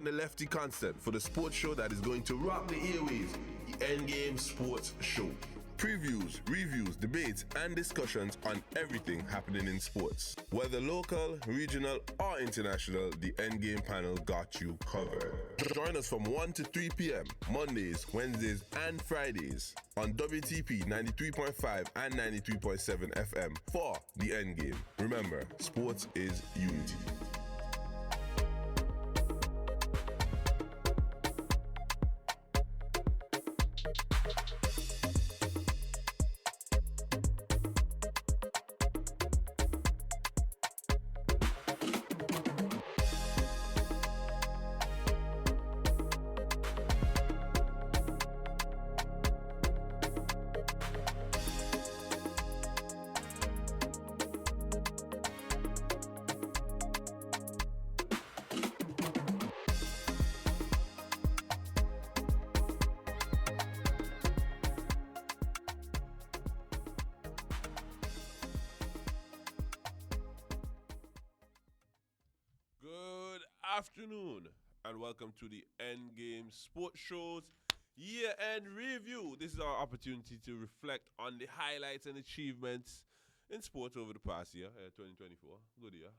The Lefty Constant for the sports show that is going to rock the airwaves, the Endgame Sports Show. Previews, reviews, debates, and discussions on everything happening in sports. Whether local, regional, or international, the Endgame panel got you covered. Join us from 1 to 3 p.m. Mondays, Wednesdays, and Fridays on WTP 93.5 and 93.7 FM for the Endgame. Remember, sports is unity. Afternoon and welcome to the Endgame Sports Show's year-end review. This is our opportunity to reflect on the highlights and achievements in sports over the past year, 2024. Good year.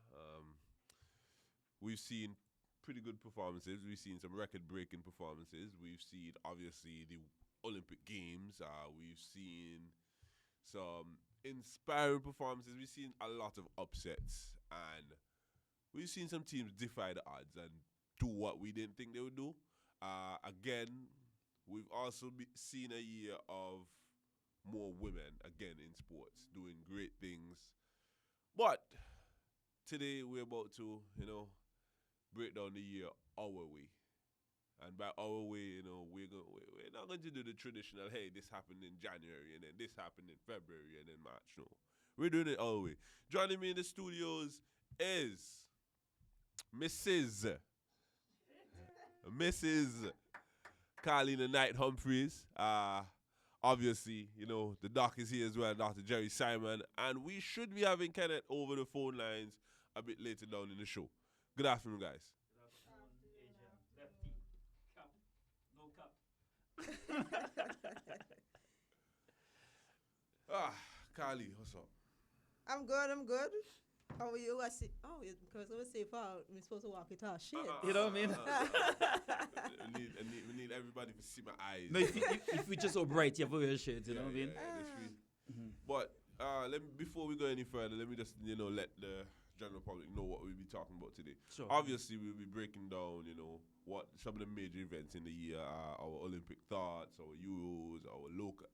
We've seen pretty good performances. We've seen some record-breaking performances. We've seen, obviously, the Olympic Games. We've seen some inspiring performances. We've seen a lot of upsets, and we've seen some teams defy the odds and do what we didn't think they would do. Again, we've also seen a year of more women, again, in sports, doing great things. But today we're about to, break down the year our way. And by our way, we're not going to do the traditional, hey, this happened in January, and then this happened in February, and then March. No. We're doing it our way. Joining me in the studios is Mrs. Carlina Knight Humphreys. Obviously, the doc is here as well, Dr. Jerry Simon. And we should be having Kenneth over the phone lines a bit later down in the show. Good afternoon, guys. Good afternoon, Agent. Lefty. Cap. No cap. Carly, what's up? I'm good. How are you? Because I was say, we're supposed to walk it out. Shit. You know what I mean? we need everybody to see my eyes. No, if we just so bright, you have a shades, you know what I mean? But before we go any further, let me just, let the general public know what we'll be talking about today. Sure. Obviously, we'll be breaking down, what some of the major events in the year are, our Olympic thoughts, our Euros, our local.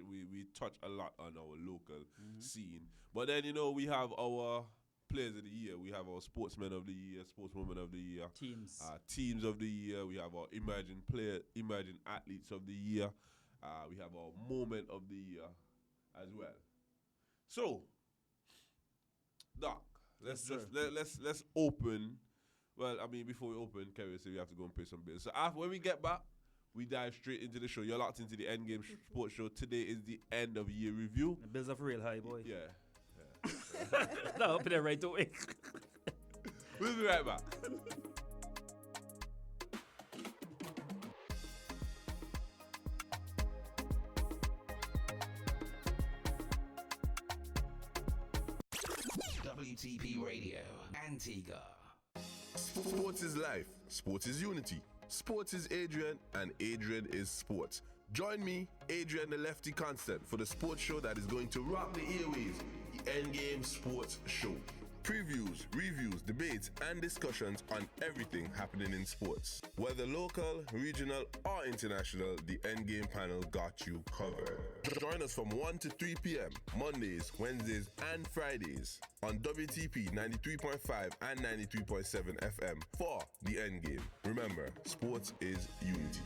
We touch a lot on our local scene. But then, we have our players of the year. We have our sportsmen of the year, sportswomen of the year. Teams of the year. We have our emerging athletes of the year. We have our moment of the year as well. So, Doc, let's open. Well, before we open, Kerry said we have to go and pay some bills. So when we get back, we dive straight into the show. You're locked into the Endgame Sports Show. Today is the end of year review. The bills are for real high, boy. Yeah. No, open it right away. We'll be right back. WTP Radio, Antigua. Sports is life. Sports is unity. Sports is Adrian, and Adrian is sports. Join me, Adrian the Lefty Constant, for the sports show that is going to rock the airwaves, the Endgame Sports Show. Previews, reviews, debates, and discussions on everything happening in sports. Whether local, regional, or international, the Endgame panel got you covered. Join us from 1 to 3 p.m. Mondays, Wednesdays, and Fridays on WTP 93.5 and 93.7 FM for the Endgame. Remember, sports is unity.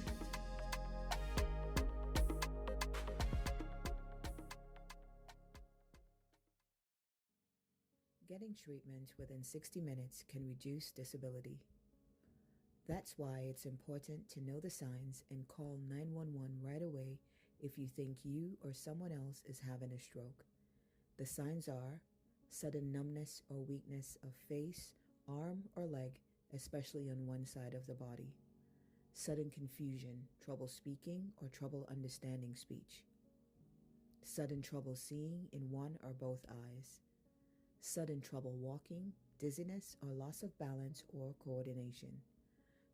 Getting treatment within 60 minutes can reduce disability. That's why it's important to know the signs and call 911 right away if you think you or someone else is having a stroke. The signs are sudden numbness or weakness of face, arm, or leg, especially on one side of the body. Sudden confusion, trouble speaking or trouble understanding speech. Sudden trouble seeing in one or both eyes. Sudden trouble walking, dizziness or loss of balance or coordination.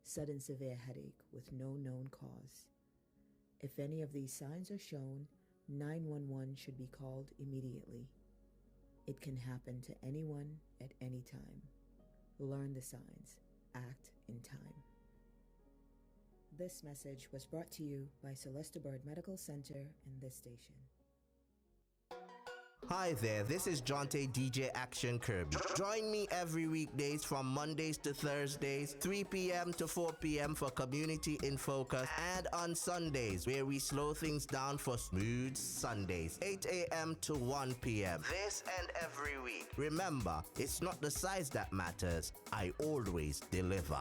Sudden severe headache with no known cause. If any of these signs are shown, 911 should be called immediately. It can happen to anyone at any time. Learn the signs. Act in time. This message was brought to you by Celesta Bird Medical Center and this station. Hi there, this is Jonte DJ Action Kirby. Join me every weekdays from Mondays to Thursdays, 3 p.m. to 4 p.m. for Community in Focus, and on Sundays where we slow things down for Smooth Sundays, 8 a.m. to 1 p.m. This and every week. Remember, it's not the size that matters. I always deliver.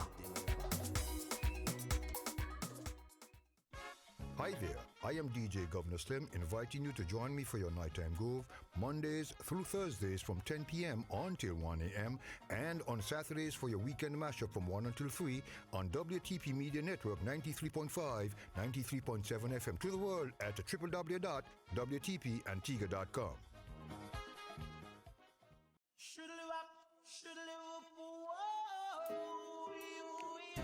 Hi there, I am DJ Governor Slim, inviting you to join me for your Nighttime Groove, Mondays through Thursdays from 10 p.m. until 1 a.m. and on Saturdays for your weekend mashup from 1 until 3 on WTP Media Network 93.5, 93.7 FM to the world at www.wtpantigua.com.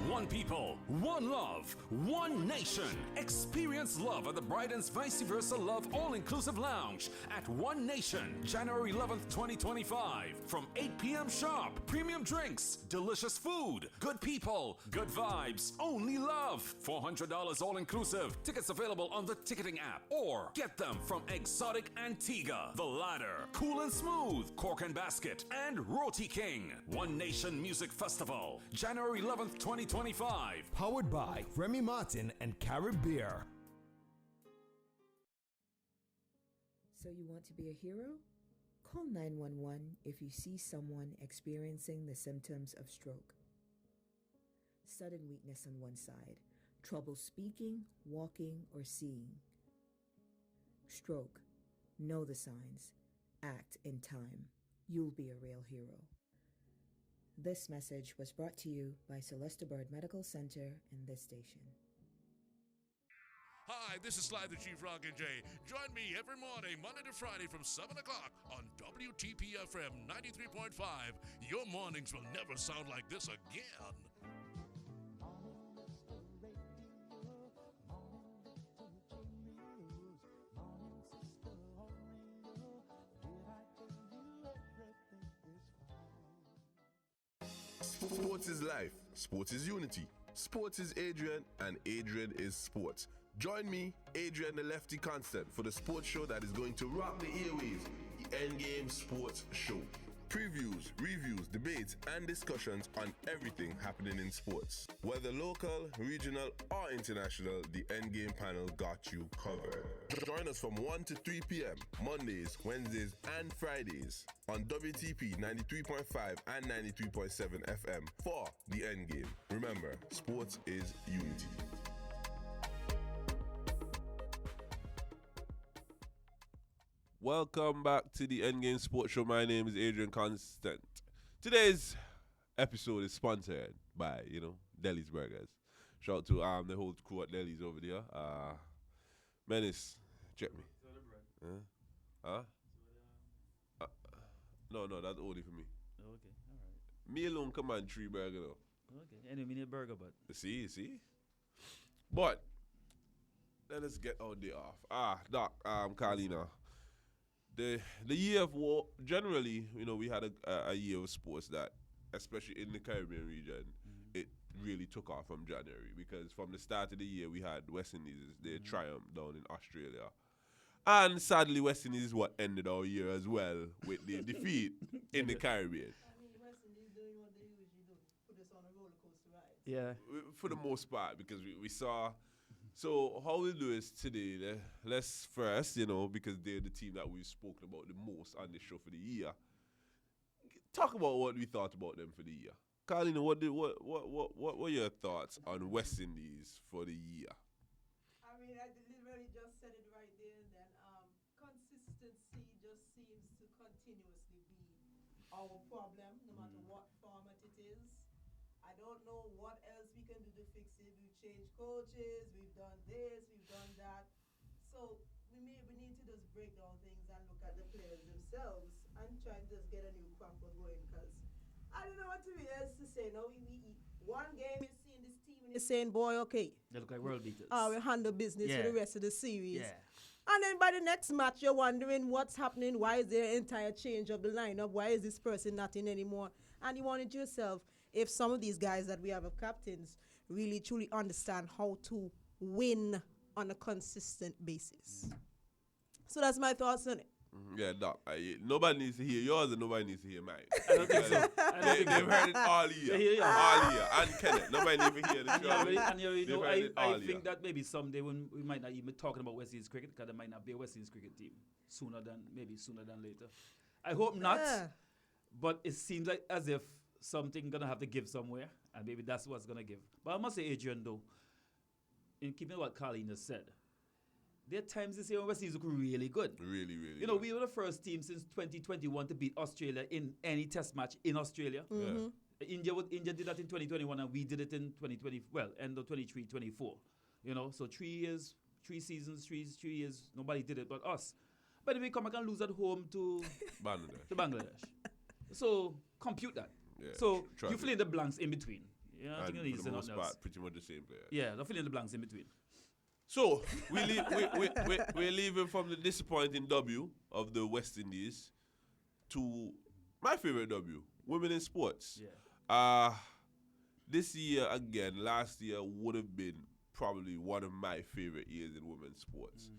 One people, one love, one nation. Experience love at the Bryden's Vice Versa Love All-Inclusive Lounge at One Nation, January 11th, 2025. From 8 p.m. sharp. Premium drinks, delicious food, good people, good vibes, only love. $400 all-inclusive. Tickets available on the ticketing app or get them from Exotic Antigua, The Ladder, Cool and Smooth, Cork and Basket, and Roti King. One Nation Music Festival, January 11th, 2025. Powered by Remy Martin and Carib Beer. So you want to be a hero? Call 911 if you see someone experiencing the symptoms of stroke. Sudden weakness on one side, trouble speaking, walking, or seeing. Stroke. Know the signs. Act in time. You'll be a real hero. This message was brought to you by Celesta Bird Medical Center and this station. Hi, this is Sly the Chief Rockin' J. Join me every morning, Monday to Friday from 7 o'clock on WTP-FM 93.5. Your mornings will never sound like this again. Sports is life. Sports is unity. Sports is Adrian, and Adrian is sports. Join me, Adrian the Lefty Constant, for the sports show that is going to rock the airwaves, the Endgame Sports Show. Previews, reviews, debates, and discussions on everything happening in sports. Whether local, regional, or international, the Endgame panel got you covered. Join us from 1 to 3 p.m. Mondays, Wednesdays, and Fridays on WTP 93.5 and 93.7 FM for the Endgame. Remember, sports is unity. Welcome back to the Endgame Sports Show. My name is Adrian Constant. Today's episode is sponsored by, Deli's Burgers. Shout out to the whole crew at Deli's over there. Menace, check me. No, that's only for me. Okay, all right. Me alone command 3 burger though. Okay, anyway, we need a burger, but. See? But, let us get our day off. Doc, Carlina. The year of war, generally, we had a year of sports that, especially in the Caribbean region, it really took off from January, because from the start of the year we had West Indies, their triumph down in Australia. And sadly, West Indies is what ended our year as well, with the defeat in the Caribbean. I mean, West Indies doing what they usually do, put us on a roller coaster ride. Yeah. For the most part, because we saw. So how we'll do is today, let's first, because they're the team that we've spoken about the most on the show for the year, talk about what we thought about them for the year. Carlina, what were your thoughts on West Indies for the year? I mean, I literally just said it right there and then. Consistency just seems to continuously be our problem, no matter what format it is. I don't don't know what else we can do to fix it. We've changed coaches, we've done this, we've done that. So we need to just break down things and look at the players themselves and try to just get a new crop going. Because I don't know what to really else to say. No, we one game you're seeing this team and you're saying, boy, okay. They look like world beaters. We handle business for Yeah. the rest of the series. Yeah. And then by the next match, you're wondering what's happening. Why is there an entire change of the lineup? Why is this person not in anymore? And you wondered yourself if some of these guys that we have as captains really truly understand how to win on a consistent basis. So that's my thoughts on it. Yeah, Doc. Nobody needs to hear yours and nobody needs to hear mine. I don't think so. They've heard it all year. They hear you. All year. And Kenneth. Nobody needs to hear the And show. you already, and you already They've know, heard it all I year. think that maybe someday when we might not even be talking about West Indies cricket, because there might not be a West Indies cricket team sooner than later. I hope not, Yeah. but it seems like as if something gonna have to give somewhere, and maybe that's what's gonna give. But I must say, Adrian, though, in keeping what Carlene has said, there are times this year when West Indies look really good. Really, really. You know, we were the first team since 2021 to beat Australia in any test match in Australia. Mm-hmm. India did that in 2021 and we did it in 2020, well, end of 23, 24. You know, so 3 years, 3 seasons, 3 years, nobody did it but us. But then we come back and lose at home to Bangladesh. So compute that. Yeah, so try you to. fill in the blanks in between. You know, I And think you need to for say the most nothing else. part, pretty much the same player. Yeah, they'll fill in the blanks in between. So we're leaving from the disappointing W of the West Indies to my favorite W, women in sports. Yeah. This year again, last year would have been probably one of my favorite years in women's sports.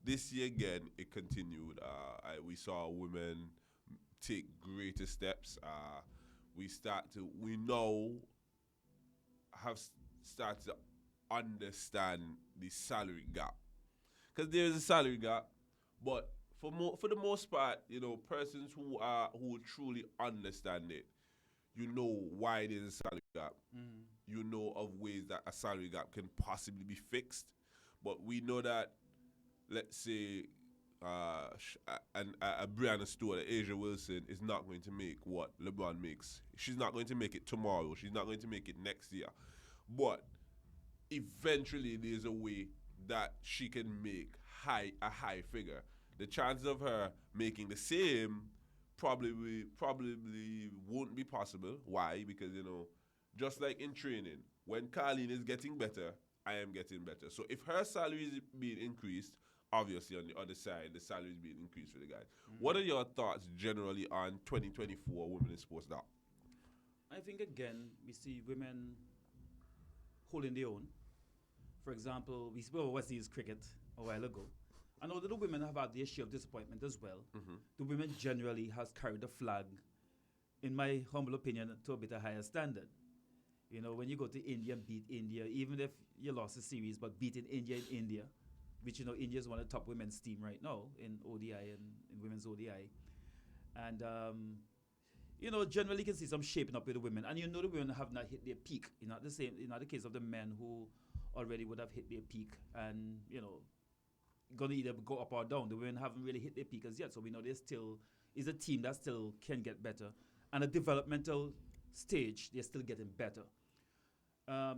This year again, it continued. We saw women take greater steps. We now have started to understand the salary gap, because there is a salary gap, but for the most part, you know, persons who truly understand it, you know why there's a salary gap. You know of ways that a salary gap can possibly be fixed, but we know that, let's say, Brianna Stewart, Asia Wilson is not going to make what LeBron makes. She's not going to make it tomorrow. She's not going to make it next year. But eventually there's a way that she can make a high figure. The chances of her making the same probably won't be possible. Why? Because, you know, just like in training, when Carlene is getting better, I am getting better. So if her salary is being increased, obviously on the other side, the salary is being increased for the guys. What are your thoughts generally on 2024 women in sports now? I think again we see women holding their own. For example, we spoke about West Indies cricket a while ago. And although the women have had their share of disappointment as well, the women generally has carried the flag, in my humble opinion, to a bit of higher standard. You know, when you go to India and beat India, even if you lost the series, but beating India in India, which, you know, India is one of the top women's team right now in ODI and in women's ODI. And, you know, generally you can see some shaping up with the women. And you know the women have not hit their peak. You know, the case of the men who already would have hit their peak and, you know, going to either go up or down. The women haven't really hit their peak as yet. So we know there still is a team that still can get better. And a developmental stage, they're still getting better.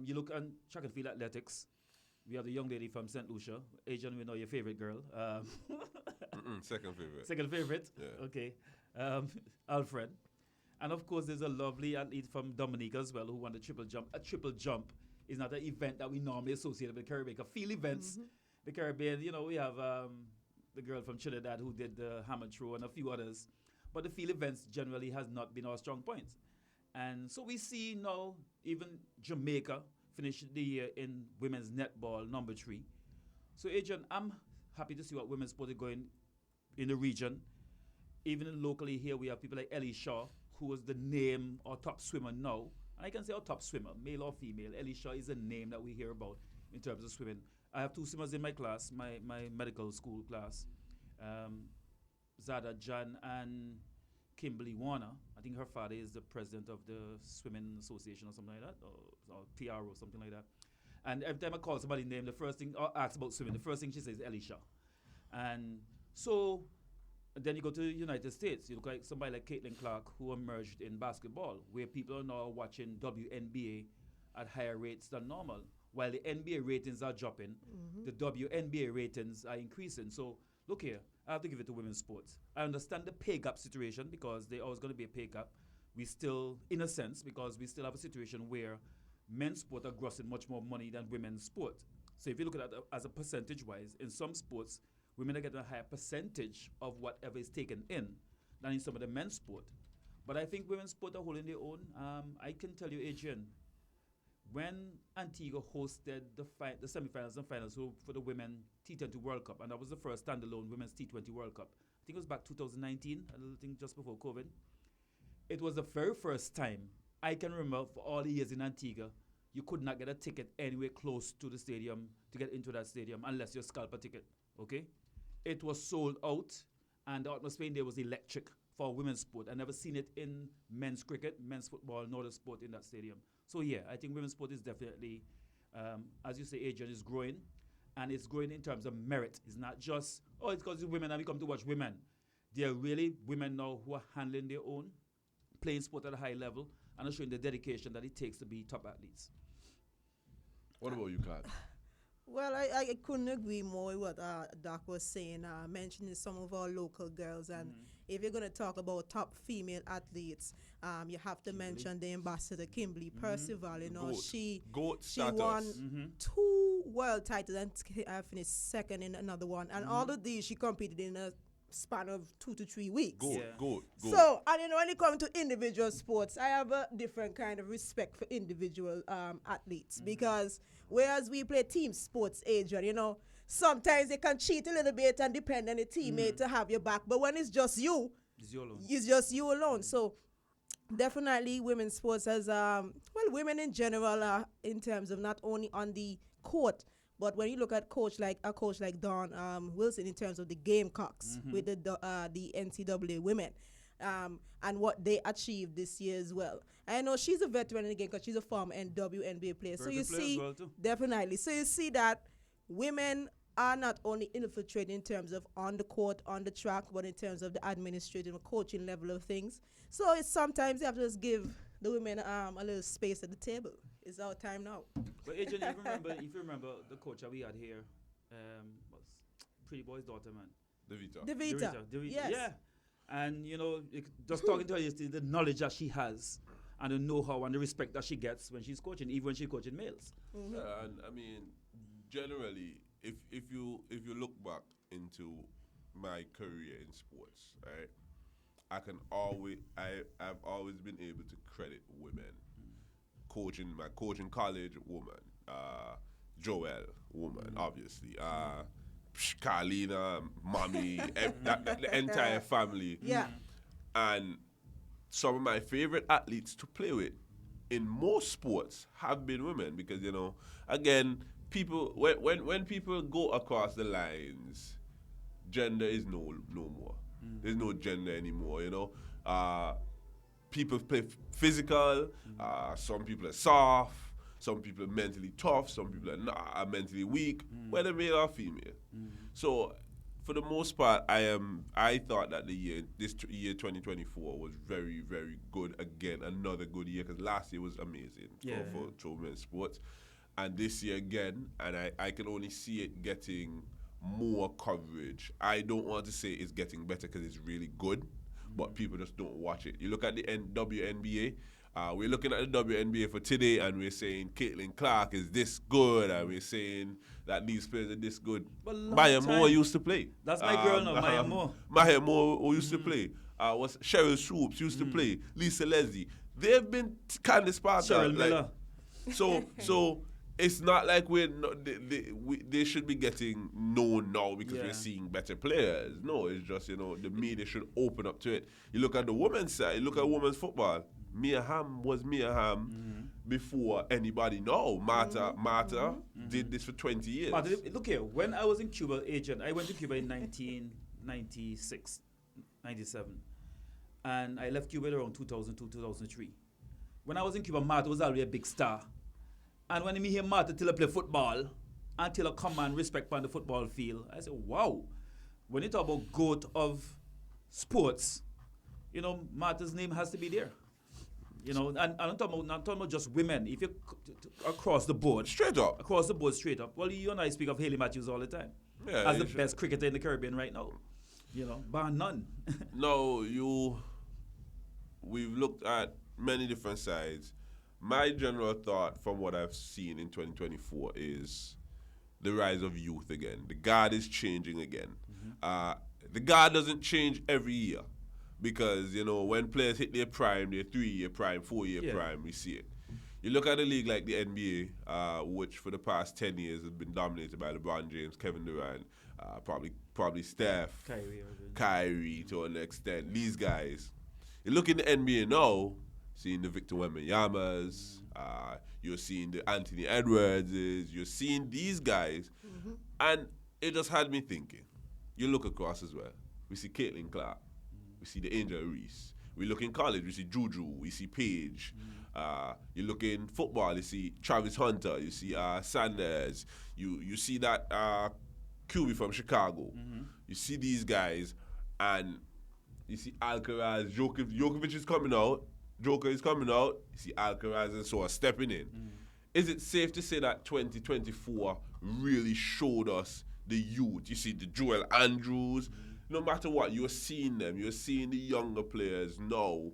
You look at track and field athletics. We have the young lady from St. Lucia. Adrian, we know your favorite girl. Second favorite. Second favorite? Yeah. Okay. Alfred. And of course, there's a lovely athlete from Dominica as well who won the triple jump. A triple jump is not an event that we normally associate with the Caribbean. Field events, the Caribbean, you know, we have the girl from Trinidad who did the hammer throw and a few others. But the field events generally has not been our strong points. And so we see now even Jamaica finished the year in women's netball number 3. So Adrian, I'm happy to see what women's sport is going in the region. Even locally here, we have people like Ellie Shaw, who was the name or top swimmer now. And I can say our top swimmer, male or female. Ellie Shaw is a name that we hear about in terms of swimming. I have 2 swimmers in my class, my medical school class. Zada Jan and Kimberly Warner. I think her father is the president of the Swimming Association or something like that, or PRO, something like that. And every time I call somebody name, the first thing, or ask about swimming, the first thing she says is Elisha. And so then you go to the United States, you look like somebody like Caitlin Clark, who emerged in basketball, where people are now watching WNBA at higher rates than normal. While the NBA ratings are dropping, the WNBA ratings are increasing. So look here, I have to give it to women's sports. I understand the pay gap situation because there's always going to be a pay gap. We still, in a sense, because we still have a situation where men's sport are grossing much more money than women's sport. So if you look at that as a percentage-wise, in some sports, women are getting a higher percentage of whatever is taken in than in some of the men's sport. But I think women's sport are holding their own. I can tell you, Adrian, when Antigua hosted the semifinals and finals for the Women T20 World Cup, and that was the first standalone Women's T20 World Cup, I think it was back 2019, I think just before COVID. It was the very first time I can remember for all the years in Antigua, you could not get a ticket anywhere close to the stadium to get into that stadium unless you scalp a ticket, okay? It was sold out, and the atmosphere in there was electric for women's sport. I never seen it in men's cricket, men's football, nor the sport in that stadium. So yeah, I think women's sport is definitely, as you say, Adrian, is growing, and it's growing in terms of merit. It's not just, oh, it's because it's women and we come to watch women. There are really women now who are handling their own, playing sport at a high level, and are showing the dedication that it takes to be top athletes. What about you, Kat? Well, I couldn't agree more with what Doc was saying, mentioning some of our local girls. And if you're going to talk about top female athletes, you have to mention the ambassador, Kimberly Percival. You know, she won 2 world titles and finished second in another one. And all of these, she competed in a span of 2 to 3 weeks. Good. So, and you know, when it comes to individual sports, I have a different kind of respect for individual athletes because whereas we play team sports, Adrian, you know, sometimes they can cheat a little bit and depend on the teammate to have your back. But when it's just you, it's just you alone. So definitely women's sports as, women in general in terms of not only on the court, but when you look at a coach like Dawn Wilson in terms of the Gamecocks with the NCAA women and what they achieved this year as well. I know she's a veteran in the game because she's a former WNBA player. So you see, definitely. So you see that women are not only infiltrating in terms of on the court, on the track, but in terms of the administrative and coaching level of things. So it's sometimes you have to just give the women a little space at the table. It's our time now. But Adrian, if you remember the coach that we had here, was Pretty Boy's daughter, man. Devita. Yes. Yeah. And, you know, just talking to her yesterday, the knowledge that she has and the know-how and the respect that she gets when she's coaching, even when she's coaching males. And I mean, generally, if you look back into my career in sports, right, I've always been able to credit women. My coaching college, woman. Joelle, woman, obviously. Carlina, mommy, the entire family. Yeah. And some of my favorite athletes to play with in most sports have been women because, you know, again, people when people go across the lines, gender is no more. There's no gender anymore, you know. People play physical, some people are soft, some people are mentally tough, some people are mentally weak, whether male or female. So for the most part, I thought that this year 2024 was very, very good. Again, another good year because last year was amazing for women's sports. And this year again, and I can only see it getting more coverage. I don't want to say it's getting better because it's really good, but people just don't watch it. You look at the WNBA, we're looking at the WNBA for today and we're saying Caitlin Clark is this good and we're saying that these players are this good. Maya Moore used to play. That's my girl now, Maya Moore. Maya Moore used to play. Cheryl Swoops used to play. Lisa Leslie. They've been kind of sparked out. Cheryl Miller. So it's not like they should be getting known now because we're seeing better players. No, it's just, you know, the media should open up to it. You look at the women's side, you look at women's football. Mia Hamm was Mia Hamm before anybody. No, Marta did this for 20 years. Marta, look here, when I was in Cuba, Agent, I went to Cuba in 1996, 97. And I left Cuba around 2002, 2003. When I was in Cuba, Marta was already a big star. And when I hear Marta till I play football, until I come and respect on the football field, I said, wow. When you talk about GOAT of sports, you know, Marta's name has to be there. You know, and I'm not talking about just women. If you across the board, straight up. Well, you and I speak of Haley Matthews all the time Yeah, as the you best cricketer in the Caribbean right now. You know, bar none. No, we've looked at many different sides. My general thought from what I've seen in 2024 is the rise of youth again. The guard is changing again. The guard doesn't change every year because, you know, when players hit their prime, their 3-year prime, 4-year prime, we see it. You look at a league like the NBA, which for the past 10 years has been dominated by LeBron James, Kevin Durant, probably Steph, Kyrie to an extent, these guys. You look in the NBA now, seeing the Victor Wembanyama's, you're seeing the Anthony Edwardses, you're seeing these guys, and it just had me thinking. You look across as well. We see Caitlin Clark, we see the Angel Reese. We look in college, we see Juju, we see Paige. You look in football, you see Travis Hunter, you see Sanders, you see that QB from Chicago. You see these guys, and you see Alcaraz, Djokovic is coming out, Joker is coming out, you see Alcaraz and so on stepping in. Is it safe to say that 2024 really showed us the youth? You see the Joel Andrews, no matter what, you're seeing them, you're seeing the younger players now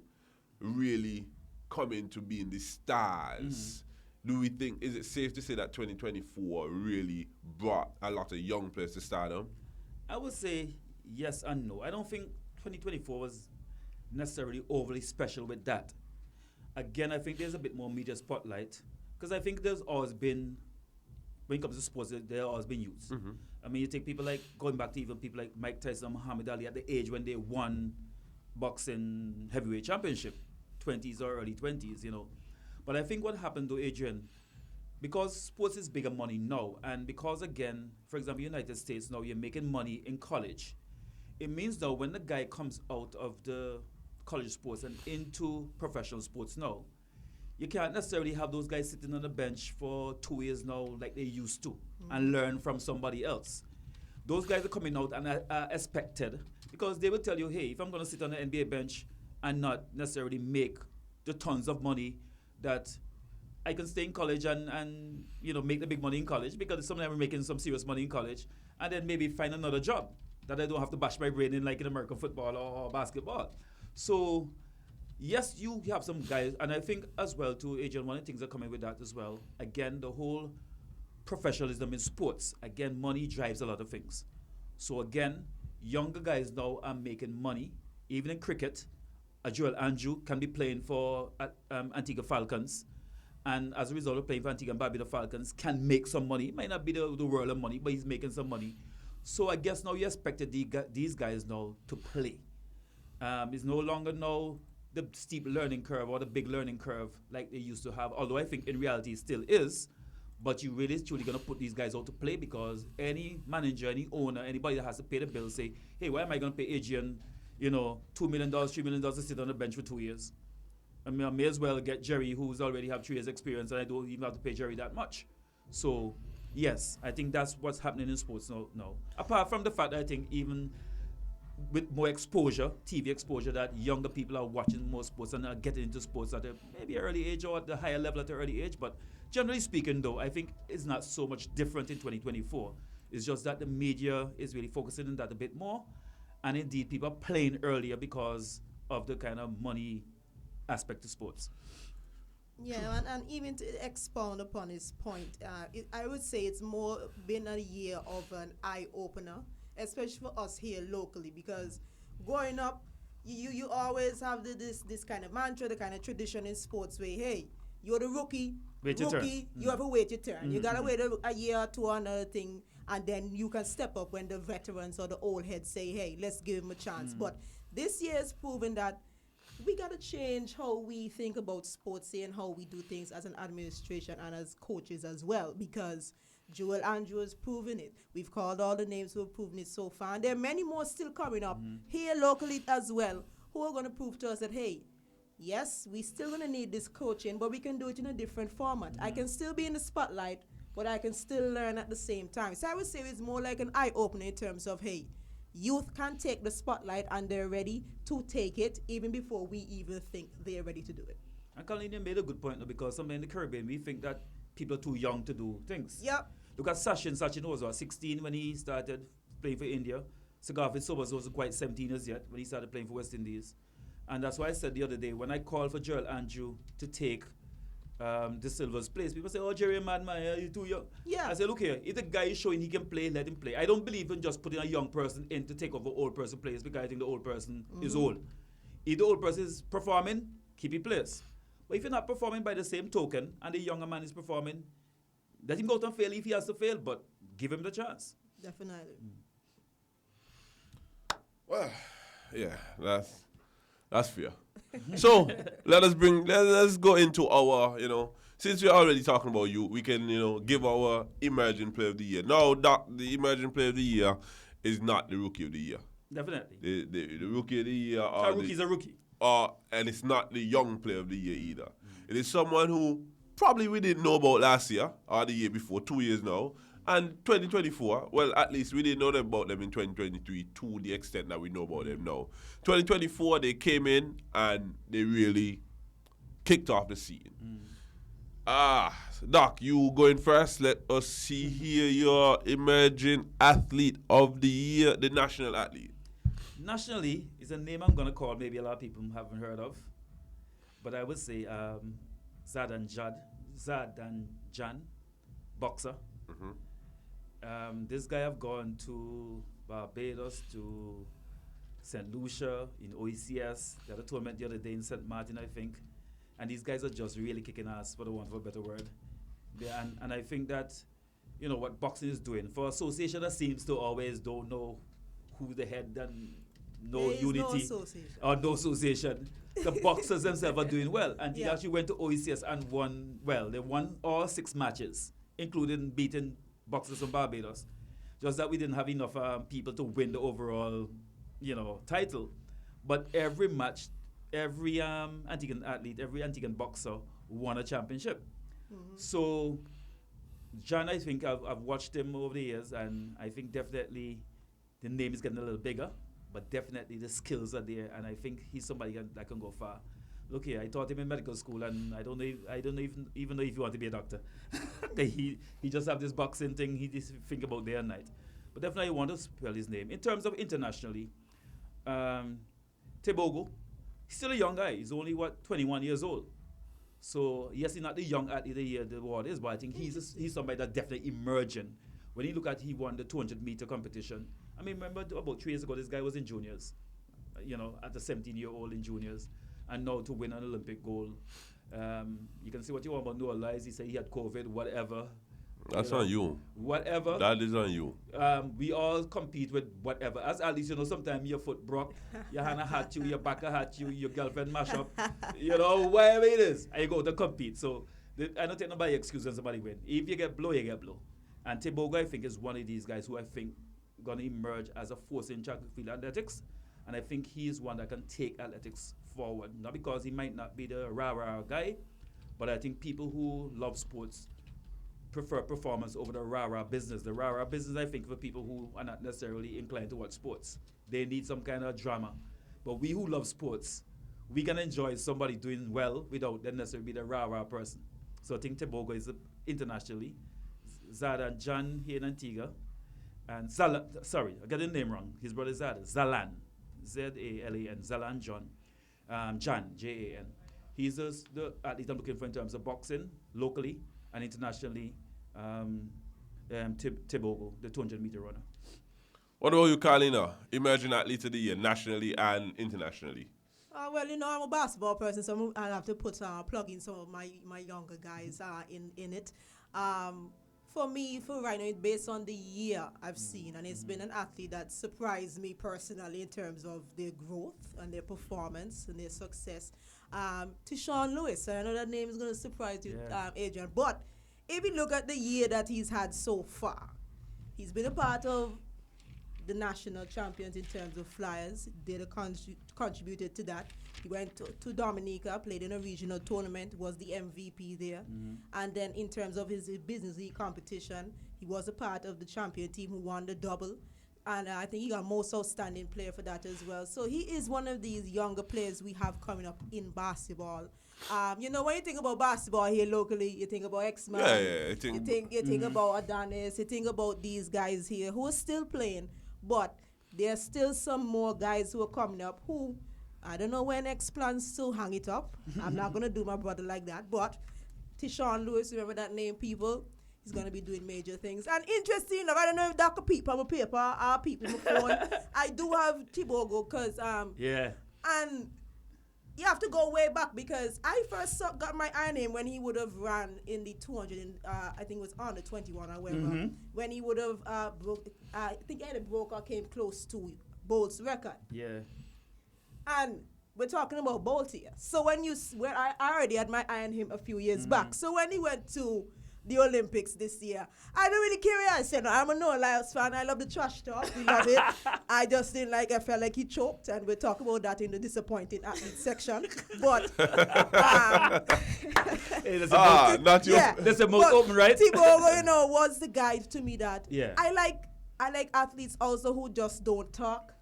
really coming to being the stars. Do we think, is it safe to say that 2024 really brought a lot of young players to stardom? I would say yes and no. I don't think 2024 was necessarily overly special with that. Again, I think there's a bit more media spotlight because I think there's always been, when it comes to sports, there always been youths. I mean, you take people like, going back to even people like Mike Tyson, Muhammad Ali at the age when they won boxing heavyweight championship, 20s or early 20s, you know. But I think what happened to Adrian, because sports is bigger money now, and because, again, for example, United States now, you're making money in college. It means now when the guy comes out of the college sports and into professional sports now, you can't necessarily have those guys sitting on the bench for 2 years now like they used to and learn from somebody else. Those guys are coming out and are expected because they will tell you, hey, if I'm going to sit on the NBA bench and not necessarily make the tons of money that I can stay in college and you know, make the big money in college, because some of them are making some serious money in college, and then maybe find another job that I don't have to bash my brain in like in American football or basketball. So yes, you have some guys, and I think as well too, Adrian, one of the things that coming with that as well, again, the whole professionalism in sports, again, money drives a lot of things. So again, younger guys now are making money, even in cricket. Joel Andrew can be playing for Antigua Falcons, and as a result of playing for Antigua and Barbuda Falcons, can make some money. It might not be the world of money, but he's making some money. So I guess now you expected these guys now to play. It's no longer now the steep learning curve or the big learning curve like they used to have, although I think in reality it still is. But you really truly going to put these guys out to play, because any manager, any owner, anybody that has to pay the bill say, hey, why am I going to pay Adrian, you know, $2 million, $3 million to sit on the bench for 2 years? I mean, I may as well get Jerry, who's already have 3 years experience, and I don't even have to pay Jerry that much. So, yes, I think that's what's happening in sports now. Apart from the fact that I think even with more exposure, TV exposure, that younger people are watching more sports and are getting into sports at a maybe early age or at the higher level at an early age. But generally speaking, though, I think it's not so much different in 2024. It's just that the media is really focusing on that a bit more. And indeed, people are playing earlier because of the kind of money aspect of sports. Yeah, and even to expound upon his point, I would say it's more been a year of an eye-opener, especially for us here locally, because growing up, you always have this kind of mantra, the kind of tradition in sports where, hey, you're the rookie, you have to wait your turn. You got to wait a year or two on another thing, and then you can step up when the veterans or the old heads say, hey, let's give him a chance. But this year has proven that we got to change how we think about sports and how we do things as an administration and as coaches as well, because Joel Andrew has proven it. We've called all the names who have proven it so far, and there are many more still coming up here locally as well, who are going to prove to us that, hey, yes, we still going to need this coaching, but we can do it in a different format. I can still be in the spotlight, but I can still learn at the same time. So I would say it's more like an eye-opener in terms of, hey, youth can take the spotlight and they're ready to take it even before we even think they're ready to do it. And Carolina made a good point, though, because somewhere in the Caribbean, we think that people are too young to do things. Yep. Look at Sachin. Sachin was 16 when he started playing for India. Sagarfi Sobers wasn't quite 17 as yet when he started playing for West Indies. And that's why I said the other day, when I called for Gerald Andrew to take De Silva's place, people say, oh, Jerry Madman, you're too young. Yeah. I said, look here, if the guy is showing he can play, let him play. I don't believe in just putting a young person in to take over old person place because I think the old person is old. If the old person is performing, keep his place. But if you're not performing by the same token and the younger man is performing, let him go out and fail if he has to fail, but give him the chance. Definitely. Well, yeah, that's fair. So let's go into our, since we're already talking about you, we can, give our emerging player of the year. Now, the emerging player of the year is not the rookie of the year. Definitely. The rookie of the year. A rookie's a rookie. And it's not the young player of the year either. It is someone who probably we didn't know about last year or the year before, 2 years now. And 2024, well, at least we didn't know about them in 2023 to the extent that we know about them now. 2024, they came in and they really kicked off the scene. Doc, you going first. Let us see here your emerging athlete of the year, the national athlete. Nationally is a name I'm going to call maybe a lot of people haven't heard of. But I would say Zadan Jan, boxer. This guy have gone to Barbados, to St. Lucia, in OECS. They had a tournament the other day in St. Martin, I think. And these guys are just really kicking ass, for the want of a better word. Yeah, and I think that, what boxing is doing. For association that seems to always don't know who the head and no unity. No association. The boxers themselves are doing well. And he actually went to OECS and they won all 6 matches, including beating boxers from Barbados. Just that we didn't have enough people to win the overall, title. But every match, every Antiguan athlete, every Antiguan boxer won a championship. So, John, I think I've watched him over the years, and I think definitely the name is getting a little bigger, but definitely the skills are there, and I think he's somebody that can go far. Look here, I taught him in medical school, and I don't even know if you want to be a doctor. he just have this boxing thing he just think about day and night. But definitely I want to spell his name. In terms of internationally, Tebogo, he's still a young guy. He's only, 21 years old. So, yes, he's not the young athlete of the year the award is, but I think he's somebody that's definitely emerging. When you look at he won the 200-meter competition. I mean, remember about 3 years ago, this guy was in juniors, at the 17-year-old in juniors. And now to win an Olympic gold. You can say what you want about Noah Lyles. He said he had COVID, whatever. That's on you. Whatever. That is on you. We all compete with whatever. As at least, sometimes your foot broke, your hand had you, your back had you, your girlfriend mash up. Whatever it is, and you go to compete. So I don't take nobody excuse when somebody win. If you get blow, you get blow. And Tebogo, I think, is one of these guys who I think going to emerge as a force in track and field athletics. And I think he's one that can take athletics forward. Not because he might not be the rah-rah guy, but I think people who love sports prefer performance over the rah-rah business. The rah-rah business, I think, for people who are not necessarily inclined to watch sports. They need some kind of drama. But we who love sports, we can enjoy somebody doing well without them necessarily be the rah-rah person. So I think Tebogo is internationally. Zadan Jan here in Antigua. And I got the name wrong. His brother is Zalan. Z-A-L-A-N, Zalan John. Jan, J-A-N. He's the athlete I'm looking for in terms of boxing, locally and internationally. Tebogo, the 200-meter runner. What about you, Carlina? Emerging athlete of the year, nationally and internationally. Well, I'm a basketball person, so I'll have to plug in some of my younger guys in it. For me, for right now, it's based on the year I've seen, and it's been an athlete that surprised me personally in terms of their growth and their performance and their success. Tyshawn Lewis, I know that name is going to surprise you, Adrian, but if you look at the year that he's had so far, he's been a part of the national champions in terms of flyers, contributed to that. He went to Dominica, played in a regional tournament, was the MVP there. And then in terms of his business league competition, he was a part of the champion team who won the double. And I think he got most outstanding player for that as well. So he is one of these younger players we have coming up in basketball. You know, when you think about basketball here locally, you think about X-Man. Yeah, You think about Adonis. You think about these guys here who are still playing, but there's still some more guys who are coming up who, I don't know when X plans to hang it up. I'm not going to do my brother like that, but Tyshawn Lewis, remember that name, people? He's going to be doing major things. And interesting enough, I don't know if that could peep on my paper or peep on my phone. I do have Tibogo because, and you have to go way back because I first got my eye on him when he would have ran in the 200, I think it was under 21 or whatever, when he would have I think Eddie Broker came close to Bolt's record. Yeah. And we're talking about Bolt here. So when I already had my eye on him a few years back. So when he went to the Olympics this year, I don't really curious. You know, I'm a Noah Lyles fan. I love the trash talk. We love it. I just didn't like. I felt like he choked, and we'll talk about that in the disappointing athlete section. But not your. Yeah, that's the most open, right? Tibogo, you know, was the guy to me that yeah. I like athletes also who just don't talk.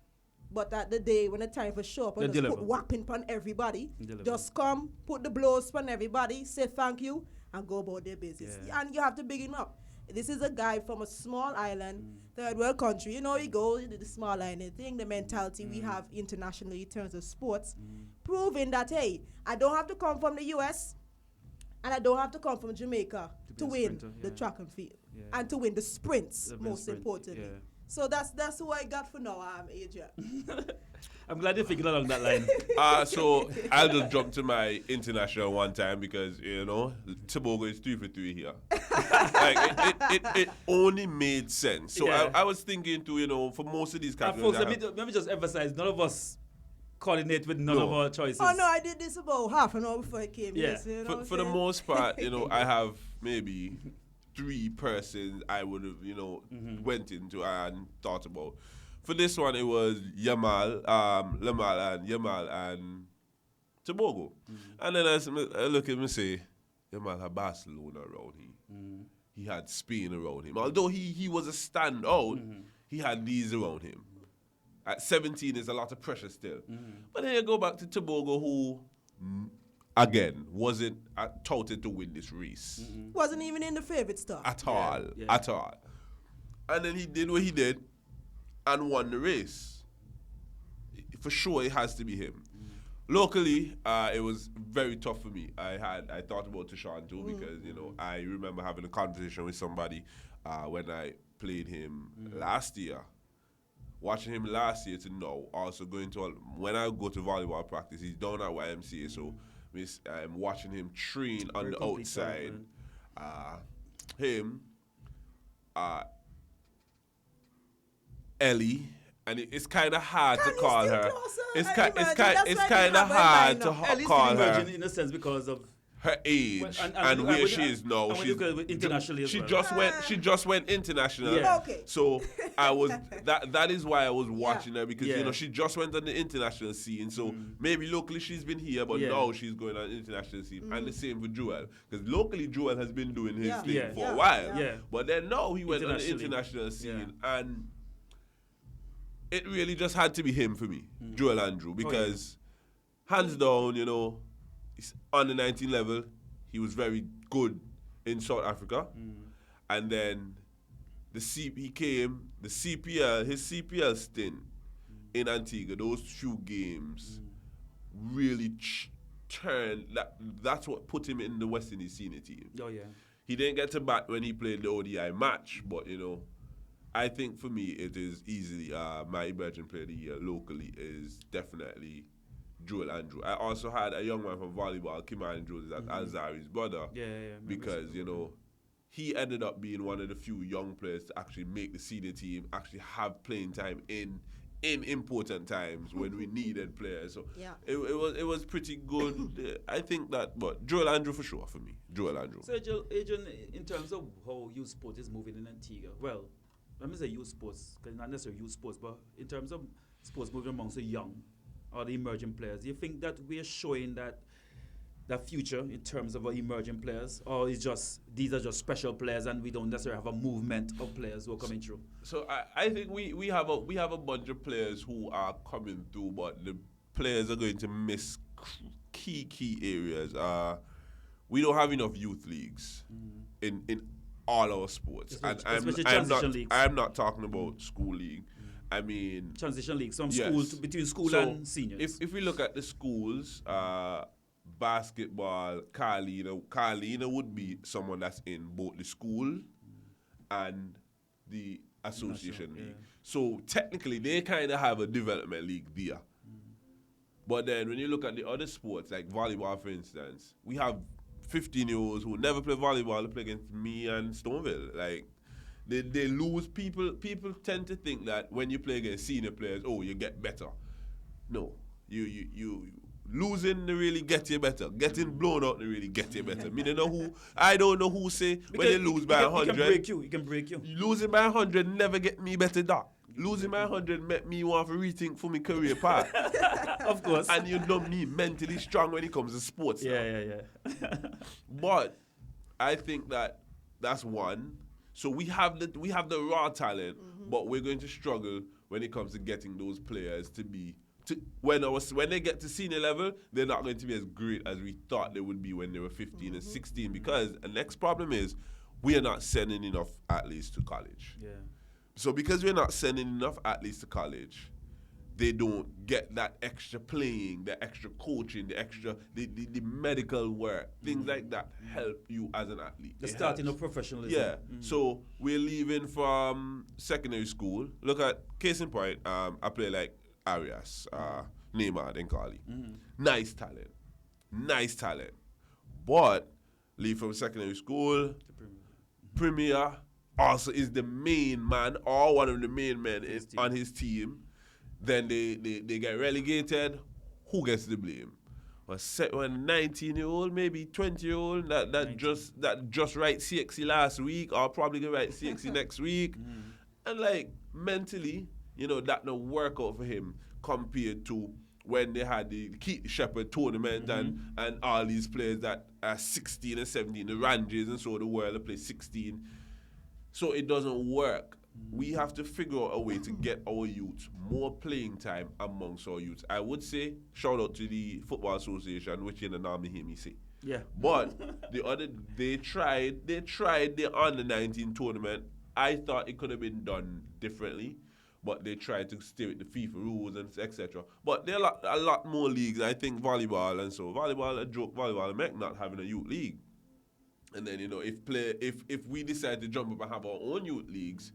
But at the day, when the time for show up, and just put whapping on everybody, just come, put the blows on everybody, say thank you, and go about their business. Yeah. And you have to big him up. This is a guy from a small island, third world country. You know, he goes into the small island thing, the mentality we have internationally in terms of sports, proving that, hey, I don't have to come from the U.S., and I don't have to come from Jamaica to win the track and field, and to win the sprints, most importantly. Yeah. So that's who I got for now, Adrian. I'm glad you figured along that line. So I'll just jump to my international one time because, you know, Tibogo is 3 for 3 here. Like, it only made sense. So I was thinking to, you know, for most of these categories. Folks, let me just emphasize, none of us coordinate with none of our choices. Oh, no, I did this about half an hour before I came here. So, you know for the most part, you know, I have maybe 3 persons I would have, you know, went into and thought about. For this one, it was Yamal and Tibogo. And then I look at him and say, Yamal had Barcelona around him. He had Spain around him. Although he was a standout, he had these around him. At 17, there's a lot of pressure still. But then you go back to Tibogo, who, again, wasn't touted to win this race. Wasn't even in the favorite stuff. At all. And then he did what he did and won the race. For sure, it has to be him. Locally, it was very tough for me. I thought about Tyshawn too because, you know, I remember having a conversation with somebody when I played him last year. Watching him last year to now, also going to, when I go to volleyball practice, he's down at YMCA, so I'm watching him train on the outside. Ellie, and it's kind of hard to call her. It's kind of hard to call her in a sense because of her age and where she is now. Internationally as she just went international. Yeah. Okay. So I was that is why I was watching her because you know she just went on the international scene. So maybe locally she's been here, but now she's going on the international scene. And the same for Joel, because locally Joel has been doing his thing for a while. Yeah. But then now he went on the international scene and it really just had to be him for me, Joel Andrew, because hands down, you know, on the 19 level, he was very good in South Africa. And then his CPL stint in Antigua, those few games really turned, that's what put him in the West Indies senior team. Oh, yeah. He didn't get to bat when he played the ODI match, but, you know, I think for me it is easily my emerging player of the year locally is definitely Joel Andrew. I also had a young man from volleyball, Kimani Andrews, that's Alzari's brother. Because, you know, he ended up being one of the few young players to actually make the senior team, actually have playing time in important times when we needed players. So it was pretty good. I think that, but Joel Andrew for sure for me. Joel Andrew. So, Adrian, in terms of how youth sport is moving in Antigua, well, let me say youth sports, because not necessarily youth sports, but in terms of sports moving amongst the young or the emerging players, do you think that we are showing that future in terms of our emerging players, or is just these are just special players and we don't necessarily have a movement of players who are coming through? So I think we have a bunch of players who are coming through, but the players are going to miss key areas are we don't have enough youth leagues in all our sports, and Especially I'm transition not leagues. I'm not talking about school league. I mean Transition leagues from yes. school between school So, and seniors. If we look at the schools, basketball, Carlina would be someone that's in both the school and the association league. So technically, they kind of have a development league there. But then when you look at the other sports, like volleyball, for instance, we have 15-year-olds who never play volleyball to play against me and Stoneville. Like, they lose. People tend to think that when you play against senior players, oh, you get better. No, you losing to really get you better. Getting blown out to really get you better. I don't know who say when you lose by 100. He can break you. Losing by 100 never get me better, doc. Losing by 100 make me want to rethink for my career path. Of course. And you know me, mentally strong when it comes to sports. Yeah. But I think that's one. So we have the raw talent, but we're going to struggle when it comes to getting those players to be when they get to senior level, they're not going to be as great as we thought they would be when they were 15 and 16. Because the next problem is we are not sending enough athletes to college. Yeah. So because we're not sending enough athletes to college, they don't get that extra playing, the extra coaching, the medical work, things like that help you as an athlete. The It starting helps. of professionalism. Yeah. So we're leaving from secondary school. Look at case in point. I play like Arias, Neymar, and Carly. Nice talent. But leave from secondary school. Premier also is the main man or one of the main men on his team. Then they get relegated. Who gets the blame? When 19-year-old, maybe 20-year-old that just write CXC last week or probably gonna write CXC next week, and like mentally, that no work out for him compared to when they had the Keith Shepherd tournament and all these players that are 16 and 17, the Ranges and so the world that play 16. So it doesn't work. We have to figure out a way to get our youth more playing time amongst our youth. I would say shout out to the Football Association, which in the name hear me say. Yeah. But they tried the under 19 tournament. I thought it could have been done differently, but they tried to stay with the FIFA rules and etc. But there are a lot more leagues. I think volleyball and so volleyball, a joke volleyball, make not having a youth league. And then if we decide to jump up and have our own youth leagues,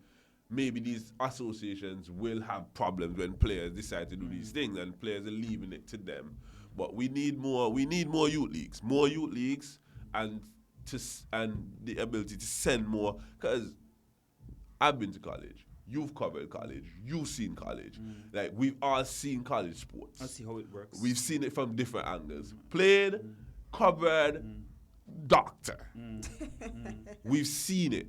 maybe these associations will have problems when players decide to do these things and players are leaving it to them. But we need more youth leagues, and the ability to send more. Because I've been to college, you've covered college, you've seen college. Like we've all seen college sports. I see how it works. We've seen it from different angles. Played, covered, doctor. We've seen it.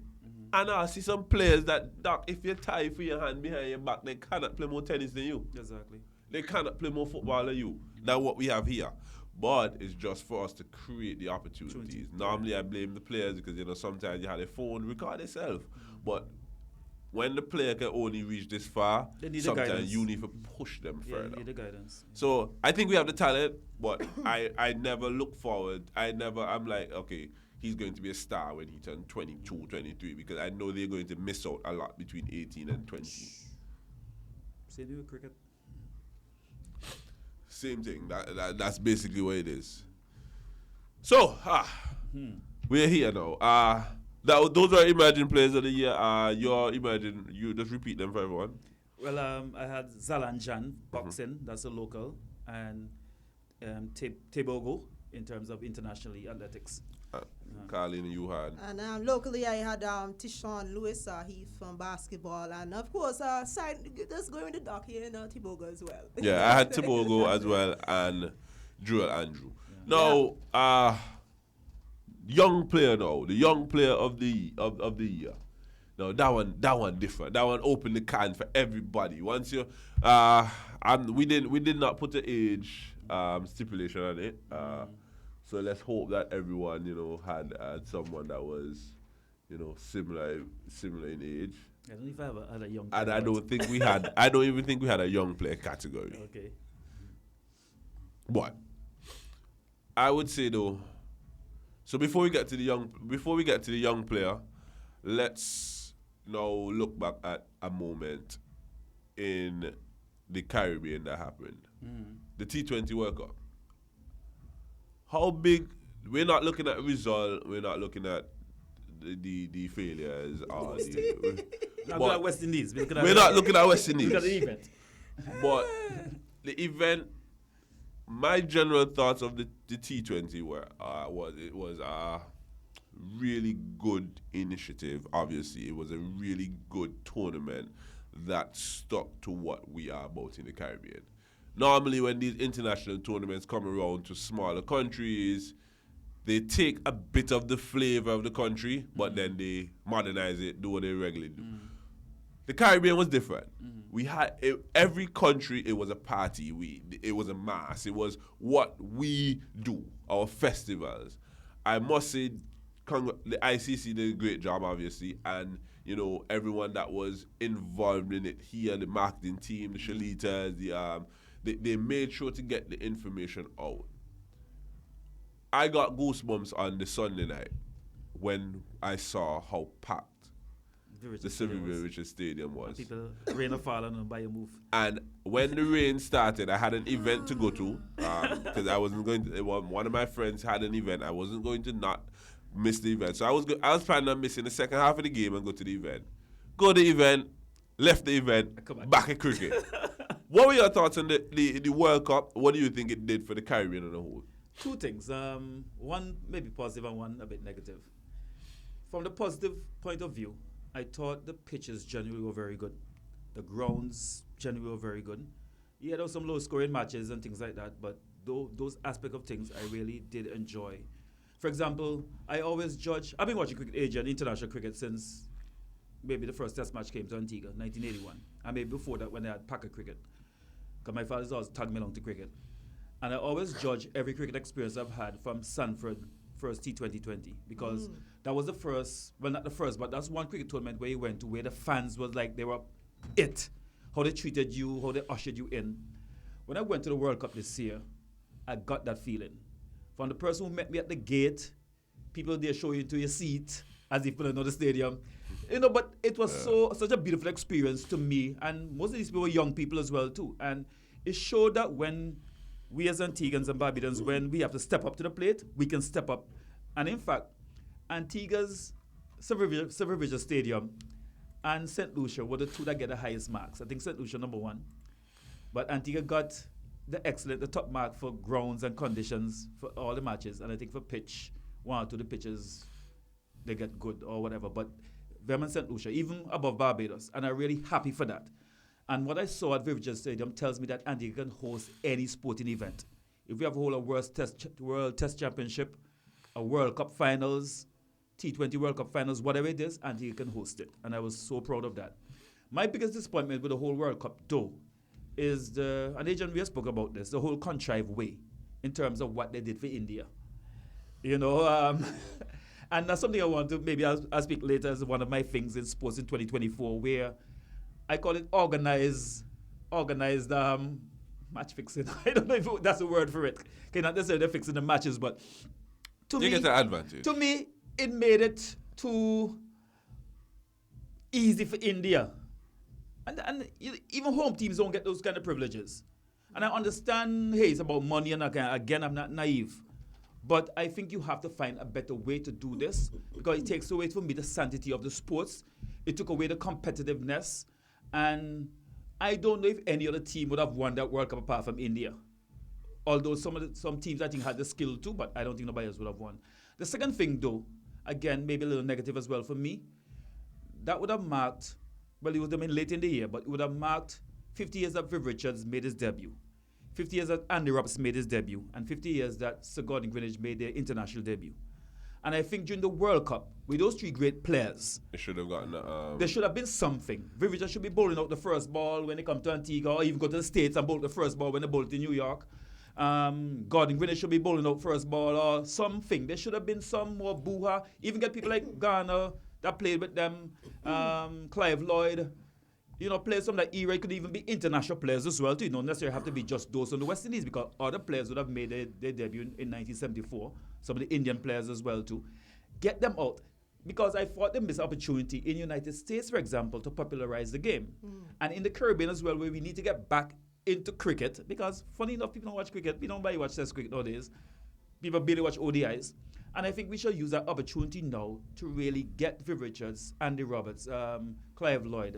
And I see some players that, doc, if you tie for your hand behind your back, they cannot play more tennis than you. Exactly. They cannot play more football than you. That's what we have here. But it's just for us to create the opportunities. Normally, I blame the players because, sometimes you have a phone, record themselves. But when the player can only reach this far, sometimes you need to push them further. You need the guidance. So I think we have the talent, but I never look forward. I'm like, okay, he's going to be a star when he turns 22, 23, because I know they're going to miss out a lot between 18 and 20. Same thing with cricket. Same thing. That's basically what it is. So, we're here now. Those are Imagine Players of the Year. You just repeat them for everyone. Well, I had Zalan Jan, boxing, that's a local, and Tebogo in terms of internationally athletics. Carlene, you had. And locally, I had Tishon Lewis, he's from basketball, and of course, just going with the doc here, Tebogo as well. Yeah, I had Tebogo as well, and Joel Andrew. Now, young player now, the young player of the year. Now that one different. That one opened the can for everybody. Once you, and we did not put an age stipulation on it. So let's hope that everyone, had someone that was, similar in age. I don't know if I ever had a young And player. I don't even think we had a young player category. Okay. But I would say though. So before we get to the young player, let's now look back at a moment in the Caribbean that happened. The T20 World Cup. How big? We're not looking at the result. We're not looking at the failures. Or Not looking at West Indies. We're not looking at West Indies. Look at the event. But the event, my general thoughts of the T20 were it was a really good initiative. Obviously, it was a really good tournament that stuck to what we are about in the Caribbean. Normally, when these international tournaments come around to smaller countries, they take a bit of the flavor of the country, but then they modernize it, do what they regularly do. The Caribbean was different. We had every country. It was a party. It was a mass. It was what we do. Our festivals. I must say, the ICC did a great job, obviously, and everyone that was involved in it here, the marketing team, the Shalitas, they made sure to get the information out. I got goosebumps on the Sunday night when I saw how packed the Civil Richard Stadium was. People, rain or fall and by a move. And when the rain started, I had an event to go to because I wasn't going to. One of my friends had an event. I wasn't going to not miss the event, so I was planning on missing the second half of the game and go to the event. Go to the event, left the event, back at cricket. What were your thoughts on the World Cup? What do you think it did for the Caribbean as a whole? Two things. One maybe positive and one a bit negative. From the positive point of view, I thought the pitches generally were very good. The grounds generally were very good. Yeah, there were some low-scoring matches and things like that, but those aspects of things I really did enjoy. For example, I always judge. I've been watching cricket, Asian international cricket, since maybe the first Test match came to Antigua, 1981, and maybe before that when they had Packer cricket. Because my father's always tagged me along to cricket. And I always judge every cricket experience I've had from Sanford first T2020 because that was the first, well not the first, but that's one cricket tournament where you went to where the fans was like they were it. How they treated you, how they ushered you in. When I went to the World Cup this year, I got that feeling. From the person who met me at the gate, people there show you into your seat as if you know the stadium. But it was such a beautiful experience to me, and most of these people were young people as well too. And it showed that when we as Antiguans and Barbadians, when we have to step up to the plate, we can step up. And in fact, Antigua's Civil Richard Stadium and St. Lucia were the two that get the highest marks. I think St. Lucia number 1. But Antigua got the top mark for grounds and conditions for all the matches. And I think for pitch, 1 or 2 of the pitches, they get good or whatever. But them and St. Lucia, even above Barbados. And I'm really happy for that. And what I saw at Vivid Stadium tells me that Antigua can host any sporting event. If we have a whole World Test Championship, a World Cup Finals, T20 World Cup Finals, whatever it is, Antigua can host it. And I was so proud of that. My biggest disappointment with the whole World Cup, though, is and Agent, we have spoke about this, the whole contrived way in terms of what they did for India. And that's something I want to, maybe I'll speak later as one of my things in sports in 2024, where I call it organized match fixing. I don't know if that's a word for it. Okay, not necessarily fixing the matches, but to me, get the advantage. To me, it made it too easy for India. And even home teams don't get those kind of privileges. And I understand, hey, it's about money, and again, I'm not naive. But I think you have to find a better way to do this because it takes away from me the sanctity of the sports. It took away the competitiveness. And I don't know if any other team would have won that World Cup apart from India. Although some teams I think had the skill too, but I don't think nobody else would have won. The second thing though, again, maybe a little negative as well for me, that would have marked, well, it would have been late in the year, but it would have marked 50 years that Viv Richards made his debut, 50 years that Andy Roberts made his debut, and 50 years that Sir Gordon Greenidge made their international debut. And I think during the World Cup, with those 3 great players, they should have gotten there should have been something. Viv Richards should be bowling out the first ball when they come to Antigua, or even go to the States and bowl the first ball when they bowl to New York. Gordon Greenidge should be bowling out first ball or something. There should have been some more boo-ha. Even get people like Garner that played with them, Clive Lloyd. players from that era. It could even be international players as well too. You don't necessarily have to be just those from the West Indies, because other players would have made their debut in 1974. Some of the Indian players as well too. Get them out. Because I thought they missed opportunity in the United States, for example, to popularize the game. And in the Caribbean as well, where we need to get back into cricket. Because funny enough, people don't watch cricket. We don't barely watch Test cricket nowadays. People barely watch ODIs. And I think we should use that opportunity now to really get Viv Richards, Andy Roberts, Clive Lloyd,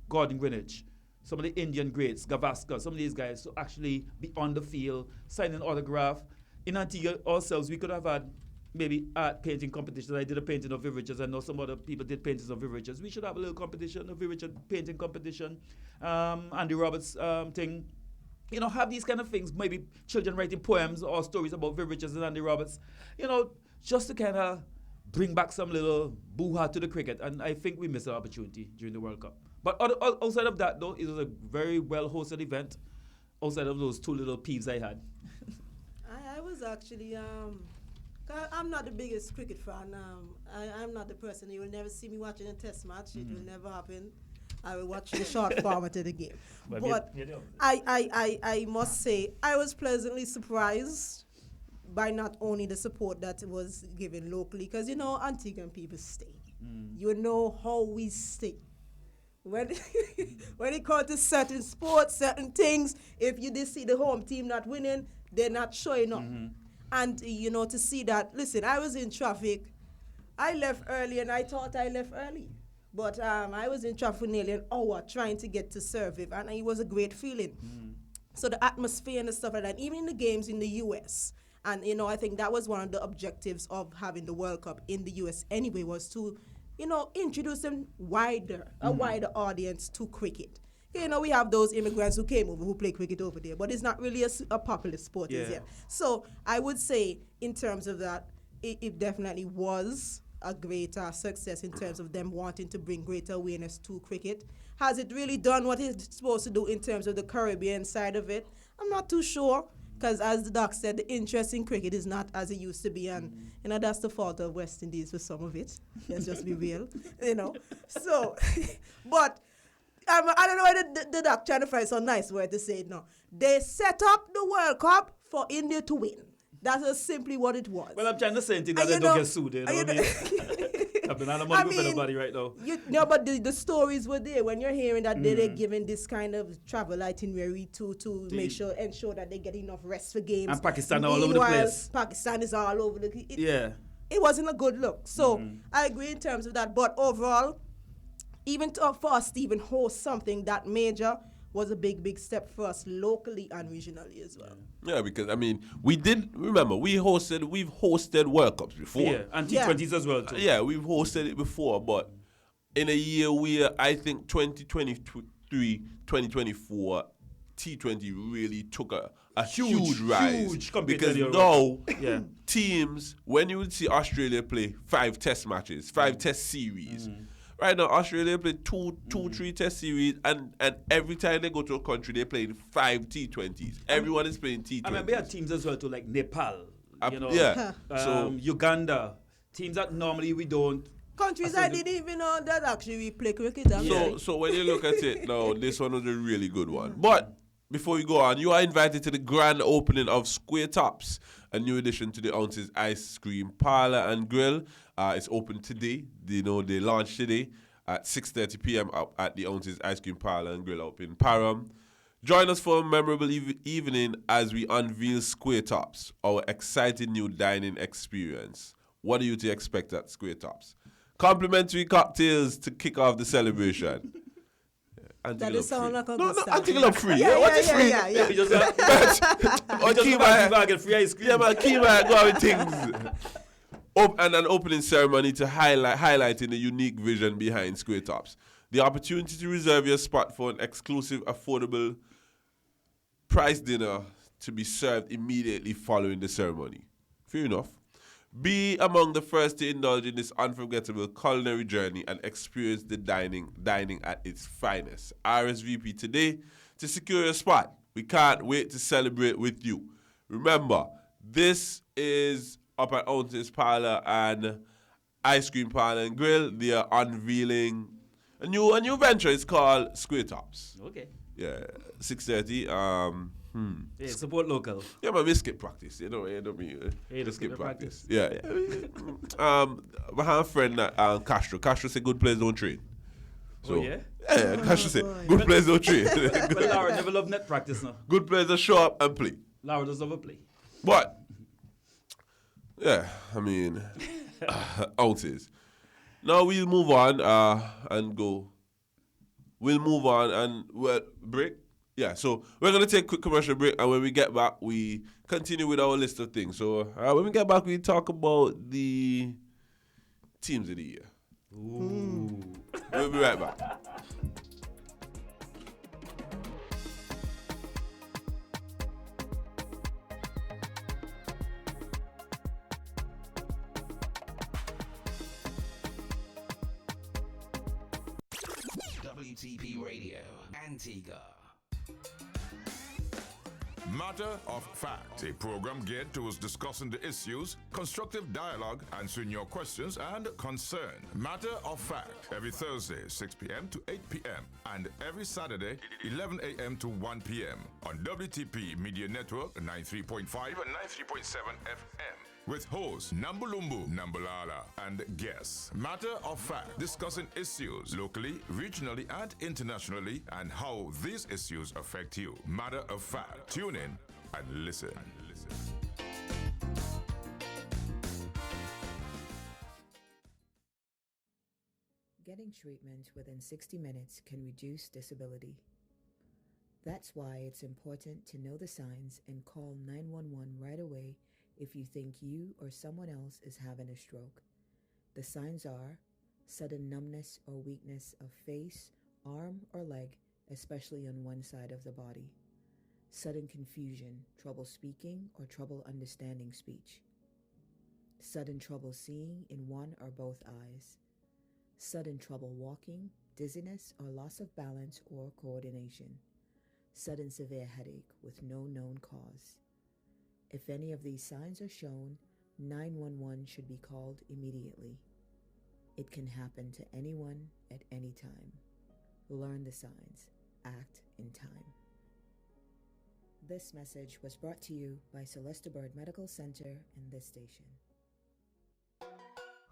Gordon Greenwich, some of the Indian greats, Gavaskar, some of these guys to actually be on the field, sign an autograph. In Antigua ourselves, we could have had maybe art painting competitions. I did a painting of Viv Richards. I know some other people did paintings of Viv Richards. We should have a little competition, a Viv Richards painting competition, Andy Roberts thing. Have these kind of things, maybe children writing poems or stories about Viv Richards and Andy Roberts, just to kind of bring back some little boo-ha to the cricket. And I think we missed an opportunity during the World Cup. But outside of that, though, it was a very well-hosted event, outside of those two little peeves I had. I was actually, I'm not the biggest cricket fan. I'm not the person. You will never see me watching a test match. It will never happen. I will watch the short format of the game. But I must say, I was pleasantly surprised by not only the support that was given locally, because Antiguan people stay. You know how we stay. When it comes to certain sports, certain things, if you did see the home team not winning, they're not showing up. And, to see that, listen, I was in traffic. I left early, and I thought I left early. But I was in traffic for nearly an hour trying to get to Servive, and it was a great feeling. So the atmosphere and the stuff like that, even in the games in the U.S., and, I think that was one of the objectives of having the World Cup in the U.S. anyway, was to, introduce them a wider audience to cricket. We have those immigrants who came over who play cricket over there, but it's not really a popular sport as yet. So I would say, in terms of that, it definitely was a greater success in terms of them wanting to bring greater awareness to cricket. Has it really done what it's supposed to do in terms of the Caribbean side of it? I'm not too sure, because as the doc said, the interest in cricket is not as it used to be, and that's the fault of West Indies for some of it. Let's just be real, So, but I don't know why the doc trying to find some nice word to say it now. They set up the World Cup for India to win. That's just simply what it was. Well, I'm trying to say that they don't get sued. I've been on a money with anybody right now. But the stories were there. When you're hearing that they're giving this kind of travel itinerary to ensure that they get enough rest for games. And Pakistan all over the place. Pakistan is all over the It wasn't a good look. So I agree in terms of that. But overall, even for us to even host something that major was a big step for us locally and regionally as well. Yeah, because we've hosted World Cups before. Yeah, and T20s as well too. Yeah, we've hosted it before, but in a year where I think 2023, 2024, T20 really took a huge rise. Because now teams, when you would see Australia play 5 test matches, 5 test series. Right now, Australia play 3 test series, and every time they go to a country, they play 5 T20s. Everyone is playing T20s. We have teams as well too, like Nepal, so Uganda, teams that normally we don't. Countries I didn't even know that actually we play cricket. So when you look at it now, this one was a really good one. But before we go on, you are invited to the grand opening of Square Tops, a new addition to the Ounces Ice Cream Parlor and Grill. It's open today. They launched today at 6:30 p.m. up at the Ounces Ice Cream Parlor and Grill up in Parham. Join us for a memorable evening as we unveil Square Tops, our exciting new dining experience. What are you to expect at Square Tops? Complimentary cocktails to kick off the celebration. That is sound like a No, good start. Antigua free. What is free? Get free ice cream. Yeah, man, keep go on with things. And an opening ceremony to highlighting the unique vision behind Square Tops. The opportunity to reserve your spot for an exclusive, affordable price dinner to be served immediately following the ceremony. Fair enough. Be among the first to indulge in this unforgettable culinary journey and experience the dining at its finest. RSVP today to secure your spot. We can't wait to celebrate with you. Remember, this is up at Ounces Parlor and Ice Cream Parlor and Grill. They are unveiling A new venture is called Square Tops. Okay. Yeah, 6:30. Yeah, support local. Yeah, but we skip practice. You know me. Hey, We skip skip the practice. practice. Yeah. I have a friend Castro. Castro say good players don't train. So, yeah? Yeah, Castro say good players don't train. But Laura never loved net practice now. Good players that show up and play. Laura does love a play. But yeah, I mean ounces. Now we'll move on and go. We'll move on and break. Yeah, so we're gonna take a quick commercial break, and when we get back, we continue with our list of things. So when we get back, we talk about the teams of the year. Ooh. We'll be right back. WTP Radio, Antigua. Matter of Fact, a program geared towards discussing the issues, constructive dialogue, answering your questions and concern. Matter of Fact, every Thursday, 6 p.m. to 8 p.m. and every Saturday, 11 a.m. to 1 p.m. on WTP Media Network 93.5 and 93.7 FM. With hosts Nambulumbu Nambalala and guests. Matter of Fact, discussing issues locally, regionally, and internationally, and how these issues affect you. Matter of Fact. Tune in and listen. Getting treatment within 60 minutes can reduce disability. That's why it's important to know the signs and call 911 right away if you think you or someone else is having a stroke. The signs are sudden numbness or weakness of face, arm, or leg, especially on one side of the body. Sudden confusion, trouble speaking, or trouble understanding speech. Sudden trouble seeing in one or both eyes. Sudden trouble walking, dizziness, or loss of balance or coordination. Sudden severe headache with no known cause. If any of these signs are shown, 911 should be called immediately. It can happen to anyone at any time. Learn the signs. Act in time. This message was brought to you by Celesta Bird Medical Center and this station.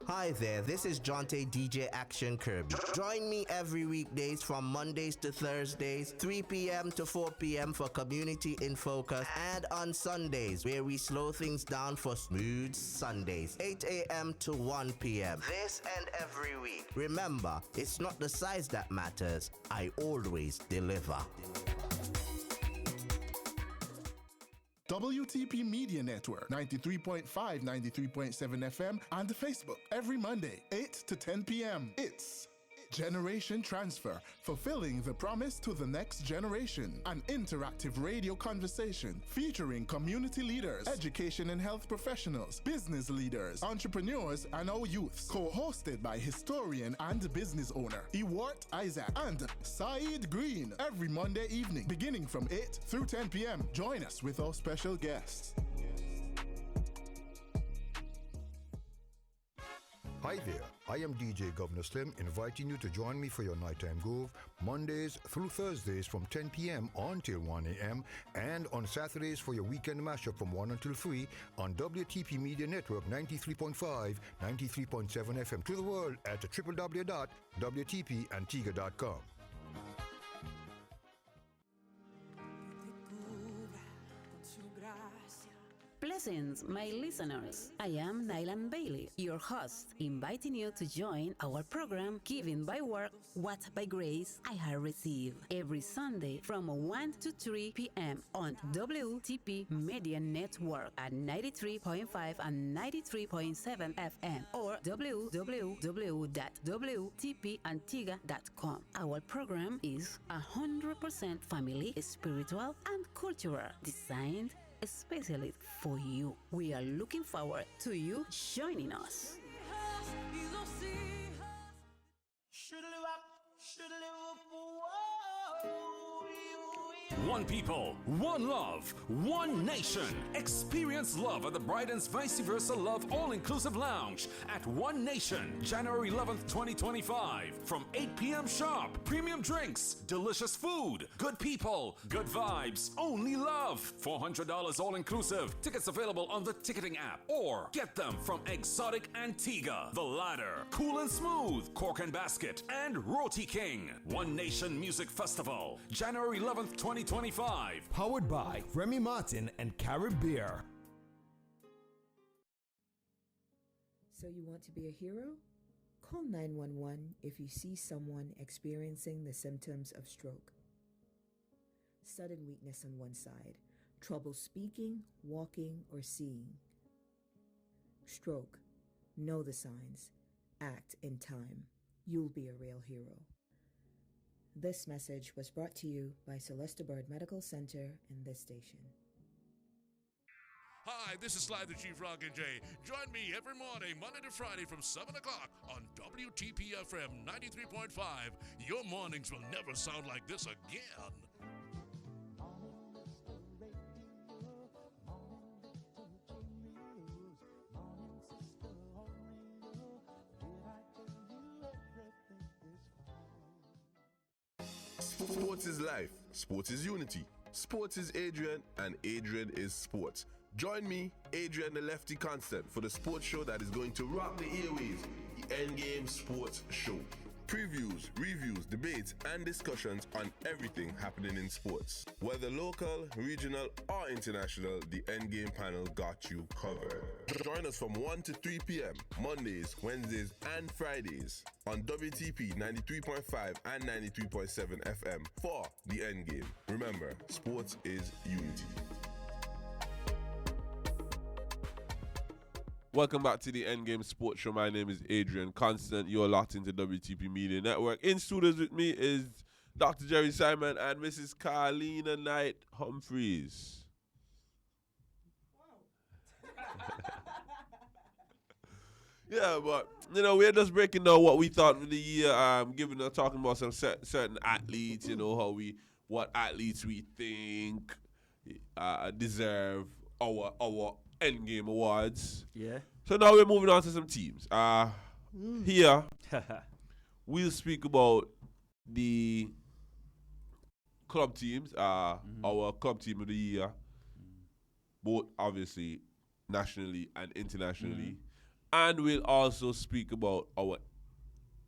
Hi there, this is Jonte DJ Action Kirby. Join me every weekdays from Mondays to Thursdays, 3 p.m. to 4 p.m. for Community in Focus, and on Sundays where we slow things down for smooth Sundays, 8 a.m. to 1 p.m. This and every week. Remember, it's not the size that matters. I always deliver. WTP Media Network, 93.5, 93.7 FM, and Facebook every Monday, 8 to 10 p.m. It's Generation Transfer, fulfilling the promise to the next generation. An interactive radio conversation featuring community leaders, education and health professionals, business leaders, entrepreneurs, and our youths. Co-hosted by historian and business owner Ewart Isaac and Saeed Green. Every Monday evening, beginning from 8 through 10 p.m. Join us with our special guests. Hi there, I am DJ Governor Slim, inviting you to join me for your Nighttime Groove, Mondays through Thursdays from 10 p.m. until 1 a.m. and on Saturdays for your weekend mashup from 1 until 3 on WTP Media Network 93.5, 93.7 FM to the world at www.wtpantigua.com. Blessings, my listeners. I am Nylan Bailey, your host, inviting you to join our program, Given by Work, What by Grace I Have Received, every Sunday from 1 to 3 p.m. on WTP Media Network at 93.5 and 93.7 FM or www.wtpantigua.com. Our program is 100% family, spiritual, and cultural, designed especially for you. We are looking forward to you joining us. One people, one love, one nation. Experience love at the Bryden's Vice Versa Love All-Inclusive Lounge at One Nation, January 11th, 2025. From 8 p.m. sharp. Premium drinks, delicious food, good people, good vibes, only love. $400 all-inclusive. Tickets available on the ticketing app or get them from Exotic Antigua, The Ladder, Cool and Smooth, Cork and Basket, and Roti King. One Nation Music Festival, January 11th, 2025. Powered by Remy Martin and Carib Beer. So you want to be a hero? Call 911 if you see someone experiencing the symptoms of stroke. Sudden weakness on one side, trouble speaking, walking, or seeing. Stroke. Know the signs. Act in time. You'll be a real hero. This message was brought to you by Celesta Bird Medical Center and this station. Hi, this is Sly the Chief Rockin' J. Join me every morning, Monday to Friday from 7 o'clock on WTPFM 93.5. Your mornings will never sound like this again. Sports is life. Sports is unity. Sports is Adrian, and Adrian is sports. Join me, Adrian the Lefty Constant, for the sports show that is going to rock the airwaves, the Endgame Sports Show. Previews, reviews, debates, and discussions on everything happening in sports. Whether local, regional, or international, the Endgame panel got you covered. Join us from 1 to 3 p.m. Mondays, Wednesdays, and Fridays on WTP 93.5 and 93.7 FM for the Endgame. Remember, sports is unity. Welcome back to the Endgame Sports Show. My name is Adrian Constant. You're locked into WTP Media Network. In studios with me is Dr. Jerry Simon and Mrs. Carlina Knight Humphreys. Yeah, but, we're just breaking down what we thought of the year, talking about some certain athletes, what athletes we think deserve our Endgame awards. Yeah. So now we're moving on to some teams. Here, we'll speak about the club teams, our club team of the year, both obviously nationally and internationally. And we'll also speak about our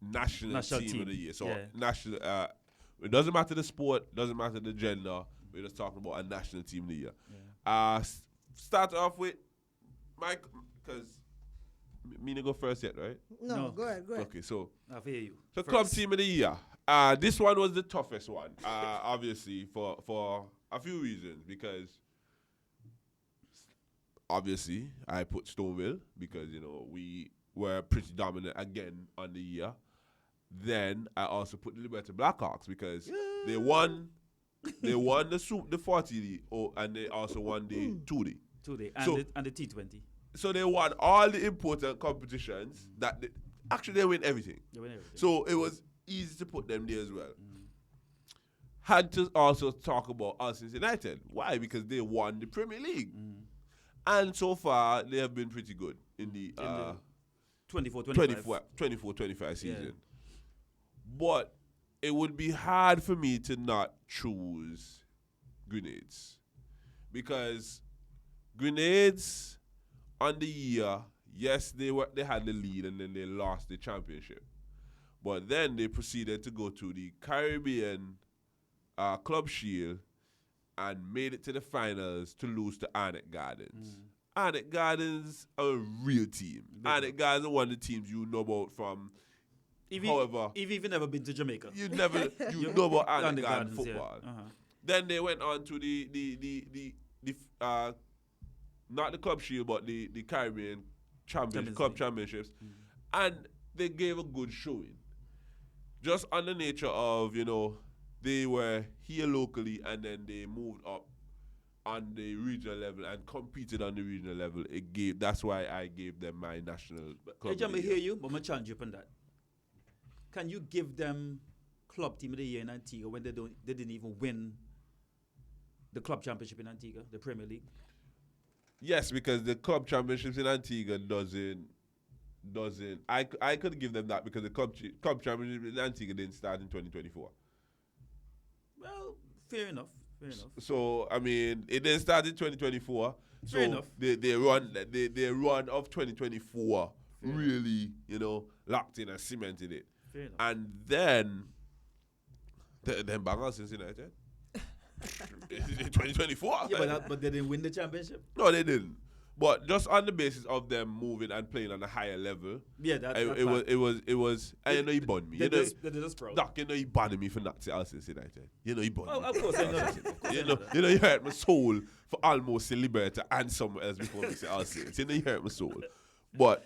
national team of the year. So national, it doesn't matter the sport, doesn't matter the gender. We're just talking about a national team of the year. Yeah. Start off with Mike, because me to go first yet, right? No, go ahead. Okay, so I'll hear you. So first. Club team of the year. This one was the toughest one, obviously for a few reasons. Because obviously I put Stoneville because we were pretty dominant again on the year. Then I also put the Liberty Blackhawks because they won. They won the 40D, and they also won the 2D. And the T20. So they won all the important competitions. They win everything. So it was easy to put them there as well. Had to also talk about Ulster United. Why? Because they won the Premier League. And so far, they have been pretty good in the 24-25 season. Yeah. But it would be hard for me to not choose Grenades. Because Grenades on the year, yes, they had the lead and then they lost the championship. But then they proceeded to go to the Caribbean Club Shield and made it to the finals to lose to Arnett Gardens. Arnett Gardens are a real team. Arnett Gardens are one of the teams you know about from. However, you've even never been to Jamaica. You know about Arnett Gardens football. Yeah. Then they went on to the not the Club Shield, but the Caribbean Club Championships. And they gave a good showing. Just on the nature of, they were here locally and then they moved up on the regional level and competed on the regional level. That's why I gave them my national club. Hey, John, I hear you, but I'm going to challenge you on that. Can you give them club team of the year in Antigua when they didn't even win the club championship in Antigua, the Premier League? Yes, because the club championships in Antigua doesn't. I could give them that because the club championship in Antigua didn't start in 2024. Well, fair enough. So I mean, it didn't start in 2024. Fair enough. Their run of 2024 really, locked in and cemented it. Fair enough. And then Bangor since United. In 2024. Yeah, but they didn't win the championship. No, they didn't. But just on the basis of them moving and playing on a higher level, it was. And you know he banned me. They did us proud. Doc, you know he banned me for not saying Alcins United. You know he banned me. Of course, I know that. You know he hurt my soul for almost Liberty and somewhere else before me say Alcins. You know he hurt my soul. But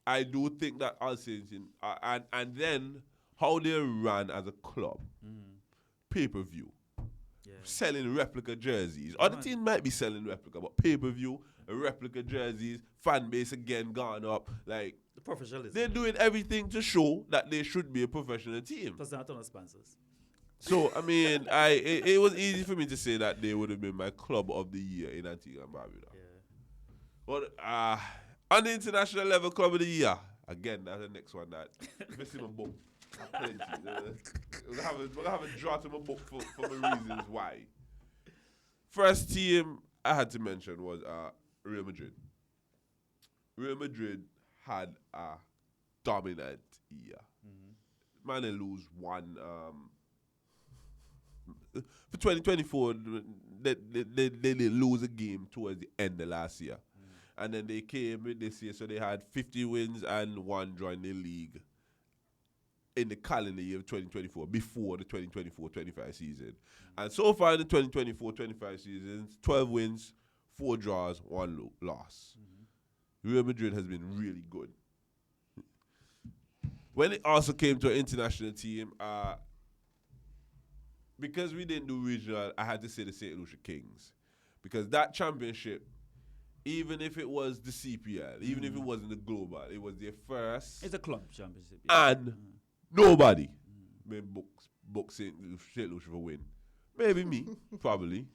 I do think that Alcins and then how they ran as a club, pay-per-view. Selling replica jerseys. Other teams might be selling replica, but pay-per-view, replica jerseys, fan base again gone up. Like the professionalism. They're doing everything to show that they should be a professional team. Plus, not a ton of sponsors. So I mean, it was easy for me to say that they would have been my club of the year in Antigua and Barbuda. Yeah. But on the international level, club of the year again. That's the next one that missing my book. We'll have a draw to my book for my reasons why. First team I had to mention was Real Madrid. Real Madrid had a dominant year. Man, they lose one. For 2024, they didn't lose a game towards the end of last year. And then they came in this year, so they had 50 wins and 1 draw in the league in the calendar year of 2024, before the 2024-25 season. And so far in the 2024-25 season, 12 wins, 4 draws, 1 loss. Real Madrid has been really good. When it also came to an international team, because we didn't do regional, I had to say the St. Lucia Kings. Because that championship, even if it was the CPL, even if it wasn't the global, it was their first. It's a club championship. Yeah. And nobody made book St. Lucia for win. Maybe me, probably.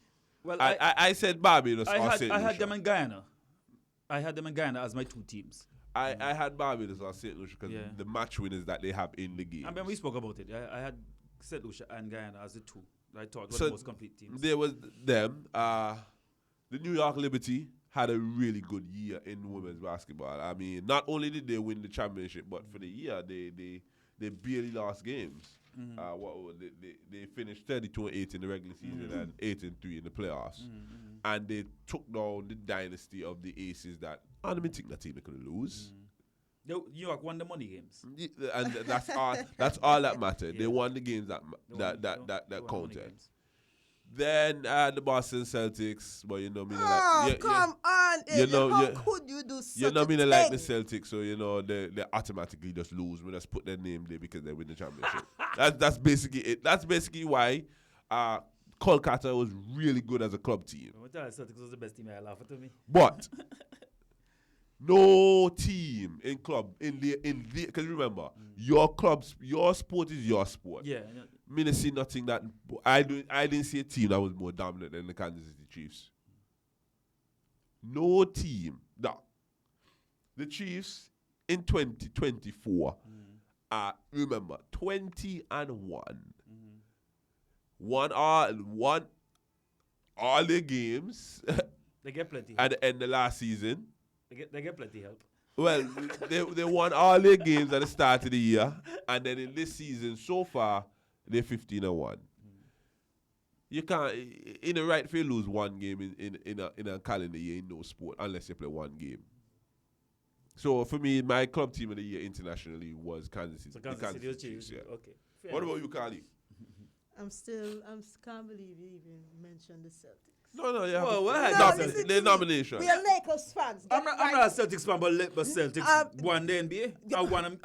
Well, I said Barbados or St. Lucia. I had them in Guyana. I had them in Guyana as my 2 teams. I had Barbados or St. Lucia because the match winners that they have in the game. I mean, we spoke about it. I had St. Lucia and Guyana as the 2 that I thought were the most complete teams. There was them. The New York Liberty had a really good year in women's basketball. I mean, not only did they win the championship, but for the year, they barely lost games. They finished 32-8 in the regular season and 8-3 in the playoffs. And they took down the dynasty of the Aces that I don't think that team they could lose. New York won the money games. And that's all that mattered. Yeah. They won the games that counted. Then the Boston Celtics, but you know me. Come on, how could you do such a thing? You know me, they like the Celtics, so you know they automatically just lose. We just put their name there because they win the championship. That's basically it. That's basically why Kolkata was really good as a club team. Celtics was the best team I laughed at me. But no team in club in the because remember your sport is your sport. Yeah. Me didn't see nothing that I didn't see a team that was more dominant than the Kansas City Chiefs. No team. No. The Chiefs in 2024 are remember 20-1. Won all their games. They get plenty at the end of last season. They get plenty help. Well, they won all their games at the start of the year, and then in this season so far they're 15-1. You can't in the right field lose one game in a calendar year in no sport unless you play one game. So for me, my club team of the year internationally was Kansas City. So Kansas City Chiefs. Yeah. Okay. What about you, Carly? I can't believe you even mentioned the Celtics. No, yeah. Well, their nomination. We are Lakers fans. I'm not a Celtics fan, but Celtics won the NBA. I won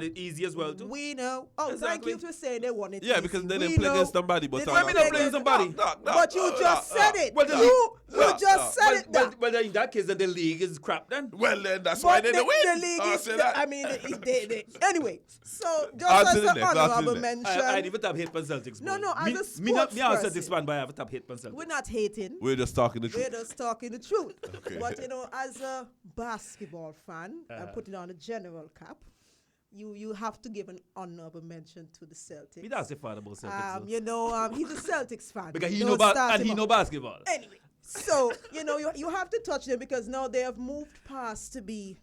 it easy as well, too. We know. Oh, exactly. Thank you for saying they won it easy. Because they didn't play against somebody. But I'm not playing somebody. But you just said it. You just said it. But in that case, then the league is crap then. Well, then that's why they the win. league I'll is, say that. I mean, anyway. So On just to as the an next, on to the honorable next. mention. I even have hate for Celtics. No, boy. no, as me, a me sports not a person. Celtics fan, but I have hate for Celtics. We're not hating. We're just talking the We're truth. just talking the truth. Okay. But as a basketball fan, and putting on a general cap, you have to give an honorable mention to the Celtics. Me that's the fan about Celtics. He's a Celtics fan. Because he Don't know start him know up. basketball. Anyway, so you have to touch them because now they have moved past to be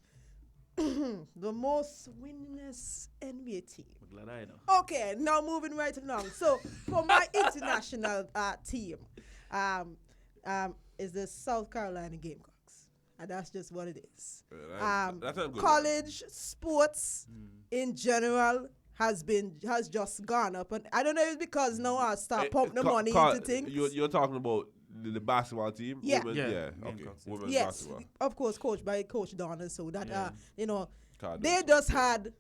the most winningest NBA team. I'm glad I know. Okay, now moving right along. So for my international team, is the South Carolina Gamecocks. And that's just what it is. That's not good. College sports in general has just gone up, and I don't know if it's because now I start pumping the money into things. You're talking about the basketball team? Yeah. Women? Yeah. Okay. Gamecocks, yeah. Women's Yes, basketball. of course, coached by Coach Donner, so that Cardinals. they just had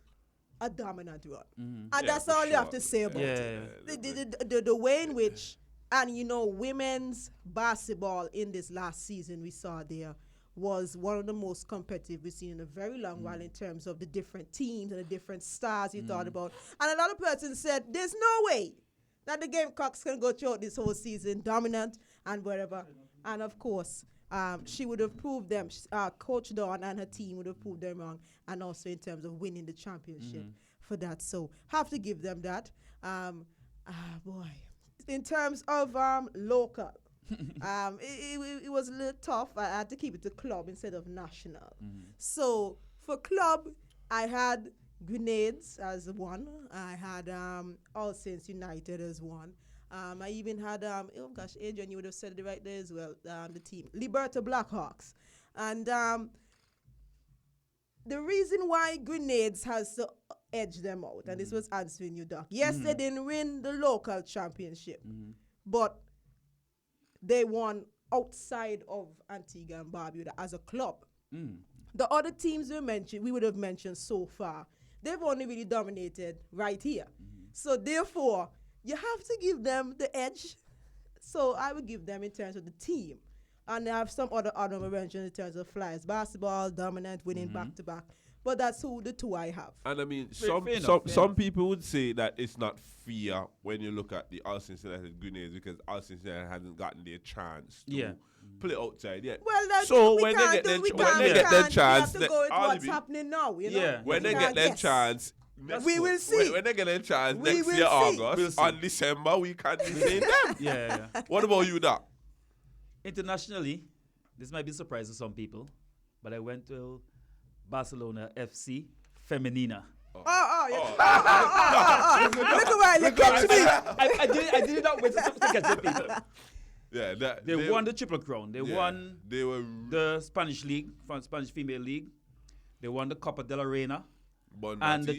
a dominant run, and Yeah, that's for all you have sure. to say about Yeah. it. The way in which, and women's basketball in this last season we saw there was one of the most competitive we've seen in a very long while in terms of the different teams and the different stars you thought about. And a lot of persons said, there's no way that the Gamecocks can go throughout this whole season dominant and whatever. And of course, she would have proved them, Coach Dawn and her team would have proved them wrong, and also in terms of winning the championship for that. So have to give them that. Boy. In terms of local, it was a little tough. I had to keep it to club instead of national. So for club, I had Grenades as one. I had All Saints United as one. I even had, Adrian, you would have said it right there as well, the team. Liberta Blackhawks. And the reason why Grenades has to edge them out, and this was answering you, Doc. Yes, they didn't win the local championship, but they won outside of Antigua and Barbuda as a club. The other teams we would have mentioned so far, they've only really dominated right here. So therefore, you have to give them the edge. So I would give them in terms of the team. And I have some other honorable mentions in terms of Flyers basketball, dominant, winning back-to-back. But that's the two I have. And I mean, Fair some people would say that it's not fair when you look at the All Saints United Grenades because All Saints United hasn't gotten their chance to play outside yet. Well, that's so we when they can't get do- we their can't- when they we get their can't- chance, we have to go with what's Alibi, happening now. Yeah. when We they get can't their guess. chance. We will see. When they get their chance We next will year, see. August, We'll see. on December, we can't be seeing them. Yeah. What about you, Doc? Internationally, this might be a surprise to some people, but I went to Barcelona FC Femenina. Look at why they catch me. I did it that way to catch the people. Yeah, They won the Triple Crown. They won They were the Spanish League, Spanish Female League. They won the Copa de la Reina and the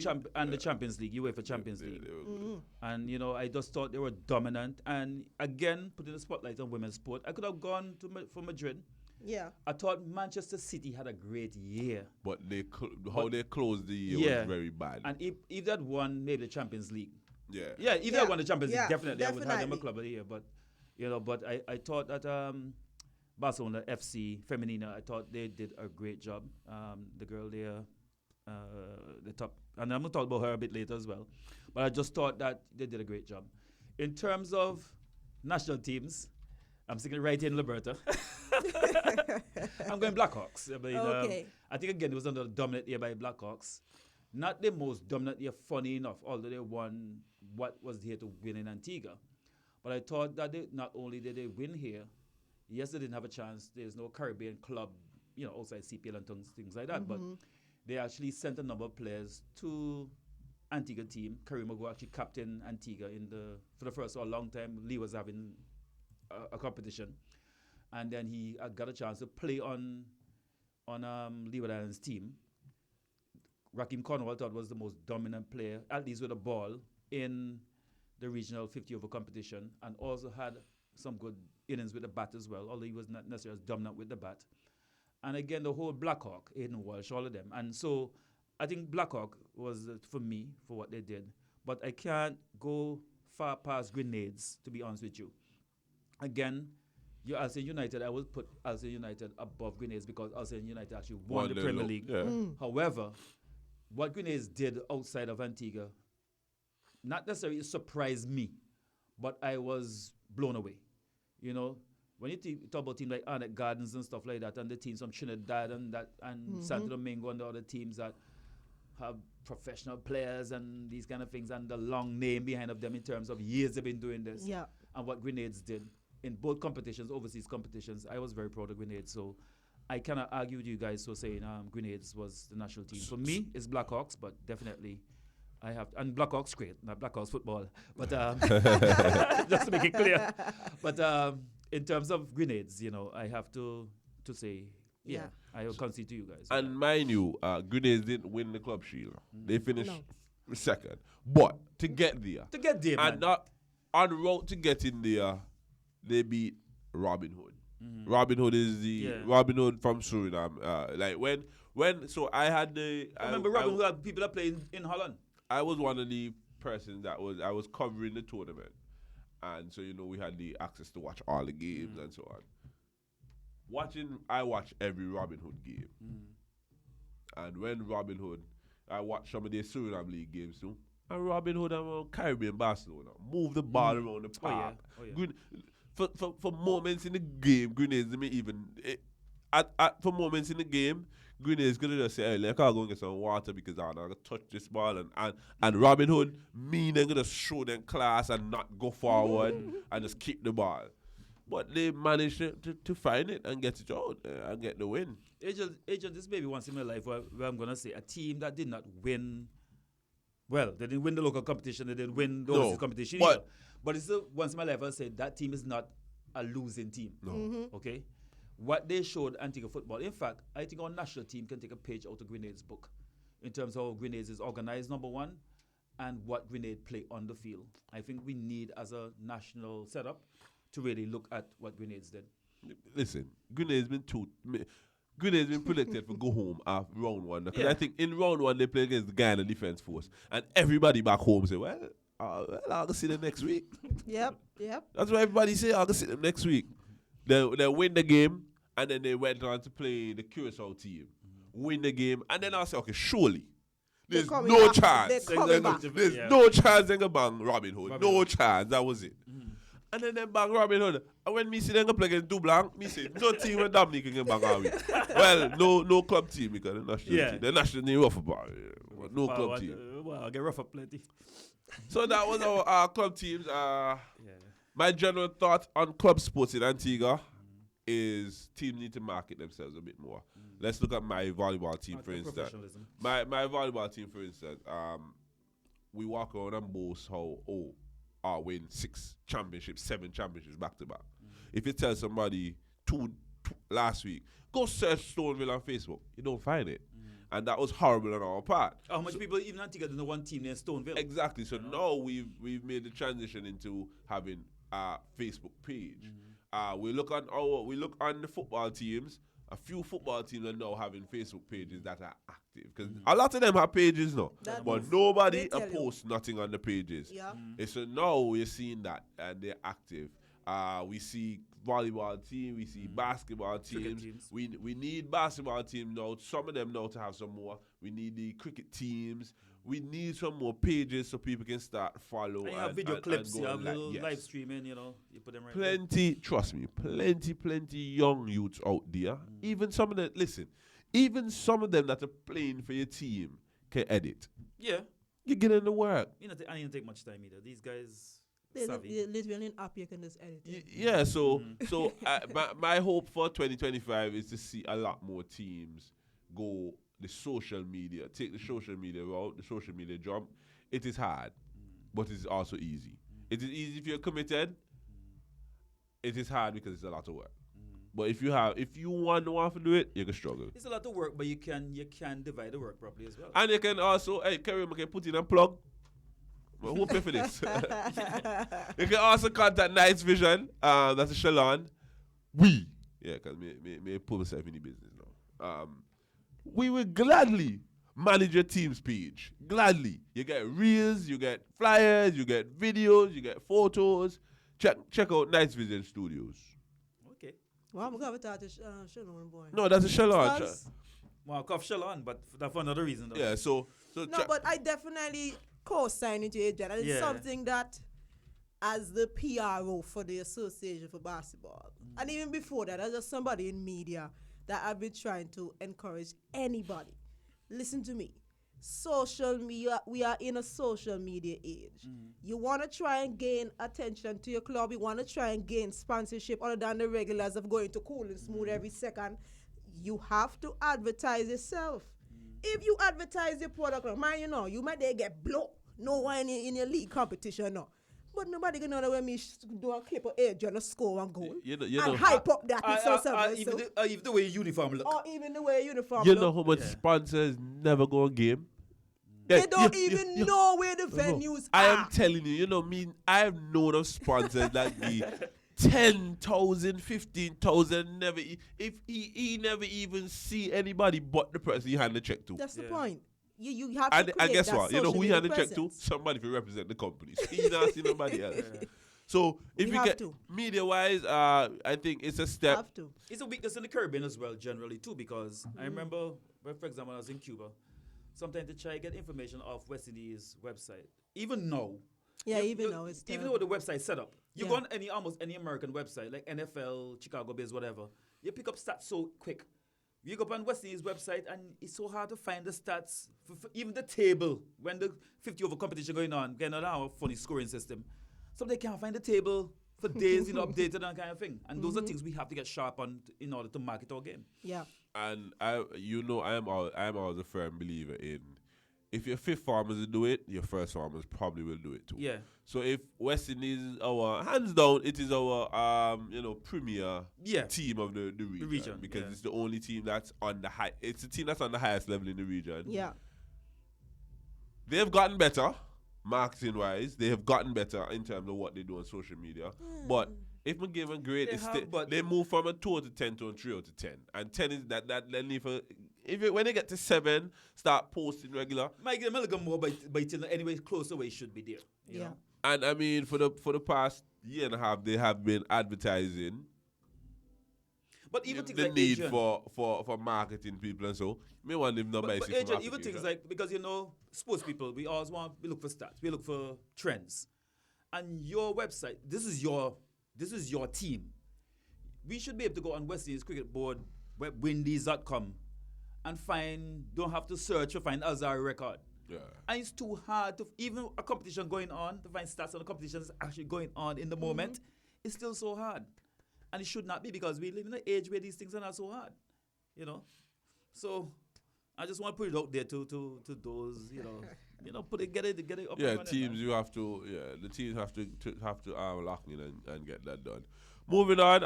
Champions League, UEFA Champions League. They were good. And I just thought they were dominant. And again, putting the spotlight on women's sport, I could have gone for Madrid. Yeah. I thought Manchester City had a great year. But how they closed the year was very bad. And if that won maybe the Champions League. Yeah. Yeah, if they won the Champions League, definitely I would have them a definitely. club of the year. But but I thought that Barcelona FC Femenina, I thought they did a great job. The girl there, the top, and I'm gonna talk about her a bit later as well. But I just thought that they did a great job. In terms of national teams, I'm sticking right in Liberta. I'm going Blackhawks. I mean, Okay. I think again it was another dominant year by Blackhawks. Not the most dominant year, funny enough, although they won what was here to win in Antigua. But I thought that not only did they win here, yes, they didn't have a chance. There's no Caribbean club, outside CPL and things like that. But they actually sent a number of players to Antigua team. Karim Mago actually captained Antigua for the first long time. Lee was having a competition, and then he got a chance to play on Leeward Islands team. Raheem Cornwall thought was the most dominant player, at least with the ball, in the regional 50 over competition, and also had some good innings with the bat as well, although he was not necessarily as dominant with the bat. And again, the whole Blackhawk, Aiden Walsh, all of them. And so I think Blackhawk was, for me, for what they did. But I can't go far past Grenades, to be honest with you. Again, Alcyon United, I would put Alcyon United above Grenades because Alcyon United actually won the the Premier lo- League. yeah. However, what Grenades did outside of Antigua, not necessarily surprised me, but I was blown away. You know, when you talk about teams like Arnett Gardens and stuff like that, and the teams from Trinidad and Santo Domingo and the other teams that have professional players and these kind of things, and the long name behind of them in terms of years they've been doing this. Yeah. And what Grenades did in both competitions, overseas competitions, I was very proud of Grenades. So I cannot argue with you guys for saying Grenades was the national team. For me, it's Blackhawks, but definitely I have and Blackhawks great, not Blackhawks football, but just to make it clear. But in terms of Grenades, you know, I have to say, yeah. I will concede to you guys. And mind you, Grenades didn't win the club shield. They finished second. But to get there, man. And not en route to getting there, they beat Robin Hood. Robin Hood is the Robin Hood from Suriname. Like when so I had the remember Robin Hood had people that play in Holland. I was one of the persons I was covering the tournament, and so you know we had the access to watch all the games and so on. I watch every Robin Hood game, and when Robin Hood, I watch some of their Suriname League games too. And Robin Hood and Caribbean Barcelona move the ball around the park. For moments in the game, Grenades may even for moments in the game, Grenades gonna just say, "Hey, let's go and get some water because I'm gonna touch this ball." And Robin Hood, they're gonna show them class and not go forward and just keep the ball. But they managed to find it and get it out and get the win. Agent, this may be once in my life where I'm gonna say a team that did not win. Well, they didn't win the local competition. They didn't win the overseas competition either. But it's still once in my life I say that team is not a losing team. No. Okay? What they showed Antigua football. In fact, I think our national team can take a page out of Grenades' book in terms of how Grenades is organized, number one, and what Grenade play on the field. I think we need, as a national setup, to really look at what Grenades did. Listen, Grenades been predicted for go home after round one. Because I think in round one they play against the Guyana Defense Force. And everybody back home say, well, I'll go see them next week. Yep. That's what everybody say, I'll go see them next week. They win the game, and then they went on to play the Curacao team. Win the game, and then I say, okay, surely. There's no chance. There's no chance they can bang Robin Hood. No chance. That was it. And then they bang Robin Hood. And when me see them play against Dublanc, me say, no team when Dominic can bang all week. Well, no club team because the national team. The national team rough about but no club team. Well, I'll get rough up plenty. So that was our club teams. My general thought on club sports in Antigua is teams need to market themselves a bit more. Let's look at my volleyball team, for instance. My volleyball team, for instance, we walk around and boast how, win 6 championships, 7 championships back to back. If you tell somebody two last week, go search Stoneville on Facebook, you don't find it. And that was horrible on our part. How much people even Antigua don't know one team named Stoneville? Exactly. So now we've made the transition into having a Facebook page. We look on the football teams. A few football teams are now having Facebook pages that are active because a lot of them have pages now, but nobody posts nothing on the pages. Yeah. So now we're seeing that and they're active. We see volleyball team, we see basketball teams. We need basketball teams now. Some of them now to have some more. We need the cricket teams. We need some more pages so people can start follow. And you have video clips, you have little live streaming, you know, you put them right there. Trust me, plenty young youths out there. Even some of them, even some of them that are playing for your team can edit. Yeah. You get in the work. I didn't take much time either. These guys... They're literally an app you can just edit. Yeah, so my hope for 2025 is to see a lot more teams go the social media, take the social media route, the social media jump. It is hard, but it is also easy. It is easy if you're committed. It is hard because it's a lot of work. But if you want to do it, you can struggle. It's a lot of work, but you can divide the work properly as well. And you can also, Karim, can put in a plug. Well, who pay for this? You can also contact Nights Vision. That's a Shalon. Because me put myself in the business now. We will gladly manage your team's page. Gladly. You get reels, you get flyers, you get videos, you get photos. Check out Nights Vision Studios. Well, I'm going to talk to Shalom boy. No, that's a Shalon. Because- Mark off Shalon, but that for another reason, though. Yeah, so No, but I definitely co-sign into it, Jen. And it's Yeah. something that, as the PRO for the Association for Basketball, and even before that, as just somebody in media, that I've been trying to encourage anybody. Listen to me. Social media, we are in a social media age. You want to try and gain attention to your club. You want to try and gain sponsorship other than the regulars of going to Cool and Smooth every second. You have to advertise yourself. If you advertise your product, man, you might get blow. No one in your league competition, no. But nobody gonna know when me do a clip of age and a score one goal. And hype up that in social media. Even the way your uniform look. Or even the way uniform you look. know how much sponsors never go on game? They don't even know where the venues I are. am telling you, I have known of sponsors that be 10,000, 15,000, never. If he never even see anybody but the person he hand the check to. That's the point. You have to And create guess that what? You know social who he media hand the check to? presence. Somebody who represent the company. He not see nobody else. So if We you have get to. media-wise, I think it's a step. Have to. It's a weakness in the Caribbean as well, generally, too, because I remember, for example, when I was in Cuba, sometimes to try to get information off West Indies website. Even now. Yeah, even now it's even terrible. though the website's set up. You Yeah. go on almost any American website, like NFL, Chicago Bears, whatever. You pick up stats so quick. You go up on West Indies website and it's so hard to find the stats. For even the table, when the 50 over competition going on, getting on our funny scoring system. So they can't find the table for days, updated and kind of thing. And those are things we have to get sharp on in order to market our game. Yeah. And I am always a firm believer in, if your fifth farmers do it, your first farmers probably will do it too. Yeah. So if West Indies is our hands down, it is our premier team of the region, because it's the only team that's on the high. It's the team that's on the highest level in the region. Yeah. They've gotten better, marketing wise. They have gotten better in terms of what they do on social media. But if we give them grade, they move from a 2 out of 10 to a 3 out of 10. And 10 is that then leave when they get to 7, start posting regular. Might get a little more by anyway close to where it should be there. You know? And I mean, for the past year and a half, they have been advertising. But even things the like need Adrian, for marketing people and so. Me want them number but Adrian, even things like, because sports people, we always we look for stats, we look for trends. And your website, this is your team. We should be able to go on West Indies Cricket Board, windies.com, and don't have to search to find Azari record. Yeah. And it's too hard to, even a competition going on, to find stats on the competition that's actually going on in the moment. It's still so hard. And it should not be, because we live in an age where these things are not so hard. So I just want to put it out there to those, get it up. Yeah, teams the teams have to lock in and get that done. Moving on,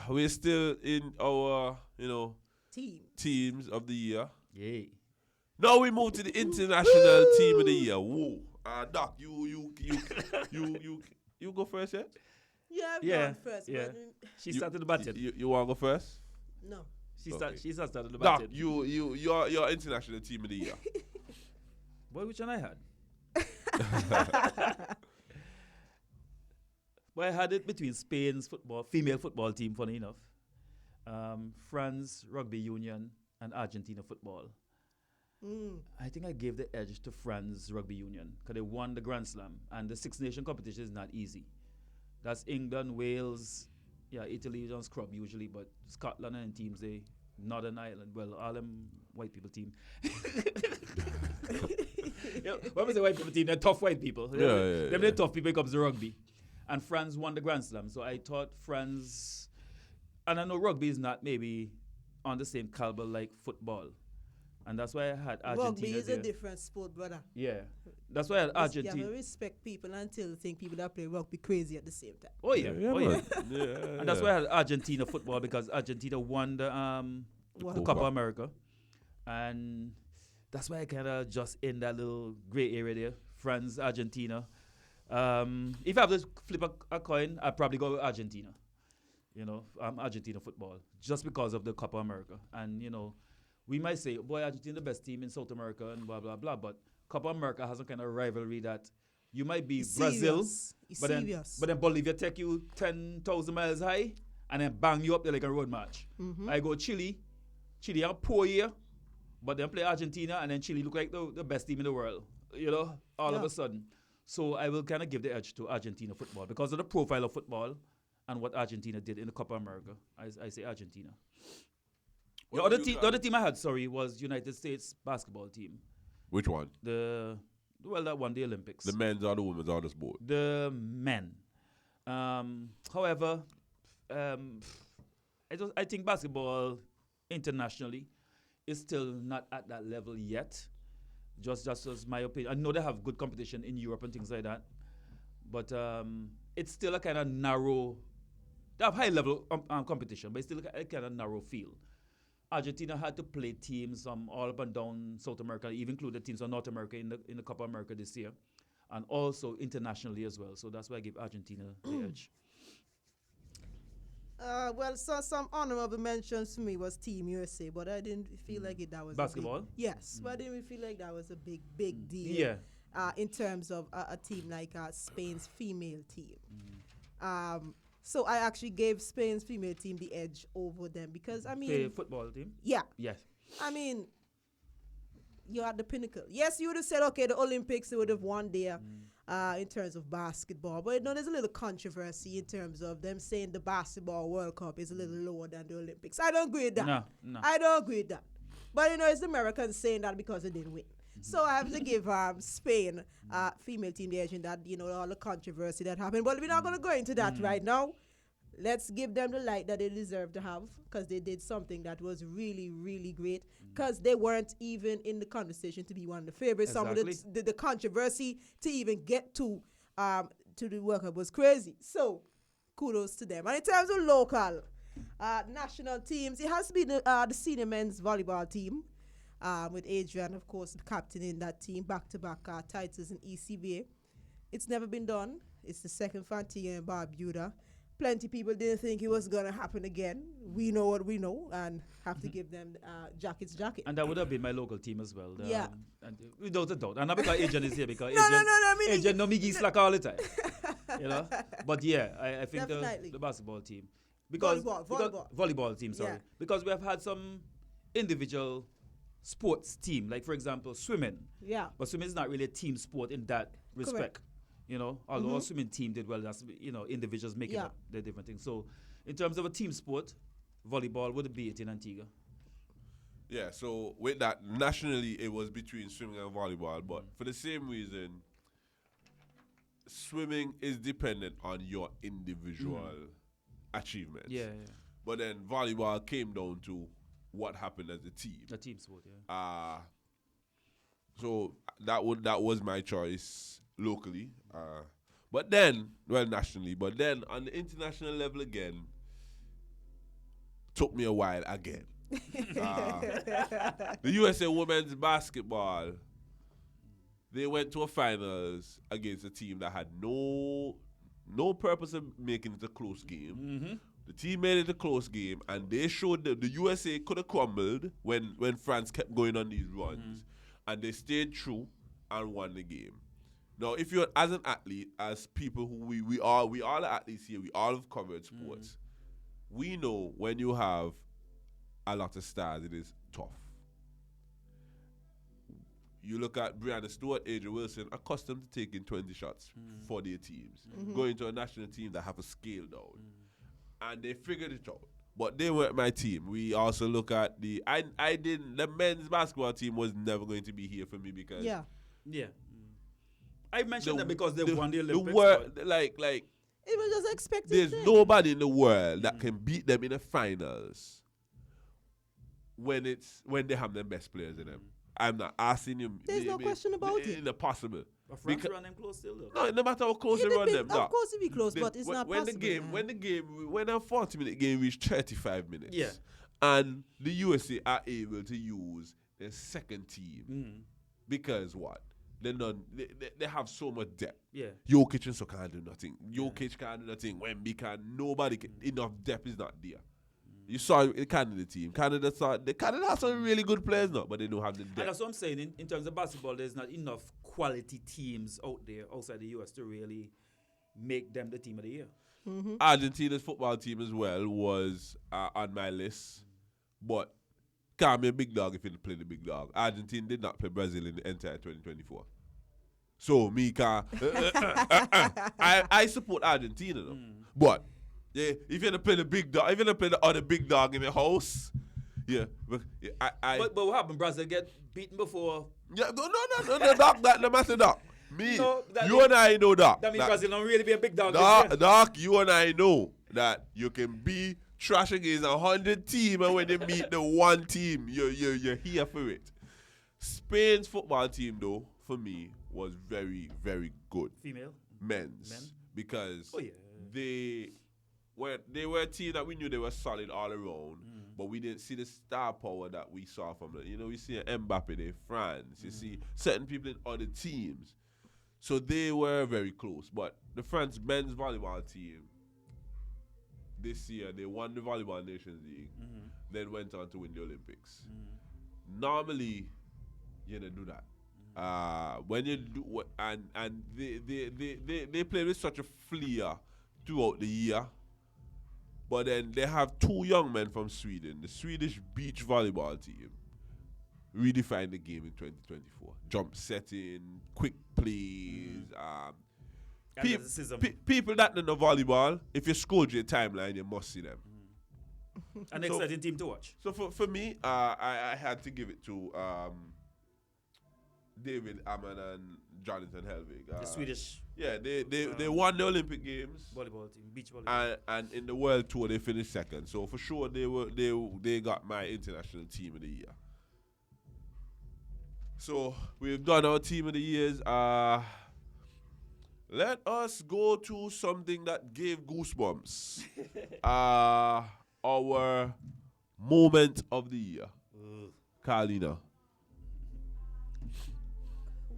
we're still in our teams of the year. Yay. Now we move to the international team of the year. Whoa, Doc, you go first, yeah? Yeah, I've gone first. Yeah. But She started the batting. You want to go first? no. She started the Doc, batting. you're international team of the year. Boy, which one I had? Well, I had it between Spain's female football team, funny enough, France Rugby Union, and Argentina football. I think I gave the edge to France Rugby Union because they won the Grand Slam, and the Six Nation competition is not easy. That's England, Wales, Italy don't scrub usually, but Scotland and teams, Northern Ireland, well, all them white people team. When we say white people team, they're tough white people. They're tough people when it comes to rugby. And France won the Grand Slam, so I thought France, and I know rugby is not maybe on the same caliber like football. And that's why I had Argentina. Rugby is there. a different sport, brother. Yeah. That's why I had You Argentina. have to respect people until think people that play rugby crazy at the same time. Oh, yeah. Yeah, And that's why I had Argentina football, because Argentina won the Copa America. And that's why I kind of just in that little gray area there. France, Argentina. If I have to flip a coin, I'd probably go with Argentina. Argentina football. Just because of the Copa America. And, we might say, boy, Argentina the best team in South America and blah, blah, blah. But Copa America has a kind of rivalry that you might be It's Brazil, serious. It's but serious. then Bolivia take you 10,000 miles high, and then bang you up there like a road match. I go Chile. Chile have a poor year, but then play Argentina, and then Chile look like the best team in the world, all of a sudden. So I will kind of give the edge to Argentina football because of the profile of football and what Argentina did in the Copa America. I say Argentina. The other team I had, was United States basketball team. Which one? That won the Olympics. The men's or the women's or the sport? The men. However, I think basketball internationally is still not at that level yet. Just as my opinion. I know they have good competition in Europe and things like that, but it's still a kind of narrow. They have high level competition, but it's still a kind of narrow field. Argentina had to play teams all up and down South America, even included teams from North America in the Copa America this year, and also internationally as well. So that's why I give Argentina the edge. So some honorable mentions for me was Team USA, but I didn't feel like that was basketball. Yes, but I didn't feel like that was a big deal. Yeah. In terms of a team like Spain's female team. So I actually gave Spain's female team the edge over them because The football team. Yeah. Yes. I mean, you're at the pinnacle. Yes, you would have said, okay, the Olympics, they would have won there in terms of basketball. But there's a little controversy in terms of them saying the basketball World Cup is a little lower than the Olympics. I don't agree with that. No. I don't agree with that. But, it's the Americans saying that because they didn't win. So I have to give Spain female team the edge in that, all the controversy that happened. But we're not going to go into that right now. Let's give them the light that they deserve to have because they did something that was really, really great because they weren't even in the conversation to be one of the favorites. Exactly. Some of the controversy to even get to the World Cup was crazy. So kudos to them. And in terms of local national teams, it has to be the senior men's volleyball team with Adrian, of course, the captain in that team, back-to-back titles in ECBA. It's never been done. It's the second for Antigua and Barbuda. Plenty people didn't think it was going to happen again. We know what we know and have to give them jacket. And that would have been my local team as well. Yeah. And without a doubt. And not because Adrian is here, because I mean, Adrian no me slack all the time. But yeah, I think the basketball team. Because volleyball team, sorry. Yeah. Because we have had some individual sports team, like for example, swimming. Yeah. But swimming is not really a team sport in that respect. Correct. Although our swimming team did well, that's individuals making up the different things. So, in terms of a team sport, volleyball would be it in Antigua. Yeah. So with that, nationally it was between swimming and volleyball, but for the same reason, swimming is dependent on your individual achievements. Yeah. But then volleyball came down to what happened as a team. A team sport, yeah. So that was my choice locally. But then, nationally. But then on the international level again, took me a while again. The USA women's basketball, they went to a finals against a team that had no purpose of making it a close game. The team made it a close game, and they showed that the USA could have crumbled when France kept going on these runs, and they stayed true and won the game. Now, if you're as an athlete, as people who we all are athletes here, we all have covered sports. We know when you have a lot of stars, it is tough. You look at Brianna Stewart, Adrian Wilson, accustomed to taking 20 shots for their teams, going to a national team that have a scale down, and they figured it out. But they weren't my team. We also look at the men's basketball team was never going to be here for me because I mentioned that because they won the Olympics. The world, like it was just expected. There's nobody in the world that can beat them in the finals when they have their best players in them. I'm not asking you. There's no question about it. It's impossible. But France run them close still, though. No matter how close they run them. Of course, it be close, but it's not possible. When a 40-minute game reached 35 minutes, and the USA are able to use their second team because what? They have so much depth. Yeah. Jokic and so can't do nothing. Jokic can't do nothing. Wemby can. Nobody can. Enough depth is not there. You saw the Canada team. Canada has some really good players now, but they don't have the depth. And that's what I'm saying. In terms of basketball, there's not enough quality teams out there outside the US to really make them the team of the year. Argentina's football team as well was on my list, but can't be a big dog if you play the big dog. Argentina did not play Brazil in the entire 2024. So me can I support Argentina though. But yeah, if you don't play the big dog, if you don't play the other big dog in the house, yeah. But But what happened? Brazil get beaten before. Yeah, no, doc, that no matter doc. Me, No, that you mean- and I know that. That means Brazil don't really be a big dog. Doc, you and I know that you can be trash against 100 team, and when they meet the one team, you're here for it. Spain's football team, though, for me, was very, very good. Female? Men's. Men? Because Oh, yeah. they were a team that we knew they were solid all around, but we didn't see the star power that we saw from them. You know, we see Mbappe, they France. You see certain people in other teams. So they were very close. But the France men's volleyball team, this year, they won the Volleyball Nations League, then went on to win the Olympics. Normally, you don't do that. When you do, and they play with such a flair throughout the year. But then they have two young men from Sweden, the Swedish beach volleyball team, redefined the game in 2024. Jump setting, quick plays. Athleticism. People that know volleyball, if you scroll your timeline, you must see them. An exciting team to watch. So for me, I had to give it to David Ammann and Jonathan Helvig. The Swedish. Yeah, they won the Olympic Games. Volleyball team, beach volleyball. And in the World Tour they finished second. So for sure they got my international team of the year. So we've done our team of the years. Let us go to something that gave goosebumps. Our moment of the year. Carlina.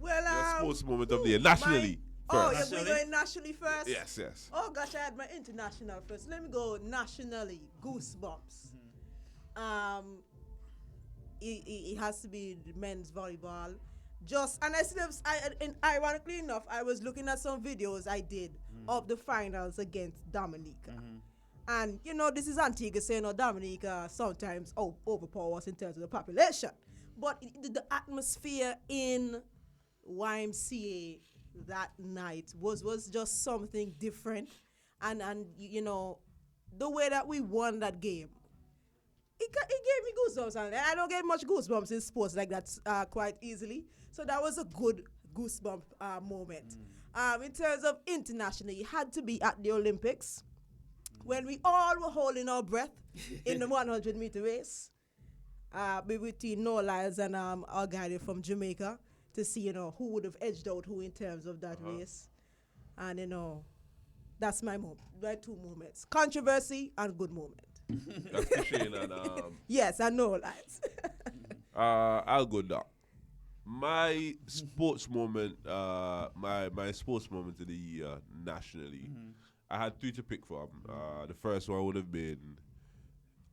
Well, Your sports moment of the year, nationally. Oh, first. yeah, we're going nationally first? Yes. Oh, gosh, I had my international first. Let me go nationally. Goosebumps. It has to be the men's volleyball. And ironically enough, I was looking at some videos I did of the finals against Dominica. And, you know, this is Antigua saying, Dominica sometimes overpowers in terms of the population. But the atmosphere in YMCA that night was just something different. And you know, the way that we won that game, it gave me goosebumps. And I don't get much goosebumps in sports like that quite easily. So that was a good goosebump moment. In terms of internationally, it had to be at the Olympics when we all were holding our breath in the 100-meter race between Noah Lyles and our guy from Jamaica to see, you know, who would have edged out who in terms of that race. And, you know, that's my moment. My two moments. Controversy and good moment. That's for Shane and yes, I know lies. I'll go down. My sports moment, my sports moment of the year nationally, I had three to pick from. The first one would have been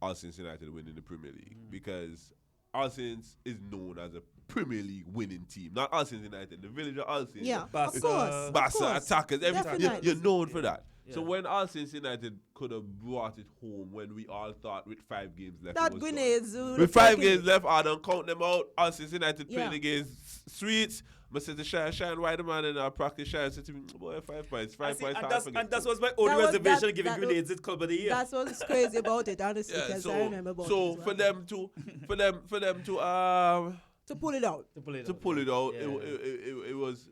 All Saints United winning the Premier League because All Saints is known as a Premier League winning team. Not All Saints United, the village of All Saints. Yeah, of course. Barca attackers, everything. You're known for that. Yeah. So when All Saints United could have brought it home when we all thought with 5 games left. That it was grenades. done. With 5 games left, I don't count them out. All Saints United playing against Sweets. I said to Shine White man in our practice. Shine said to me, boy, 5 points. 5 points. And that was my own reservation giving grenades at Club of the Year. That's what's crazy about it, honestly, because I remember about it. So as for well. them to pull it out. To pull it out, it was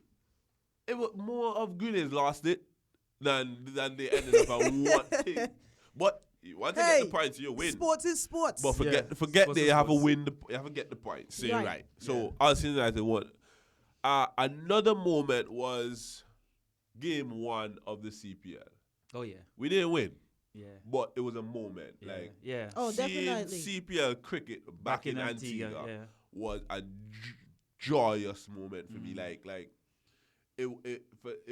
more of grenades lost it than they ended up at one thing. But once you get the points, you win. Sports is sports. But forget they have to win. You have to get the points. So you're right. So All Saints United won. Another moment was game 1 of the CPL. Oh yeah. We didn't win. Yeah. But it was a moment. Yeah. Like yeah. Oh, seeing definitely. CPL cricket back in Antigua was a joyous moment for me. Like it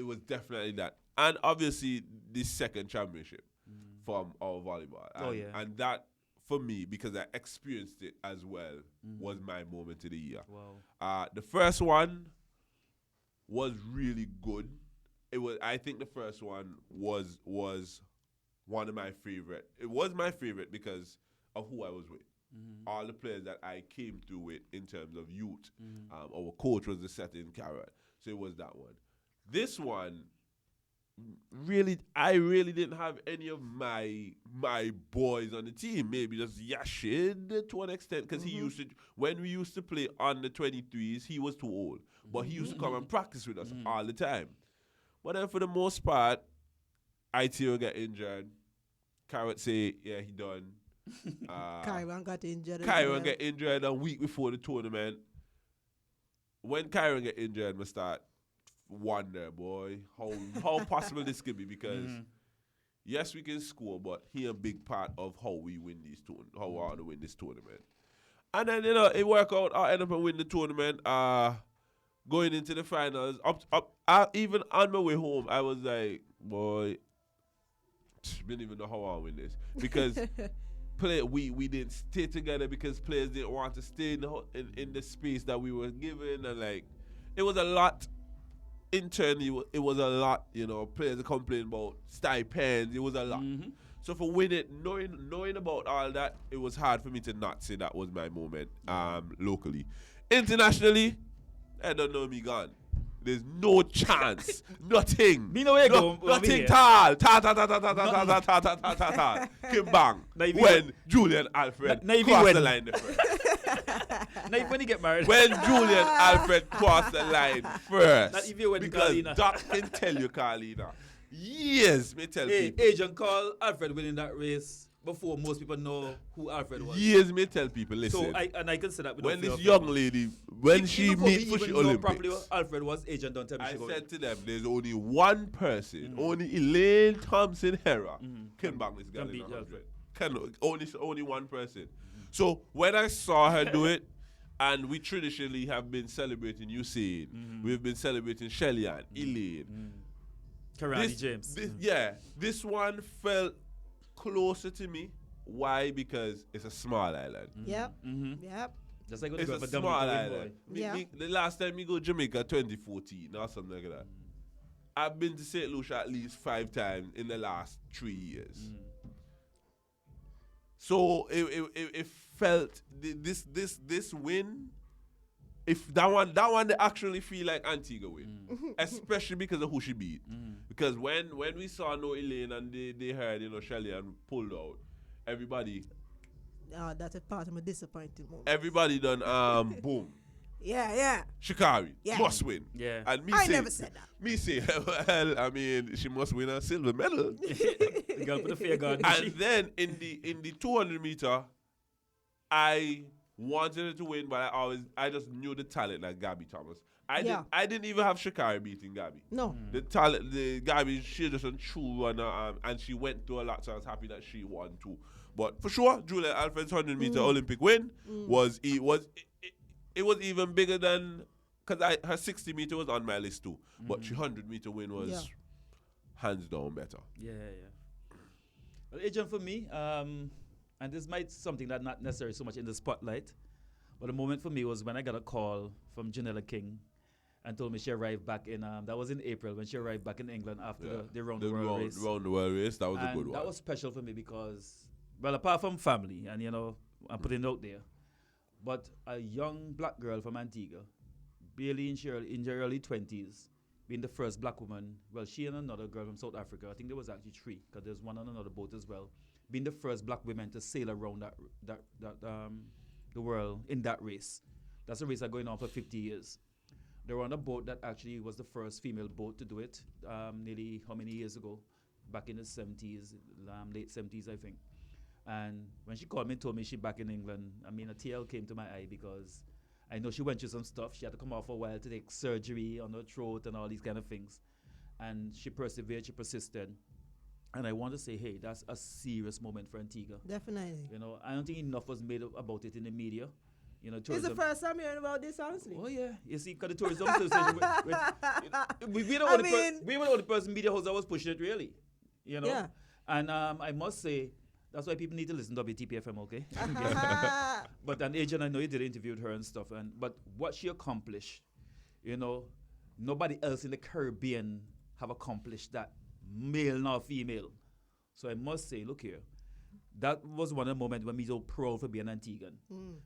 was definitely that. And obviously the second championship from our volleyball. And that for me, because I experienced it as well, was my moment of the year. Wow. The first one was really good. I think the first one was one of my favorite. It was my favorite because of who I was with. All the players that I came through with in terms of youth. Our coach was the setting carrot. So it was that one. This one, I really didn't have any of my boys on the team. Maybe just Yashid to an extent, because he used to, when we used to play on the 23s, he was too old. But he used to come and practice with us all the time. But then for the most part, IT will get injured. Carrot say, yeah, he done. Kyron got injured. Kyron get injured a week before the tournament. When Kyron get injured, we start wonder, boy, how possible this could be, because yes, we can score, but he a big part of how we win these how we are to win this tournament. And then it worked out. I end up and win the tournament. Going into the finals, even on my way home, I was like, boy, didn't even know how I win this, because we didn't stay together because players didn't want to stay in the space that we were given, and like it was a lot. Internally, it was a lot, players complaining about stipends. It was a lot. So for winning, knowing about all that, it was hard for me to not say that was my moment locally. Internationally, I don't know me gone. There's no chance. Nothing. Me no way go. Nothing. Ta. Kim bang. When Julian Alfred crossed the line first. Now when you get married. When Julian Alfred crossed the line first. Not even when because Carlina. Doc can tell you, Carlina. Yes, me tell people. Agent call Alfred winning that race before most people know who Alfred was. Yes, me tell people, listen. So I can say that. When this young lady, when she meet for the Olympics. Properly Alfred was, Agent don't tell me I she said to them, there's only one person, only Elaine Thompson Hera can bang this girl in 100. Only one person. So when I saw her do it, and we traditionally have been celebrating Usain, we've been celebrating Shelly-Ann, Elaine. Karani James. This one felt closer to me. Why? Because it's a small island. Yep. Just like it's a small island. The last time we go to Jamaica, 2014 or something like that. I've been to St. Lucia at least 5 times in the last 3 years. So it felt this win. If that one they actually feel like Antigua win, especially because of who she beat. Because when we saw No Elaine and they heard Shelly and pulled out, everybody. That's a part of my disappointing moment. Everybody done boom. Yeah. Shikari must win. Yeah. And I never said that. Me say, well, I mean, she must win a silver medal. You gotta put the fear guard. And then in the 200 meter, I wanted her to win, but I just knew the talent like Gabby Thomas. I didn't even have Shikari beating Gabby. No. The talent, the Gabby, she just a true runner, and she went through a lot, so I was happy that she won too. But for sure, Julia Alfred's 100 meter Olympic win was even bigger than, because her 60 meter was on my list too, but she 100 meter win was hands down better. Yeah. Well, Agent, for me, and this might something that not necessarily so much in the spotlight, but the moment for me was when I got a call from Janella King and told me she arrived back in, that was in April, when she arrived back in England after the round the world race. Round the world race, that was a good one. That was special for me because, well, apart from family, and I'm putting it out there, but a young black girl from Antigua, barely in her early 20s, being the first black woman, well, she and another girl from South Africa, I think there was actually 3, because there's one on another boat as well, being the first black women to sail around the world in that race. That's a race that's going on for 50 years. They were on a boat that actually was the first female boat to do it, nearly how many years ago? Back in the 70s, late 70s, I think. And when she called me and told me she's back in England, I mean, a tear came to my eye because I know she went through some stuff. She had to come off for a while to take surgery on her throat and all these kind of things. And she persevered, she persisted. And I want to say, hey, that's a serious moment for Antigua. Definitely. I don't think enough was made about it in the media. Tourism. It's the first time hearing about this, honestly. Oh, yeah. You see, because the tourism association, we were the only person media house that was pushing it, really. Yeah. And I must say, that's why people need to listen to WTPFM, okay? But an agent, I know you did interview her and stuff, but what she accomplished, nobody else in the Caribbean have accomplished that, male nor female. So I must say, look here, that was one of the moments when me so proud for being Antiguan.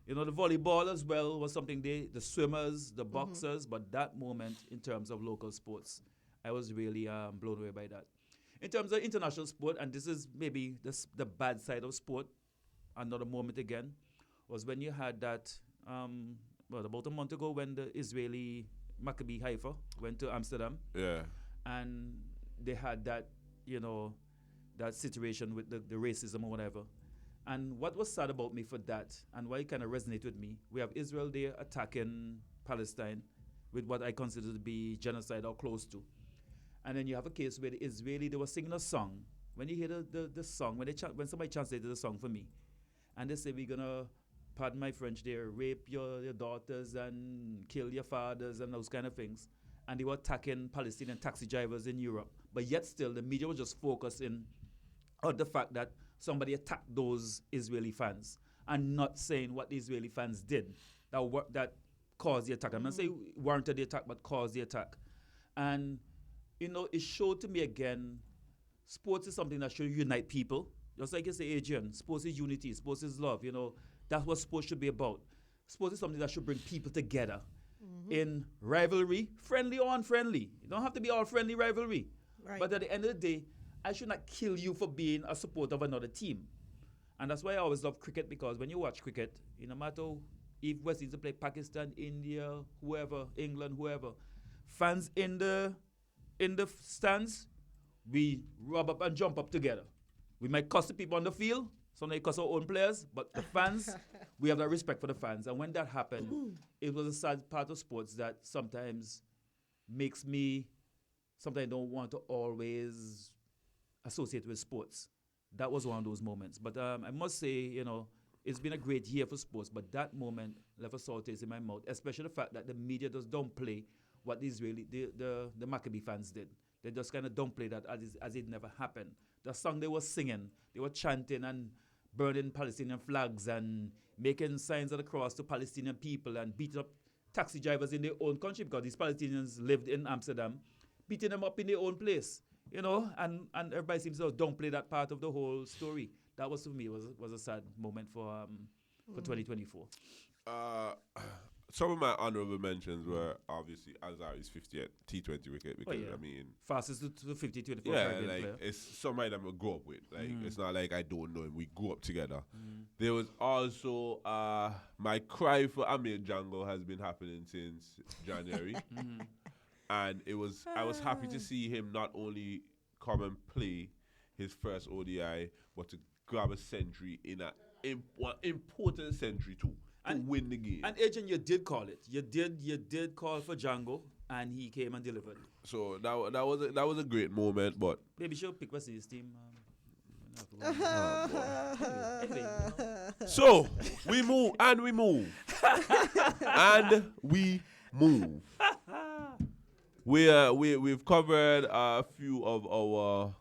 You know, the volleyball as well was something the swimmers, the boxers, but that moment in terms of local sports, I was really blown away by that. In terms of international sport, and this is maybe the bad side of sport, another moment again, was when you had that, about a month ago when the Israeli Maccabi Haifa went to Amsterdam. Yeah. And they had that, you know, that situation with the racism or whatever. And what was sad about me for that, and why it kind of resonated with me, we have Israel there attacking Palestine with what I consider to be genocide or close to. And then you have a case where the Israeli, they were singing a song. When you hear the song, when somebody translated the song for me, and they say, we're going to, pardon my French there, rape your daughters and kill your fathers and those kind of things. And they were attacking Palestinian taxi drivers in Europe. But yet still, the media was just focusing on the fact that somebody attacked those Israeli fans and not saying what the Israeli fans did that caused the attack. I'm not saying warranted the attack, but caused the attack. And, you know, it showed to me again, sports is something that should unite people. Just like you say, Adrian, sports is unity, sports is love, you know. That's what sports should be about. Sports is something that should bring people together in rivalry, friendly or unfriendly. You don't have to be all friendly rivalry. Right. But at the end of the day, I should not kill you for being a supporter of another team. And that's why I always love cricket, because when you watch cricket, no matter if West Indies play Pakistan, India, whoever, England, whoever, fans in the stands, we rub up and jump up together. We might cuss the people on the field, sometimes cuss our own players, but the fans, we have that respect for the fans. And when that happened, it was a sad part of sports that sometimes makes me, sometimes I don't want to always associate with sports. That was one of those moments. But I must say, you know, it's been a great year for sports, but that moment left a sour taste in my mouth, especially the fact that the media just don't play what the Maccabi fans did. They just kind of downplay that as it never happened. The song they were singing, they were chanting and burning Palestinian flags and making signs of the cross to Palestinian people and beating up taxi drivers in their own country, because these Palestinians lived in Amsterdam, beating them up in their own place, you know, and everybody seems to downplay that part of the whole story. That was, to me, was a sad moment for 2024. Some of my honorable mentions were obviously Azari's 50th T20 wicket, because I mean, fastest to 50 24. Yeah, like player. It's somebody that we grew up with. Like it's not like I don't know him. We grew up together. There was also my cry for Amir Jungle has been happening since January, and I was happy to see him not only come and play his first ODI, but to grab a century in an important century too. And win the game. And Agent, you did call it. You did call for Django, and he came and delivered. So that was a great moment. But maybe she'll pick what's his team. So we move and we move and we move. We've covered a few of our.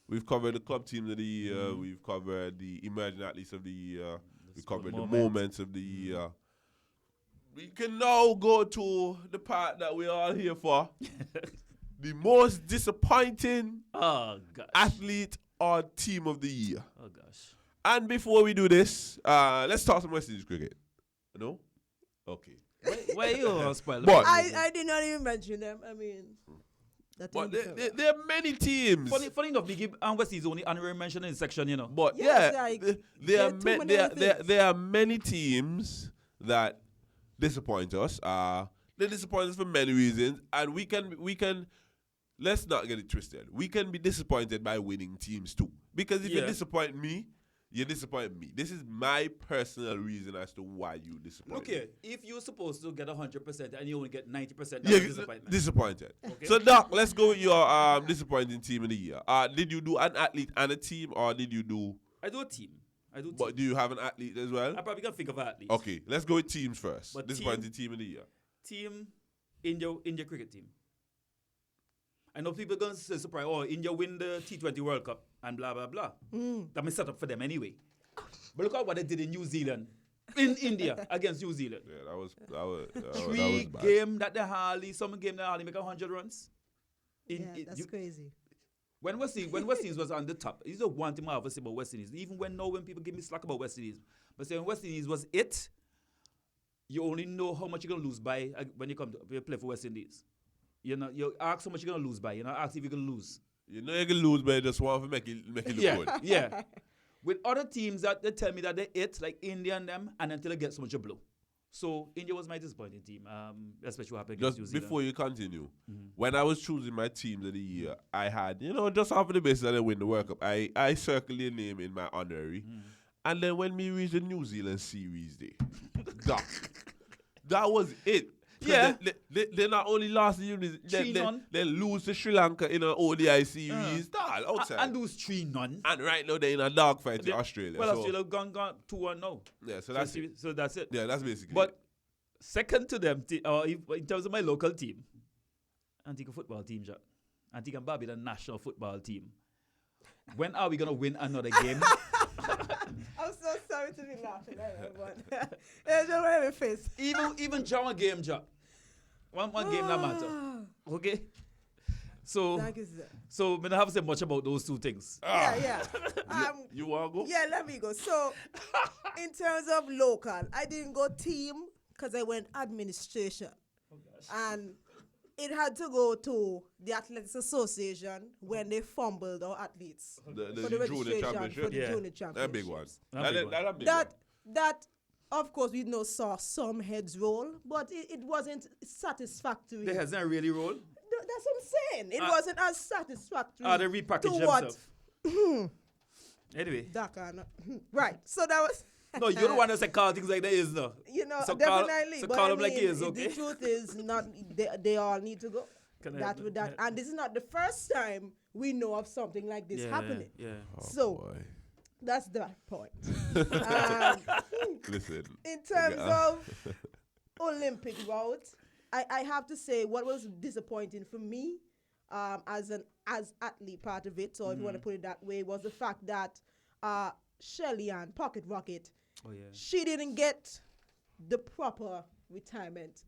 We've covered the club teams of the year. We've covered the emerging athletes of the year. We covered the moments of the year. We can now go to the part that we're all here for. The most disappointing athlete or team of the year. Oh, gosh. And before we do this, let's talk some West Indies cricket. No? Okay. Why you spoil? I did not even mention them. I mean... But there are many teams. Funny enough, we give West Indies only honorary mention in the section, you know. But there are many teams that disappoint us. They disappoint us for many reasons, and we can. Let's not get it twisted. We can be disappointed by winning teams too, because if you disappoint me, you disappoint me. This is my personal reason as to why you disappoint me. Okay, if you're supposed to get 100% and you only get 90%, that's disappointed. Okay. So, Doc, let's go with your disappointing team of the year. Did you do an athlete and a team, or did you do... I do a team. But do you have an athlete as well? I probably can think of an athlete. Okay, let's go with teams first. But disappointing team of the year. Team, India cricket team. I know people are going to say, surprise, India win the T20 World Cup and blah, blah, blah. That may set up for them anyway. But look at what they did in New Zealand, in India, against New Zealand. Yeah, that was Three game that they hardly, some game they hardly make 100 runs. That's crazy. When West Indies was on the top, it's the one thing I ever say about West Indies. Even when people give me slack about West Indies, but saying West Indies was it, you only know how much you're gonna lose by when you play for West Indies. You ask how much you're gonna lose by. You know, ask if you're gonna lose. You know you can lose, but you just want to make it look good. Yeah. With other teams that they tell me that they it, like India and them, and until they get so much blow. So India was my disappointing team, especially what happened against New Just Zealand. before you continue, when I was choosing my teams of the year, I had, just off of the basis that they win the World Cup, I circled their name in my honorary. And then when we reached the New Zealand series day, that was it. Yeah. They not only lost the New Zealand, they lose to Sri Lanka in an ODI series. Outside. And lose 3-0. And right now they're in a dogfight to Australia. Well, Australia gone 2-1 now. Yeah, so that's it. So that's it. Yeah, that's basically But it. second to them, in terms of my local team, Antigua football team, Jack. Antigua and Barbuda national football team. When are we going to win another game? I'm so sorry to be laughing at it, but it's just my face. Even draw a game, Jack. One game that matter. Okay? So, I don't have to say much about those two things. Yeah. You want to go? Yeah, let me go. So, in terms of local, I didn't go team because I went administration. And it had to go to the Athletics Association when they fumbled our athletes for the junior championship. For the junior championship. That big one. Of course, we saw some heads roll, but it wasn't satisfactory. The heads not really roll? That's what I'm saying. It wasn't as satisfactory. They repackaged themselves. Anyway. Right. So that was... No, you don't want to say call things like that, is no. So definitely. So call them like it is, okay? The truth is, not they all need to go. And this is not the first time we know of something like this happening. Yeah. So that's that point. Listen. In terms of Olympic route, I have to say what was disappointing for me as athlete part of it, so if you want to put it that way, was the fact that Shelly Ann Pocket Rocket, she didn't get the proper retirement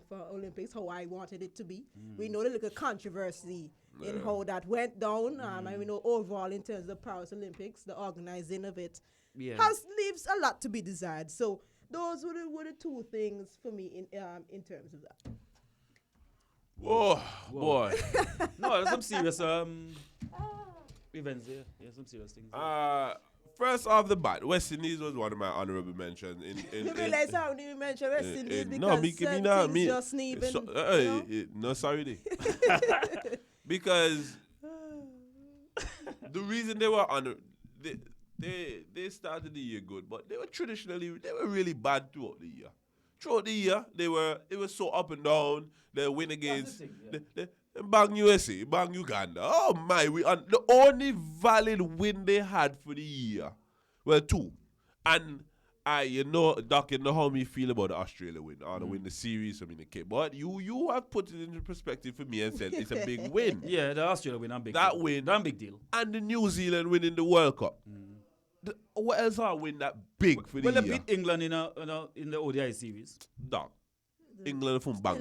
for Olympics how I wanted it to be. We know the little controversy in how that went down, and we know overall in terms of Paris Olympics, the organizing of it leaves a lot to be desired. So those were the two things for me in terms of that. Whoa. Boy. No, there's some serious events here. Yeah, some serious things. First off the bat, West Indies was one of my honorable mentions. You realize how we didn't mention West Indies because just sneezing. No, sorry. Because the reason they were honored, they started the year good, but they were really bad throughout the year. Throughout the year, it was so up and down. They win against they bang USA, bang Uganda. Oh my, the only valid win they had for the year were two. And Doc, you know how me feel about the Australia win. I want to win the series, I mean the Cape. But you have put it into perspective for me and said it's a big win. Yeah, the Australia win, big that deal. Win. That's a big deal. And the New Zealand winning the World Cup. What else are win that big for the year? Well, they beat England in the ODI series. Doc. England from bang.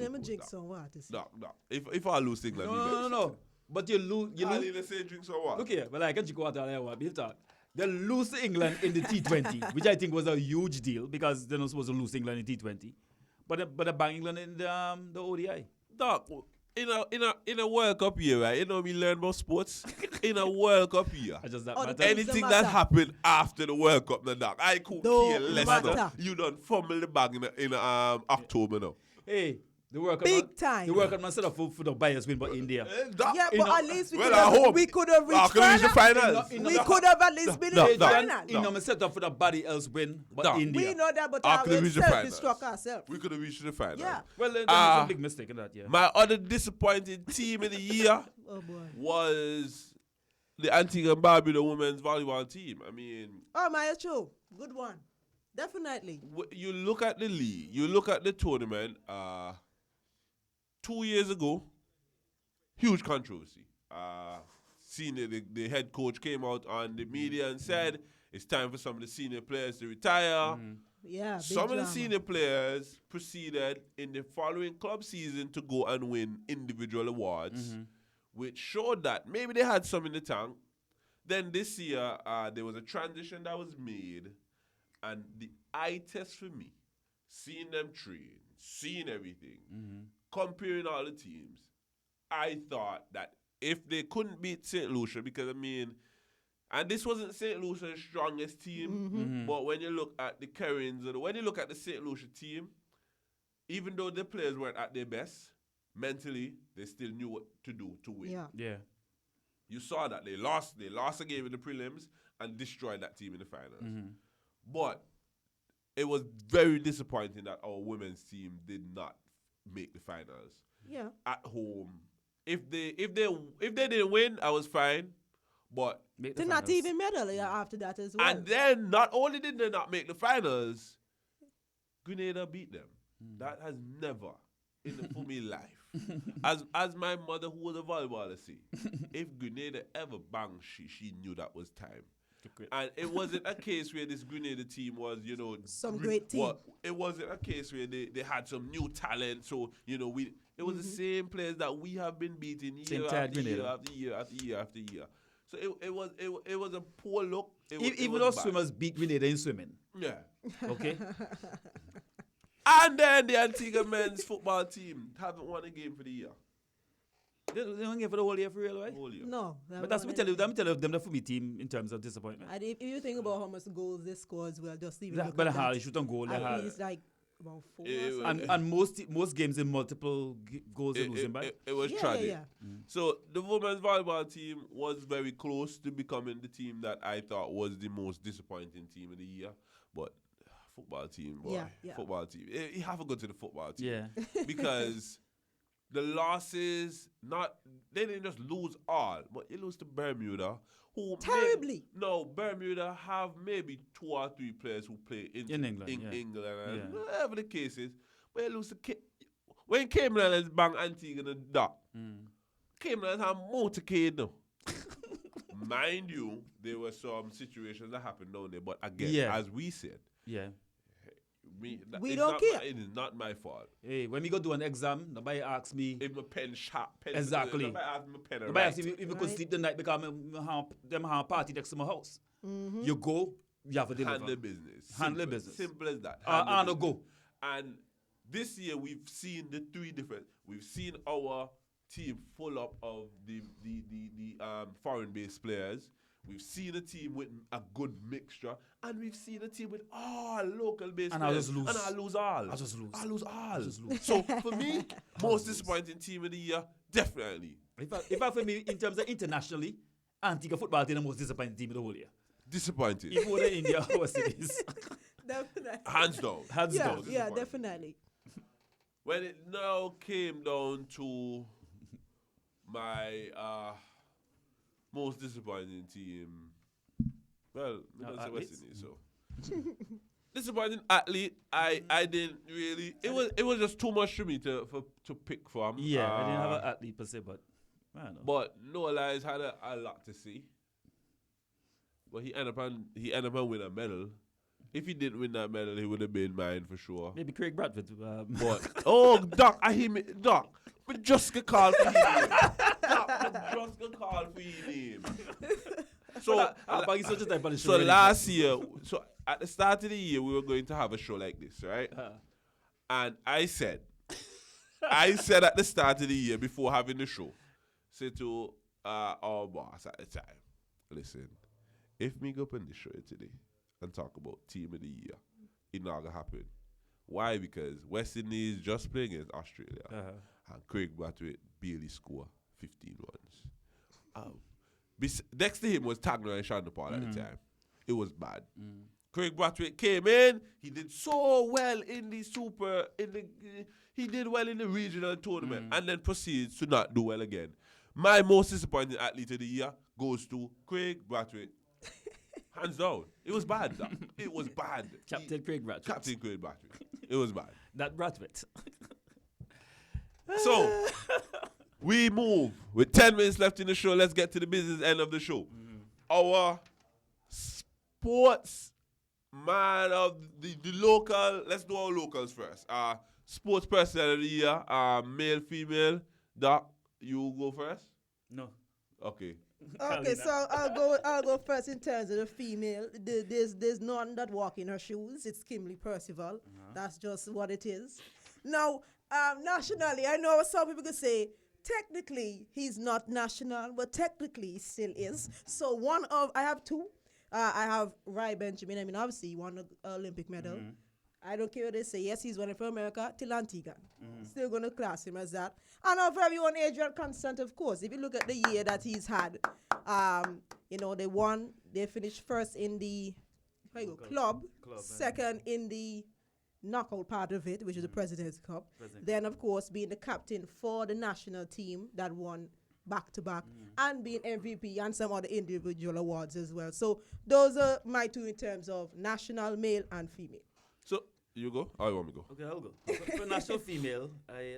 Doc. If I lose England, no. But you lose. I'll even say drink some water. Look here, but I can drink water. They lose to England in the T20, which I think was a huge deal because they're not supposed to lose England in T20. But they bang England in the ODI. Doc, in a World Cup year, right? We learn about sports. In a World Cup year, anything that happened after the World Cup, Doc, I couldn't care less. You done fumble the bag in October now. Hey, the World Cup big time. The World Cup set up for the bias win, but India. But at least we could have reached the finals. We could have at least been in the final. India set up for the body else win, but India. We know that, but ourselves struck ourselves. We could have reached the final. Yeah. Well, there was a big mistake in that. Yeah. My other disappointing team of the year was the Antigua and Barbuda women's volleyball team. I mean, Maya Cho, good one. Definitely. You look at the league, you look at the tournament, 2 years ago, huge controversy. Senior, the head coach came out on the media and said it's time for some of the senior players to retire. Yeah, some of the senior players proceeded in the following club season to go and win individual awards, which showed that maybe they had some in the tank. Then this year, there was a transition that was made, and the eye test for me, seeing them train, seeing everything, comparing all the teams, I thought that if they couldn't beat St. Lucia, because and this wasn't St. Lucia's strongest team, but when you look at the Kerrins, when you look at the St. Lucia team, even though the players weren't at their best, mentally, they still knew what to do to win. Yeah. You saw that. They lost a game in the prelims and destroyed that team in the finals. But it was very disappointing that our women's team did not make the finals. Yeah. At home. If they didn't win, I was fine. But They're not even medal after that as well. and then not only did they not make the finals, Grenada beat them. That has never in the for me life. As my mother, who was a volleyballer, say, if Grenada ever banged, she knew that was time. And it wasn't a case where this Grenada team was, some great team. It wasn't a case where they had some new talent. So, it was the same players that we have been beating year after year after year after year after year. So it was a poor look. Even though swimmers beat Grenada in swimming. Yeah. Okay. And then the Antigua men's football team haven't won a game for the year. They don't game for the whole year for real, right? Whole year. No. But that's me tell you them the for me team in terms of disappointment. And if you think about how much goals they score as well, just even look But at hard that. shoot on goal. At least like about 4 And most games in multiple goals are losing by. It was tragic. So the women's volleyball team was very close to becoming the team that I thought was the most disappointing team of the year. But football team, boy. Football team. You have to go to the football team. Yeah. Because the losses, they didn't just lose all, but you lose to Bermuda. Who terribly. Bermuda have maybe 2 or 3 players who play in England. England and whatever the case is. But you lose to when Cayman Islands bang Antigua in the dock, Cayman Islands have motorcade now. Mind you, there were some situations that happened down there, but again, as we said, we don't care. It is not my fault. Hey, when we go do an exam, nobody asks me if my pen sharp. Exactly. Nobody asks me pen nobody asks me if I could sleep the night because them have a party next to my house. You go, you have to deliver. Handle business. Handle business. Simple as that. And go. And this year we've seen the 3 different. We've seen our team full up of the foreign-based players. We've seen a team with a good mixture, and we've seen a team with all local-based and players. And I lose all. I just lose. I lose all. So for me, most disappointing team of the year, definitely. If I for me, in terms of internationally, Antigua football team the most disappointing team of the whole year. Disappointing. Even more than India, West Indies. Definitely. Hands down. Hands down. Yeah, definitely. When it now came down to my most disappointing team, well, I West Indies, so disappointing athlete. I didn't really. It was just too much for me to pick from. Yeah, I didn't have an athlete per se, but I don't know. But Noah Lyles had a lot to see. But he ended up winning a medal. If he didn't win that medal, he would have been mine for sure. Maybe Craig Bradford. But Doc, I hear me, Doc. But just get called for your name. Doc, just get called for your name. So last year, so at the start of the year, we were going to have a show like this, right? And I said at the start of the year before having the show, said to our boss at the time, listen, if me go up on the show today and talk about team of the year, it's not gonna happen. Why? Because West Indies just playing against Australia, and Craig Brathwaite barely score 15 runs. Next to him was Tagner and Shandapal at the time. It was bad. Craig Brathwaite came in. He did so well in the he did well in the regional tournament, and then proceeds to not do well again. My most disappointing athlete of the year goes to Craig Brathwaite. Hands down. It was bad. It was bad. Captain Craig Brathwaite. It was bad. That Brathwaite. So, we move. With 10 minutes left in the show, let's get to the business end of the show. Our sports man of the local, let's do our locals first. Sports person of the year, male, female. Doc, you go first? No. Okay. Okay, so I'll go first in terms of the female. There's none that walk in her shoes. It's Kimberly Percival. That's just what it is. Now, nationally, I know some people could say technically he's not national, but technically he still is. So I have two. I have Rai Benjamin. I mean, obviously he won an Olympic medal. I don't care what they say. Yes, he's running for America till Antigua. Still going to class him as that. And for everyone, Adrian Constant, of course. If you look at the year that he's had, they finished first in the club, second in the knockout part of it, which is the President's Cup. Then, of course, being the captain for the national team that won back-to-back, and being MVP and some other individual awards as well. So those are my two in terms of national, male, and female. So you go? Or you want me to go? Okay, I'll go. For national female,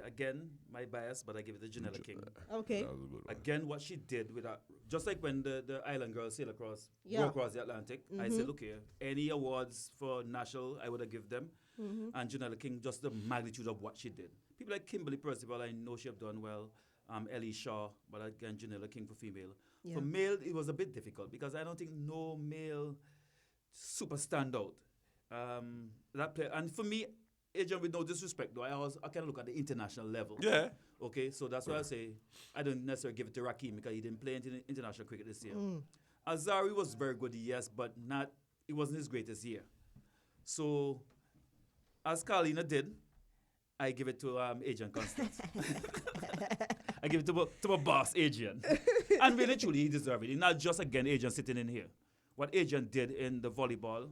again, my bias, but I give it to Janella King. Okay. That was a good one. Again, what she did with that, just like when the island girls sail across, Yeah. go across the Atlantic, I said, look here, any awards for national, I would have given them. And Janella King, just the magnitude of what she did. People like Kimberly Percival, I know she have done well. Ellie Shaw, but again, Janella King for female. Yeah. For male, it was a bit difficult because I don't think no male super stand out. That player, and for me, Adrian, with no disrespect though, I kind of look at the international level. Yeah. Okay, so that's why I say I don't necessarily give it to Raheem because he didn't play international cricket this year. Azari was very good, yes, but it wasn't his greatest year. So, as Carlina did, I give it to Adrian Constance. I give it to my boss, Adrian. And really, truly, he deserved it. Not just, again, Adrian sitting in here. What Adrian did in the volleyball,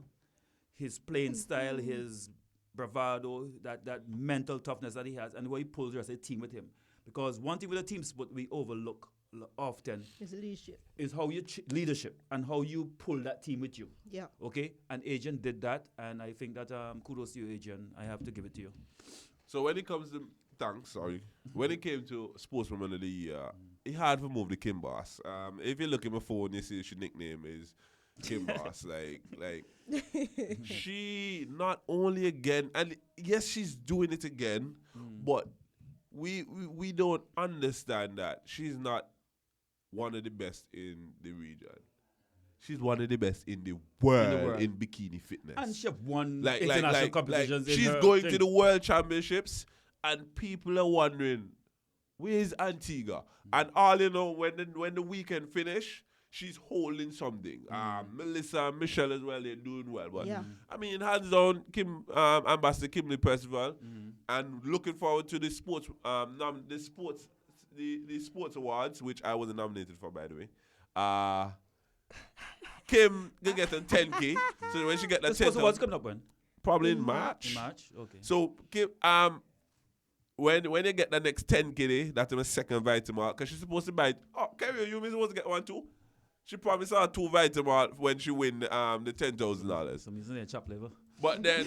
his playing style, his bravado, that mental toughness that he has, and the way he pulls the rest of the team with him. Because one thing with a team sport we overlook often is leadership. Is how you leadership and how you pull that team with you. Yeah. Okay? And Adrian did that, and I think that kudos to you, Adrian. I have to give it to you. So when it comes to when it came to Sportswoman of the Year, it hard to move the Kim Boss. If you look at my phone, you see her nickname is Kim Boss. Like she not only again, and yes, she's doing it again, but we don't understand that she's not one of the best in the region. She's one of the best in the world in bikini fitness. And she have won international competitions. She's going to the World Championships, and people are wondering, where's Antigua? And all you know, when the weekend finish, she's holding something. Melissa and Michelle as well, they're doing well. But I mean, hands down, Ambassador Kimberly Percival, and looking forward to the sports awards, which I wasn't nominated for, by the way. Kim gonna get a 10K. So when she get that 10K, what's coming up when? Probably in March. In March, okay. So Kim, when you get the next 10K, that's my second Vitamalt, because she's supposed to buy. Oh, Kerry, you supposed to get one too? She promised her 2 Vitamalt when she win the $10,000. Some reason they chop liver. But then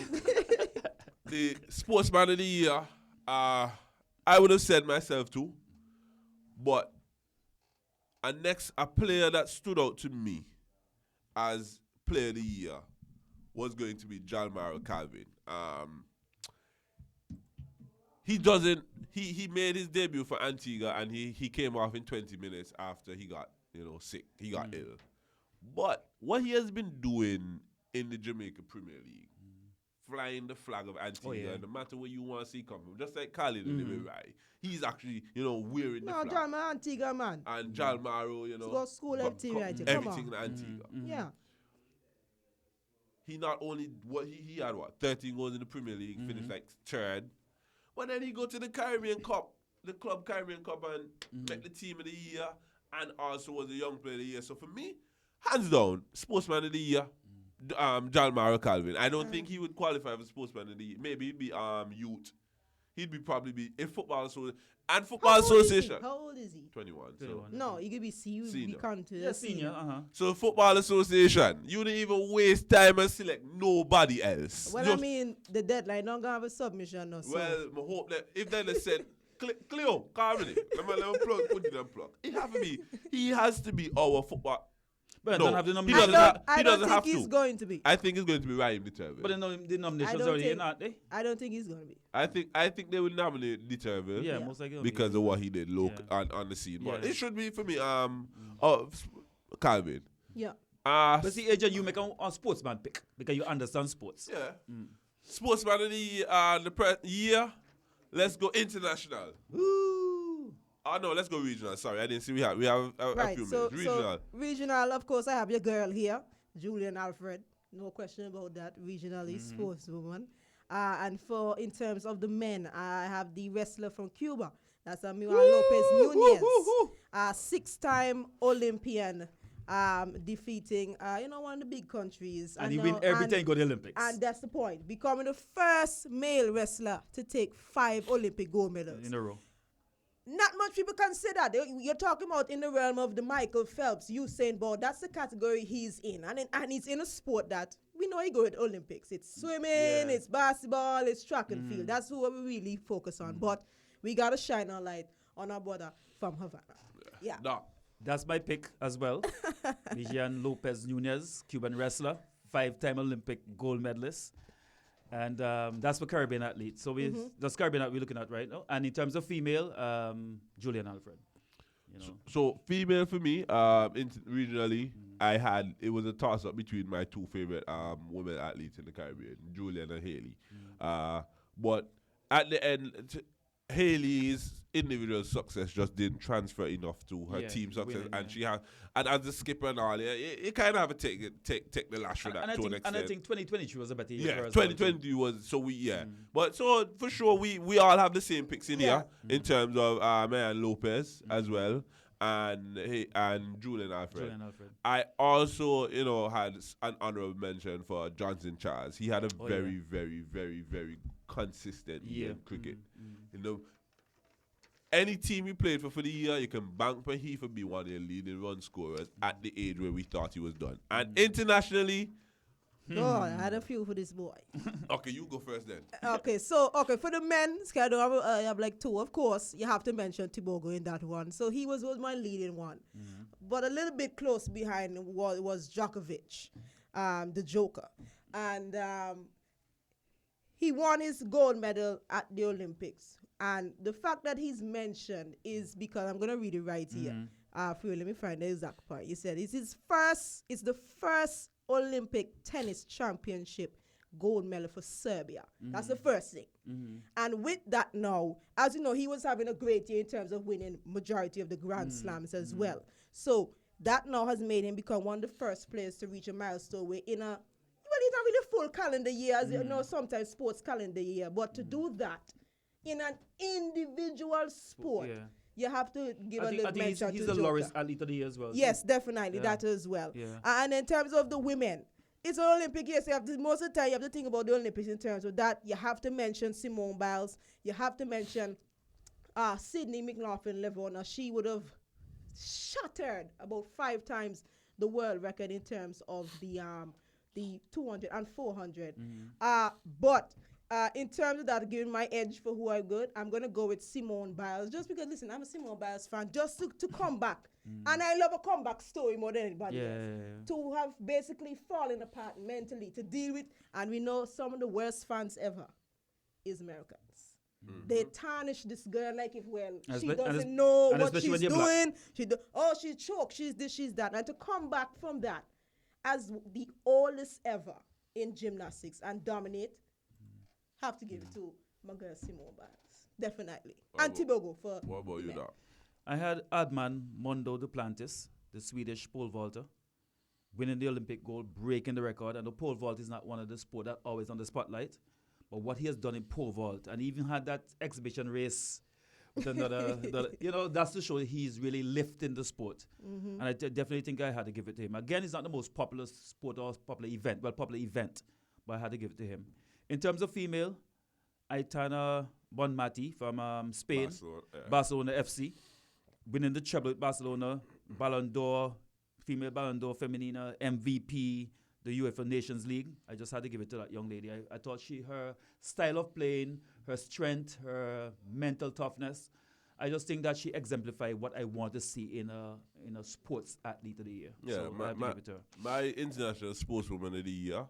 the Sportsman of the Year, I would have said myself too, but a player that stood out to me as player of the year was going to be Jalmaro Calvin. He made his debut for Antigua, and he came off in 20 minutes after he got sick. He got ill. But what he has been doing in the Jamaica Premier League, flying the flag of Antigua, no matter where you want to see come from, just like Khalid and right. He's actually, wearing the flag. No, Jalmaro Antigua, man. And Jalmaro, go school everything right. Everything in Antigua. Yeah. He not only he had 13 goals in the Premier League, finished like third. But then he go to the Caribbean Cup, the Club Caribbean Cup, and make the team of the year, and also was a young player of the year. So for me, hands down, Sportsman of the Year, Jalmaro Calvin. I don't think he would qualify for Sportsman of the Year. Maybe he'd be youth. He'd probably be a football association. How old is he? 21. So. No, he could be senior. Senior. So football association, you didn't even waste time and select nobody else. Well, I mean, the deadline don't gonna have a submission or so. Well, I hope that if they said Cleo, Carmen, let me plug, put it on plug. He has to be our football. But No, don't have the he nomination. doesn't have- I he don't doesn't think have he's to. going to be. I think it's going to be Raheem Deterville. But the I nominations don't already think- in, aren't they? I don't think he's going to be. I think they will nominate Deterville. Yeah, most likely. Because of what he did on the scene. But Yeah. it should be for me. Calvin. Yeah. But see, AJ, you make a sportsman pick because you understand sports. Yeah. Sportsman of the year. Let's go international. Ooh. Oh no, let's go regional. Sorry, I didn't see we have a Right. few So, minutes. Regional. so regional, of course, I have your girl here, Julian Alfred. No question about that. Regional is sportswoman. And in terms of the men, I have the wrestler from Cuba. That's Manuel Lopez Nunez, a 6-time Olympian, defeating one of the big countries. And he win every time he go to the Olympics. And that's the point. Becoming the first male wrestler to take 5 Olympic gold medals. In a row. Not much people consider. You're talking about in the realm of the Michael Phelps, Usain Bolt. That's the category he's in. And he's in a sport that we know he go at Olympics. It's swimming, it's basketball, it's track and field. That's what we really focus on. But we got to shine our light on our brother from Havana. Yeah. No. That's my pick as well. Mijan Lopez Nunez, Cuban wrestler, 5-time Olympic gold medalist. And that's for Caribbean athletes. So that's Caribbean that we're looking at right now. And in terms of female, Julian Alfred. So female for me, regionally, it was a toss up between my two favorite women athletes in the Caribbean, Julian and Haley. But at the end, Haley's individual success just didn't transfer enough to her team success, and as a skipper and all, you kind of have to take the lash for that to an extent. And I think 2022 was a better year. Yeah, for us 2020 was But so for sure we all have the same picks in here in terms of Mayan Lopez as well. And Julian Alfred. I also, had an honorable mention for Johnson Charles. He had a very, very, very, very consistent year in cricket. Any team he played for the year, you can bank for he for be one of the leading run scorers at the age where we thought he was done. And internationally, God, I had a few for this boy. Okay, you go first then. Okay, for the men, I have like 2, of course. You have to mention Thibodeau in that one. So he was my leading one. But a little bit close behind was Djokovic, the Joker. And he won his gold medal at the Olympics. And the fact that he's mentioned is because, I'm going to read it right here. Let me find the exact part. He said it's the first Olympic tennis championship gold medal for Serbia. That's the first thing. And with that now, as you know, he was having a great year in terms of winning majority of the Grand Slams as well. So that now has made him become one of the first players to reach a milestone where it's not really full calendar year, as you know, sometimes sports calendar year, but to do that in an individual sport, you have to give a little mention to he's Joker. the Loris athlete of the year as well. Yes, definitely, that as well. And in terms of the women, it's an Olympic year, so most of the time you have to think about the Olympics in terms of that. You have to mention Simone Biles. You have to mention Sydney McLaughlin-Levona. She would have shattered about 5 times the world record in terms of the 200 and 400. But in terms of that, giving my edge for who I'm good, I'm going to go with Simone Biles. Just because, listen, I'm a Simone Biles fan. Just to come back. And I love a comeback story more than anybody else. To have basically fallen apart mentally, to deal with, and we know some of the worst fans ever is Americans. They tarnish this girl like if, she doesn't know what she's doing. She's choked, she's this, she's that. And to come back from that as the oldest ever in gymnastics and dominate, have to give it to my girl Simone Biles. Definitely. And Thibodeau for what about you, Doc? I had Adman Mondo Duplantis, the Swedish pole vaulter, winning the Olympic gold, breaking the record. And the pole vault is not one of the sport that always on the spotlight. But what he has done in pole vault, and even had that exhibition race with another, that's to show that he's really lifting the sport. And I definitely think I had to give it to him. Again, it's not the most popular sport or popular event, but I had to give it to him. In terms of female, Aitana Bonmati from Spain, Barcelona FC, winning the treble with Barcelona, Ballon d'Or, female Ballon d'Or Femenina, MVP, the UEFA Nations League. I just had to give it to that young lady. I thought her style of playing, her strength, her mental toughness, I just think that she exemplified what I want to see in a sports athlete of the year. Yeah, so I have to give it to her. my international sportswoman of the year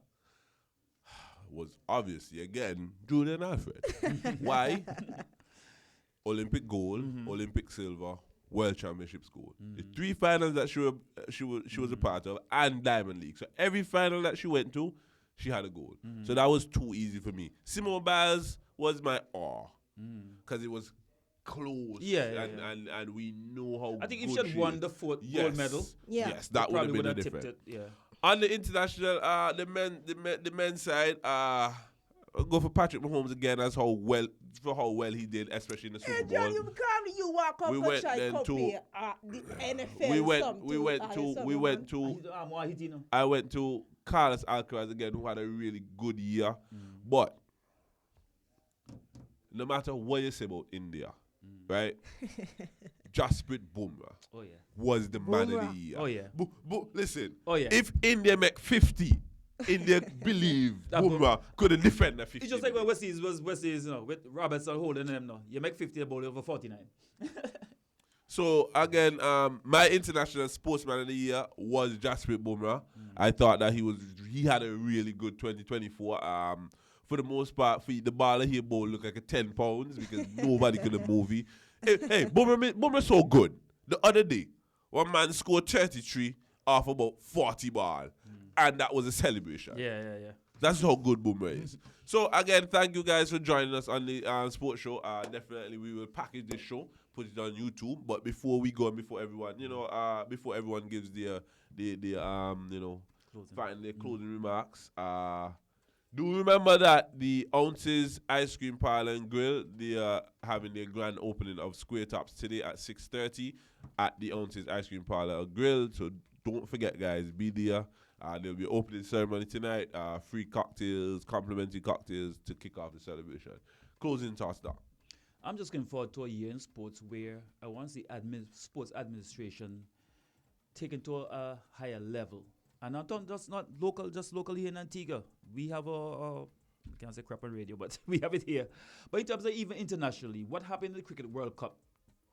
was obviously again Julian Alfred. Why? Olympic gold, Olympic silver, World Championships gold. The 3 finals that she was a part of, and Diamond League. So every final that she went to, she had a gold. So that was too easy for me. Simone Biles was my awe because it was close. And we know how. I think if good she had won the 4th gold medal, yes, that would have been a different. It, yeah. On the international, the men's side, I'll go for Patrick Mahomes again as how well he did, especially in the Super Bowl. John, you walk up We went then to the NFL. I went to Carlos Alcaraz again, who had a really good year. But no matter what you say about India, right? Jasprit Bumrah was the man of the year. Oh yeah. Listen. Oh yeah. If India make 50, India believe Bumrah could defend the 50. It's just like when West Indies, with Robertson holding them now. You make 50 about over 49. So again, my international sportsman of the year was Jasprit Bumrah. I thought that he had a really good 2024. For the most part, for the baller he bowled looked like a 10 pounds because nobody could have move it. Hey, Bumrah so good. The other day, one man scored 33 off about 40 ball, and that was a celebration. Yeah. That's how good Bumrah is. So again, thank you guys for joining us on the sports show. Definitely, we will package this show, put it on YouTube. But before we go and before everyone, before everyone gives their closing remarks, do remember that the Ounces Ice Cream Parlor and Grill, they are having their grand opening of Square Tops today at 6:30 at the Ounces Ice Cream Parlor and Grill. So don't forget, guys, be there. There'll be an opening ceremony tonight. Free cocktails, complimentary cocktails to kick off the celebration. Closing thoughts, Doc. I'm just looking forward to a year in sports where I want to see sports administration taken to a higher level. And I'm talking just not local, just locally here in Antigua. We have I can't say crap on radio, but we have it here. But in terms of even internationally, what happened in the Cricket World Cup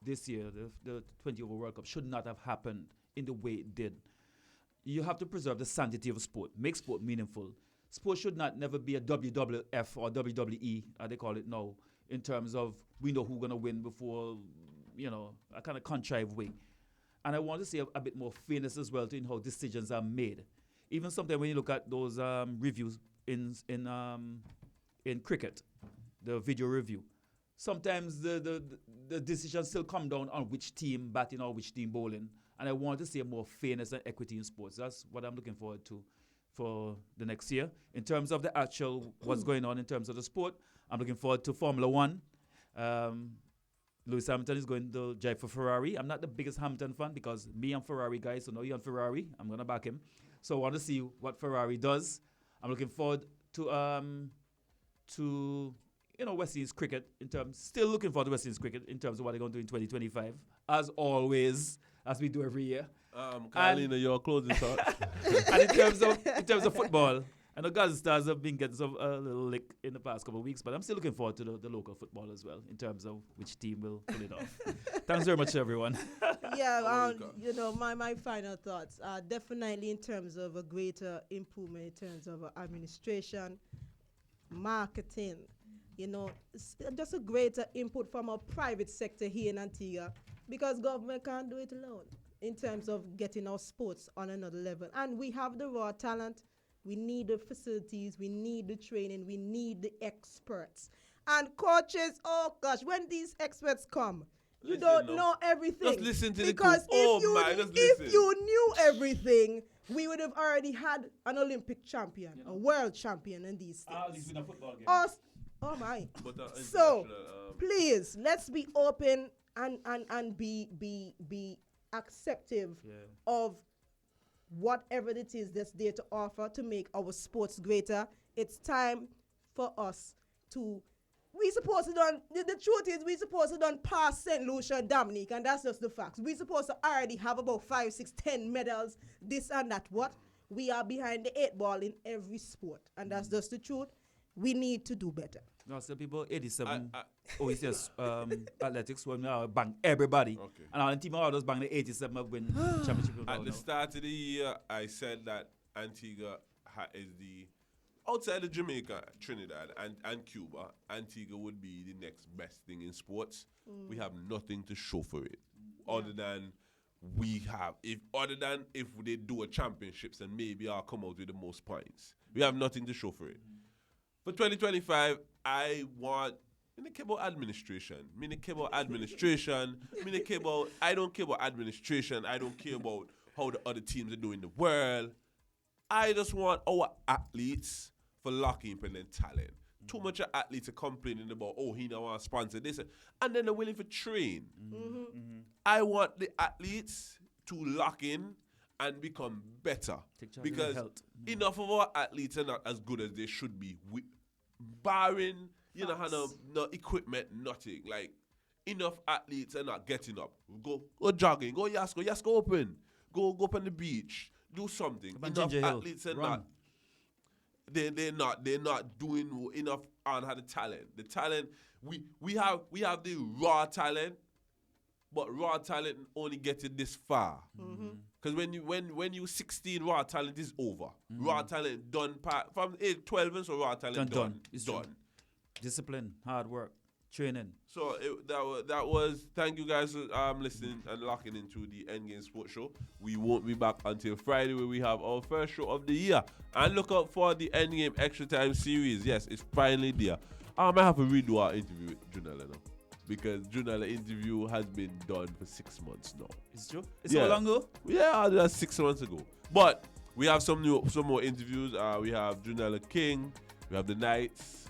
this year, the 20-over World Cup, should not have happened in the way it did. You have to preserve the sanctity of sport, make sport meaningful. Sport should never be a WWF or WWE, as they call it now, in terms of we know who's going to win before, a kind of contrived way. And I want to see a bit more fairness as well in how decisions are made. Even sometimes when you look at those reviews in cricket, the video review, sometimes the decisions still come down on which team batting or which team bowling. And I want to see more fairness and equity in sports. That's what I'm looking forward to for the next year. In terms of the actual what's going on in terms of the sport, I'm looking forward to Formula One. Lewis Hamilton is going to drive for Ferrari. I'm not the biggest Hamilton fan because I'm Ferrari guy, so now you're on Ferrari. I'm going to back him. So I want to see what Ferrari does. I'm looking forward to West Indies cricket still looking forward to West Indies cricket in terms of what they're going to do in 2025, as always, as we do every year. Carolina, your closing thoughts. And in terms of football, I know Gaza Stars have been getting a little lick in the past couple of weeks, but I'm still looking forward to the local football as well in terms of which team will pull it off. Thanks very much, everyone. My final thoughts are definitely in terms of a greater improvement in terms of administration, marketing, just a greater input from our private sector here in Antigua, because government can't do it alone in terms of getting our sports on another level. And we have the raw talent. We need the facilities, we need the training, we need the experts. And coaches, oh gosh, when these experts come, you don't know everything. Just listen to because the coach. If you knew everything, we would have already had an Olympic champion, a world champion in these things. At least in a football game. Oh my. So please, let's be open and be acceptive of whatever it is that's there to offer to make our sports greater. It's time for us to, the truth is we supposed to done pass St. Lucia and Dominique, and that's just the facts. We supposed to already have about 5, 6, 10 medals, this and that. What? We are behind the 8 ball in every sport, and that's just the truth. we need to do better. No, some people 87. He says athletics when we bang everybody. Okay. And our team all those bang the 87 of win championship. At the start of the year, I said that Antigua is the outside of Jamaica, Trinidad, and Cuba. Antigua would be the next best thing in sports. We have nothing to show for it, other than if they do a championships and maybe I'll come out with the most points. We have nothing to show for it. For 2025, I don't care about administration. I don't care about administration. I don't care about how the other teams are doing in the world. I just want our athletes for locking up and then talent. Too much of athletes are complaining about, he don't want to sponsor this. And then they're willing to train. I want the athletes to lock in and become better. Because enough of our athletes are not as good as they should be. Barring, no equipment, nothing. Like, enough athletes are not getting up. Go jogging, go Yasko open. Go up on the beach. Do something. Enough athletes are not. They're not doing enough on the talent. The talent we have the raw talent, but raw talent only gets it this far. Because when you 16, raw talent is over. Raw talent done from age 12, so raw talent done. It's done. Discipline, hard work, training. So that was thank you guys for listening and locking into the Endgame Sports Show. We won't be back until Friday where we have our first show of the year. And look out for the Endgame Extra Time series. Yes, it's finally there. I might have to redo our interview with Junella now. Because Junella interview has been done for 6 months now. It's true? It's so long ago? Yeah, that's 6 months ago. But we have some more interviews. We have Junella King. We have the Knights.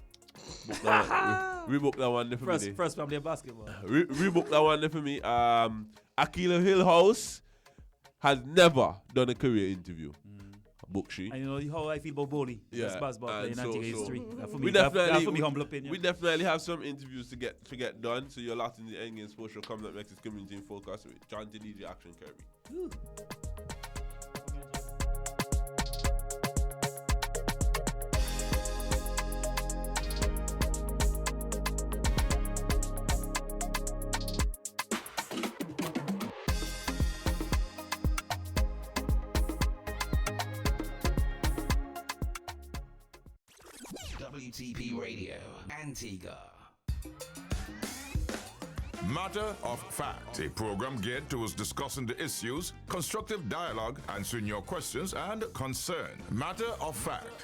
Rebook that one there for me. First family of basketball. Rebook that one there for me. Akila Hillhouse has never done a career interview. Book she. And you know how I feel about Bowley. Yeah. Basketball playing history. We definitely have some interviews to get done. So you're locked in the Endgame Sports Show coming up next is Community in Focus with John T. DJ Action Kirby. WTP Radio, Antigua. Matter of Fact, a program geared towards discussing the issues, constructive dialogue, answering your questions and concern. Matter of Fact.